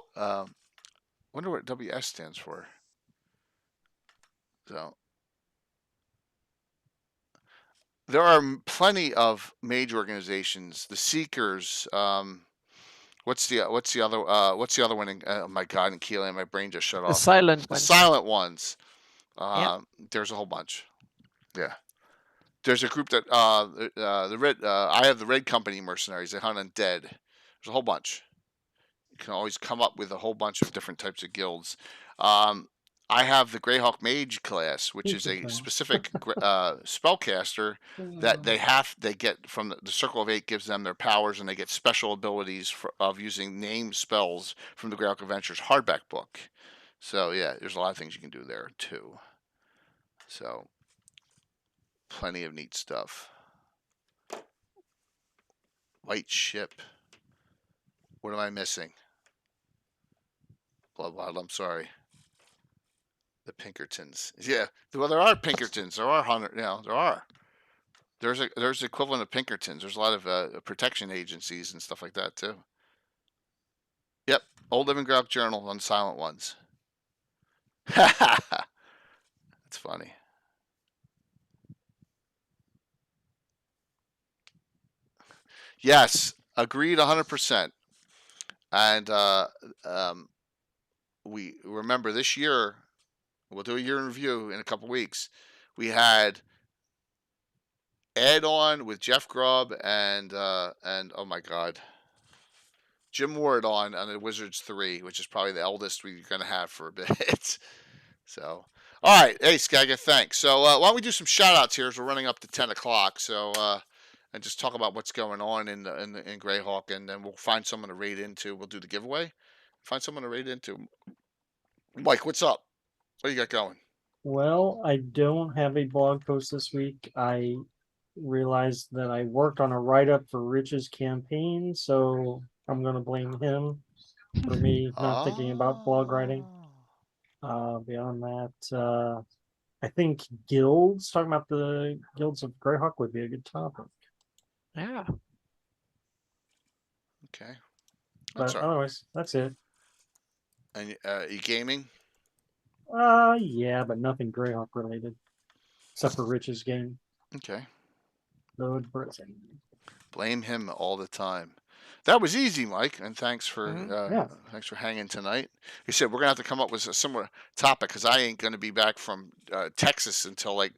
wonder what WS stands for. So there are plenty of mage organizations. The Seekers. What's the other one? Oh my God, in Keelan, my brain just shut The off. silent The ones. silent ones. Yeah. There's a whole bunch. Yeah. There's a group that the red. I have the Red Company mercenaries. They hunt undead. There's a whole bunch. You can always come up with a whole bunch of different types of guilds. I have the Greyhawk Mage class, which is a specific spellcaster that they get from the Circle of Eight gives them their powers, and they get special abilities of using named spells from the Greyhawk Adventures hardback book. So yeah, there's a lot of things you can do there too. So plenty of neat stuff. White Ship. What am I missing? Blood Bottle, I'm sorry. The Pinkertons. Yeah. Well, there are Pinkertons. There are there are. There's the equivalent of Pinkertons. There's a lot of protection agencies and stuff like that too. Yep. Old Living Greyhawk Journal on Silent Ones. That's funny. Yes, agreed 100%. And we remember this year, we'll do a year in review in a couple weeks. We had Ed on with Jeff Grubb and oh my God, Jim Ward on the Wizards 3, which is probably the eldest we're gonna have for a bit. So, all right, hey Skagga, thanks. So why don't we do some shout outs here as we're running up to 10 o'clock. So and just talk about what's going on in Greyhawk, and then we'll find someone to raid into. We'll do the giveaway. Find someone to raid into. Mike, what's up? What you got going? Well, I don't have a blog post this week. I realized that I worked on a write-up for Rich's campaign, so I'm going to blame him for me not thinking about blog writing. Beyond that, I think guilds, talking about the guilds of Greyhawk would be a good topic. Yeah. Okay. But otherwise, that's it. And you gaming? Yeah, but nothing Greyhawk related. Except for Rich's game. Okay. Load Britain. Blame him all the time. That was easy, Mike, and thanks for thanks for hanging tonight. He said we're gonna have to come up with a similar topic because I ain't gonna be back from Texas until like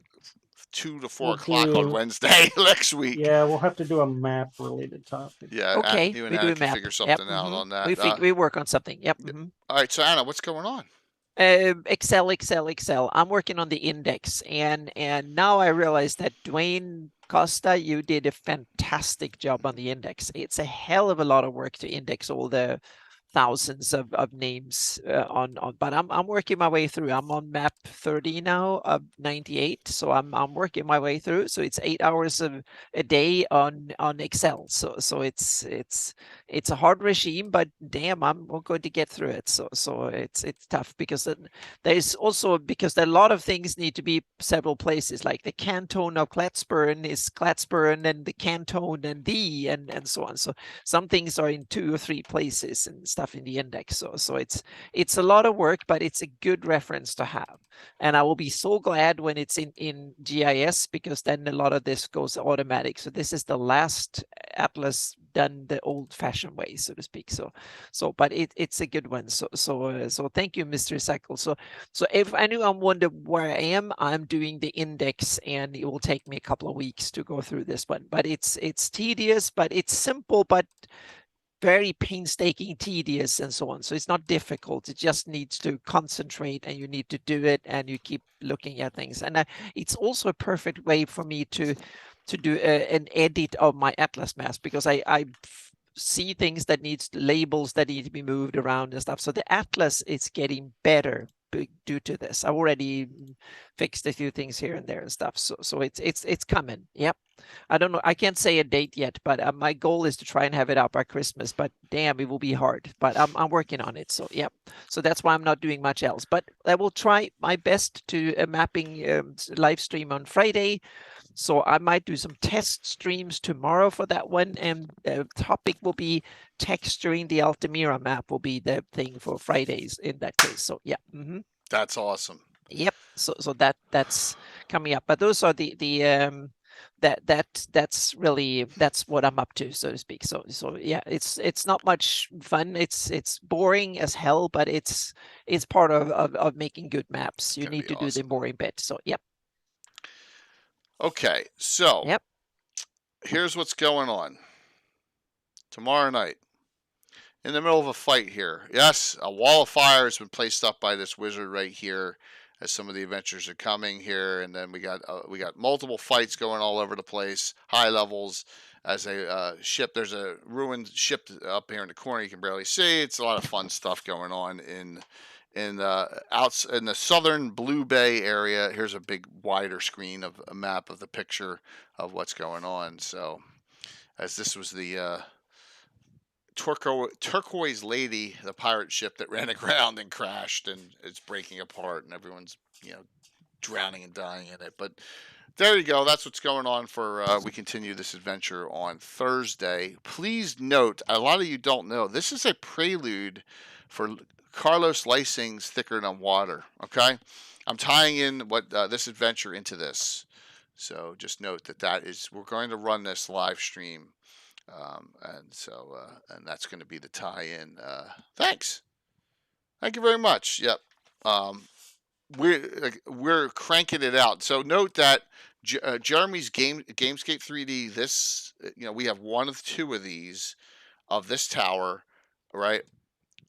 2 to 4 o'clock on Wednesday next week. Yeah, we'll have to do a map related topic. Yeah, okay. You and Anna can figure something out on that. We work on something. Yep. All right, so Anna, what's going on? Excel. I'm working on the index, and now I realize that Dwayne Costa, you did a fantastic job on the index. It's a hell of a lot of work to index all the thousands of names but I'm working my way through. I'm on map 30 now of 98, so I'm working my way through. So it's 8 hours of a day on Excel. So it's a hard regime, but damn, I'm going to get through it. So it's tough because there's also because a lot of things need to be several places, like the canton of Clatsburn is Clatsburn and the canton and and so on. So some things are in 2 or 3 places and stuff in the index. So it's a lot of work, but it's a good reference to have. And I will be so glad when it's in GIS, because then a lot of this goes automatic. So this is the last atlas done the old-fashioned way, so to speak. But it's a good one. So thank you, Mr. Sackle. So if anyone wonder where I am, I'm doing the index, and it will take me a couple of weeks to go through this one. But it's tedious, but it's simple, but very painstaking, tedious, and so on. So it's not difficult. It just needs to concentrate, and you need to do it, and you keep looking at things. And it's also a perfect way for me to do an edit of my atlas maps, because I see things that needs labels that need to be moved around and stuff. So the atlas is getting better due to this. I've already fixed a few things here and there and stuff. So it's coming. Yep. I don't know. I can't say a date yet, but my goal is to try and have it out by Christmas. But damn, it will be hard. But I'm working on it. So yeah. So that's why I'm not doing much else. But I will try my best to mapping live stream on Friday. So I might do some test streams tomorrow for that one, and the topic will be texturing the Altamira map will be the thing for Fridays in that case. So yeah. That's awesome. Yep. So that's coming up. But those are that's really that's what I'm up to, so to speak. So yeah, it's not much fun. It's boring as hell, but it's part of making good maps. You need to do the boring bit. So yep. Okay, so yep. Here's what's going on. Tomorrow night, in the middle of a fight here. Yes, a wall of fire has been placed up by this wizard right here as some of the adventures are coming here, and then we got multiple fights going all over the place, high levels. As a ship, there's a ruined ship up here in the corner you can barely see. It's a lot of fun stuff going on in the southern Blue Bay area. Here's a big wider screen of a map of the picture of what's going on. So, as this was the turquoise lady, the pirate ship that ran aground and crashed, and it's breaking apart, and everyone's drowning and dying in it. But there you go. That's what's going on for. We continue this adventure on Thursday. Please note, a lot of you don't know, this is a prelude for Carlos Lysing's Thicker Than Water. Okay, I'm tying in what this adventure into this. So just note that is, we're going to run this live stream. And that's going to be the tie-in. Thanks. Thank you very much. Yep. We're cranking it out. So note that Jeremy's Gamescape 3D. This, we have one of two of these of this tower, right?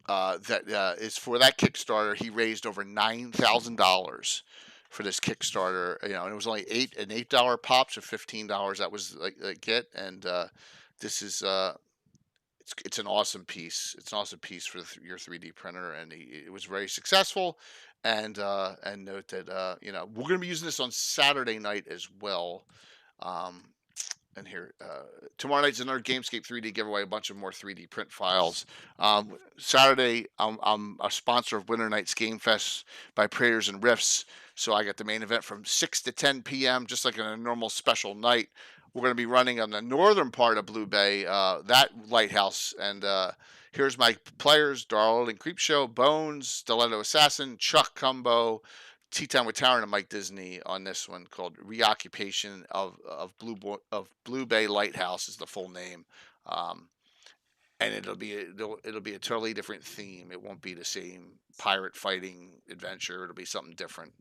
That is for that Kickstarter. He raised over $9,000 for this Kickstarter. And it was only $8 pops or $15. That was like get and. This is it's an awesome piece. It's an awesome piece for your 3D printer, and it was very successful. And note that we're going to be using this on Saturday night as well. And here tomorrow night's another Gamescape 3D giveaway. A bunch of more 3D print files. Saturday, I'm a sponsor of Winter Nights Game Fest by Prayers and Riffs, so I got the main event from 6 to 10 p.m. just like in a normal special night. We're going to be running on the northern part of Blue Bay, that lighthouse. And here's my players: Darl and Creepshow, Bones, Stiletto Assassin, Chuck Cumbo, T-Town with Taran, and Mike Disney on this one, called Reoccupation of Blue Bay Lighthouse is the full name. And it'll be a totally different theme. It won't be the same pirate fighting adventure. It'll be something different.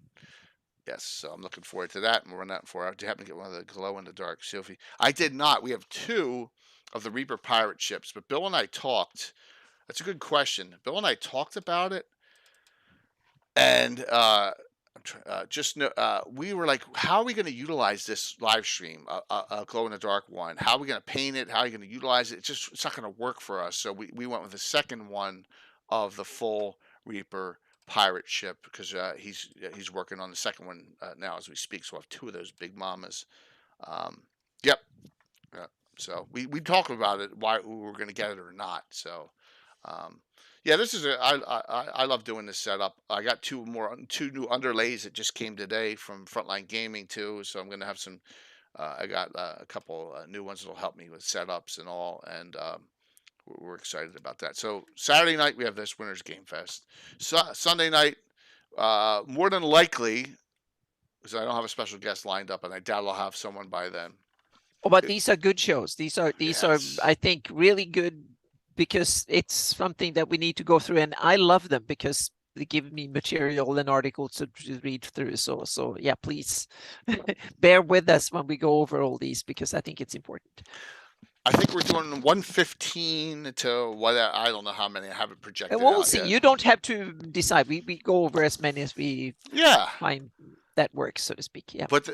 Yes, so I'm looking forward to that, and we'll run that for. I happen to get one of the glow in the dark Sophie. I did not. We have two of the Reaper pirate ships, but Bill and I talked. That's a good question. Bill and I talked about it, and we were like, how are we going to utilize this live stream, a glow in the dark one? How are we going to paint it? How are you going to utilize it? It's not going to work for us. So we went with the second one of the full Reaper pirate ship, because he's working on the second one now as we speak. So we'll have two of those big mamas. Yep. So we talked about it, why we were going to get it or not. So this is I love doing this setup. I got two new underlays that just came today from Frontline Gaming too. So I'm going to have some. I got a couple new ones that'll help me with setups and all, and we're excited about that. So Saturday night we have this Winners Game Fest. Sunday night, more than likely, because I don't have a special guest lined up, and I doubt I'll have someone by then. Oh, but these are good shows. These are I think really good, because it's something that we need to go through, and I love them because they give me material and articles to read through. So yeah, please bear with us when we go over all these, because I think it's important. I think we're doing 115 to what, I don't know how many. I haven't projected. We'll see. Yet. You don't have to decide. We go over as many as we find that works, so to speak. Yeah. But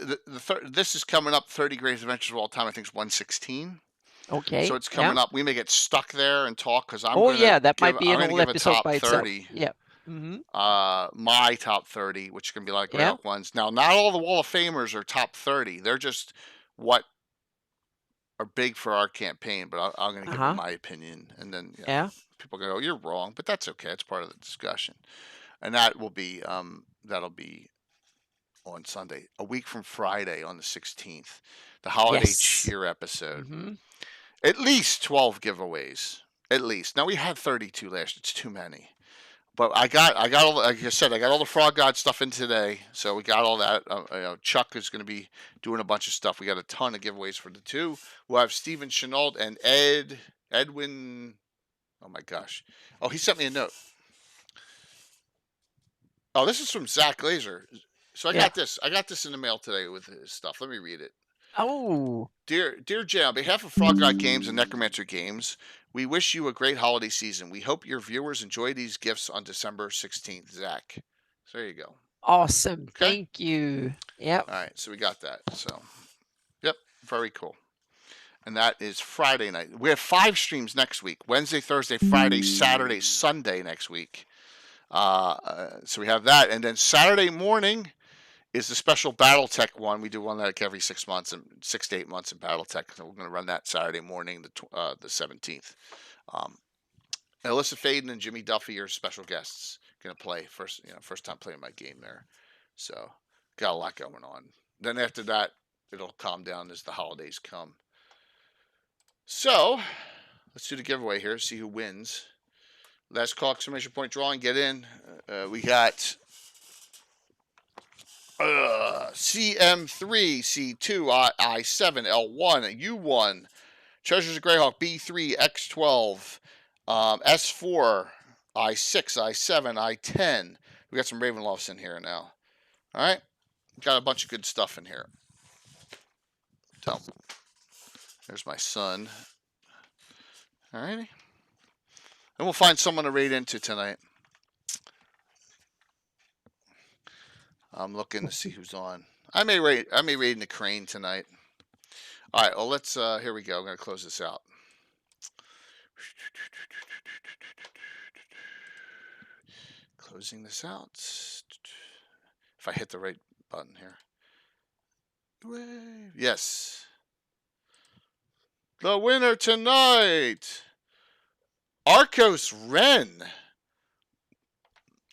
this is coming up. 30 Greatest Adventures of All Time. I think it's 116. Okay. So it's coming up. We may get stuck there and talk, because I'm. That might be an whole episode by itself. 30. Yeah. Mm-hmm. My top 30, which can be like Greyhawk ones. Now, not all the Wall of Famers are top 30. They're just what big for our campaign, but I'm going to give Uh-huh. them my opinion, and then Yeah. people go, "Oh, you're wrong," but that's okay. It's part of the discussion, and that'll be on Sunday, a week from Friday on the 16th, the holiday Yes. cheer episode. Mm-hmm. At least 12 giveaways. At least. Now we had 32 last. It's too many. But I got all, like I said, I got all the Frog God stuff in today, so we got all that. Chuck is going to be doing a bunch of stuff. We got a ton of giveaways for the two. We'll have Steven Chenault and Edwin. Oh my gosh! Oh, he sent me a note. Oh, this is from Zach Glazer. So I got this. I got this in the mail today with his stuff. Let me read it. Oh. Dear Jay, on behalf of Frog God Games and Necromancer Games, we wish you a great holiday season. We hope your viewers enjoy these gifts on December 16th. Zach. So there you go. Awesome. Okay? Thank you. Yep. All right. So we got that. So, yep. Very cool. And that is Friday night. We have 5 streams next week. Wednesday, Thursday, Friday, Saturday, Sunday next week. So we have that. And then Saturday morning is the special BattleTech one. We do one like every 6 months and 6 to 8 months in BattleTech. So we're going to run that Saturday morning, the 17th. Alyssa Faden and Jimmy Duffy are special guests. Going to play first time playing my game there. So got a lot going on. Then after that, it'll calm down as the holidays come. So let's do the giveaway here. See who wins. Last call, exclamation point drawing. Get in. We got CM3, C2, I7, L1, U1, Treasures of Greyhawk, B3, X12, S4, I6, I7, I10. We got some Ravenlofts in here now. All right? Got a bunch of good stuff in here. So, there's my son. All righty. And we'll find someone to raid into tonight. I'm looking to see who's on. I may raid in the crane tonight. All right, well, let's, here we go. I'm going to close this out. Closing this out. If I hit the right button here. Yes. The winner tonight, Arcos Ren.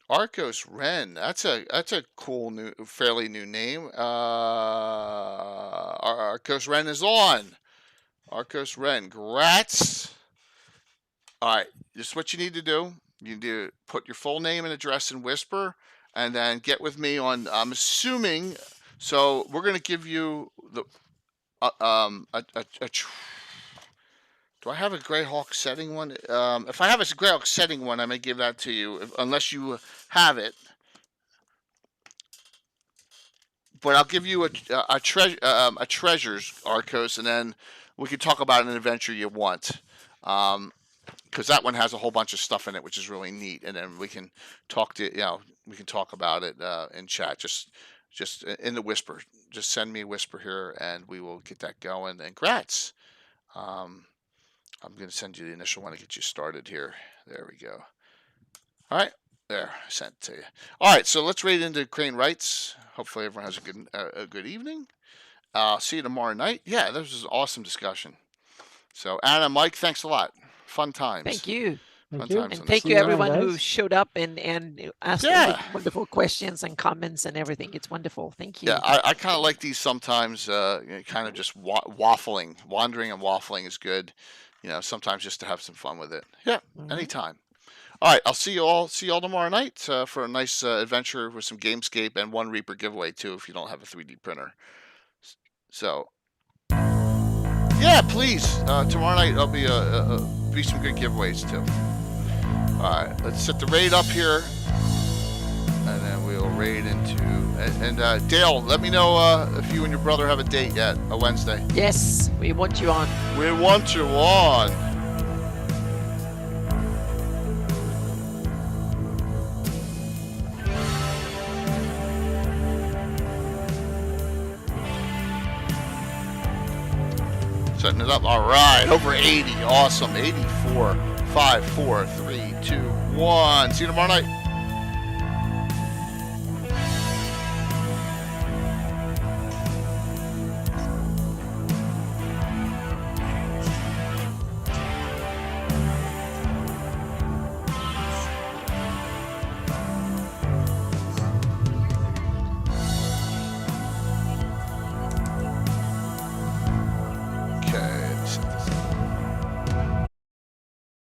Arcos Ren. That's a cool fairly new name. Arcos Ren is on. Arcos Ren. Grats. All right. This is what you need to do. You need to put your full name and address in Whisper, and then get with me on. I'm assuming. So we're gonna give you the do I have a Greyhawk setting one? If I have a Greyhawk setting one, I may give that to you, unless you have it. But I'll give you a treasures, Arcos, and then we can talk about an adventure you want. Because that one has a whole bunch of stuff in it, which is really neat. And then we can talk about it in chat. Just in the Whisper. Just send me a Whisper here, and we will get that going. And congrats. I'm going to send you the initial one to get you started here. There we go. All right. There. I sent it to you. All right. So let's raid into Crane Rights. Hopefully everyone has a good evening. See you tomorrow night. Yeah, this was an awesome discussion. So, Anna, Mike, thanks a lot. Fun times. Thank you. Thank you. And thank you everyone who showed up and asked all the wonderful questions and comments and everything. It's wonderful. Thank you. Yeah, I kind of like these sometimes. Kind of just wandering and waffling is good. Sometimes just to have some fun with it. Yeah, anytime. All right, I'll see you all tomorrow night for a nice adventure with some Gamescape and one Reaper giveaway too if you don't have a 3D printer. So, yeah, please. Tomorrow night there'll be some good giveaways too. All right, let's set the raid up here, and then we'll raid into. And Dale, let me know if you and your brother have a date yet. A Wednesday. Yes, we want you on. We want you on. Setting it up. All right, over 80. Awesome. 84. 5, 4, 3, 2, 1. See you tomorrow night.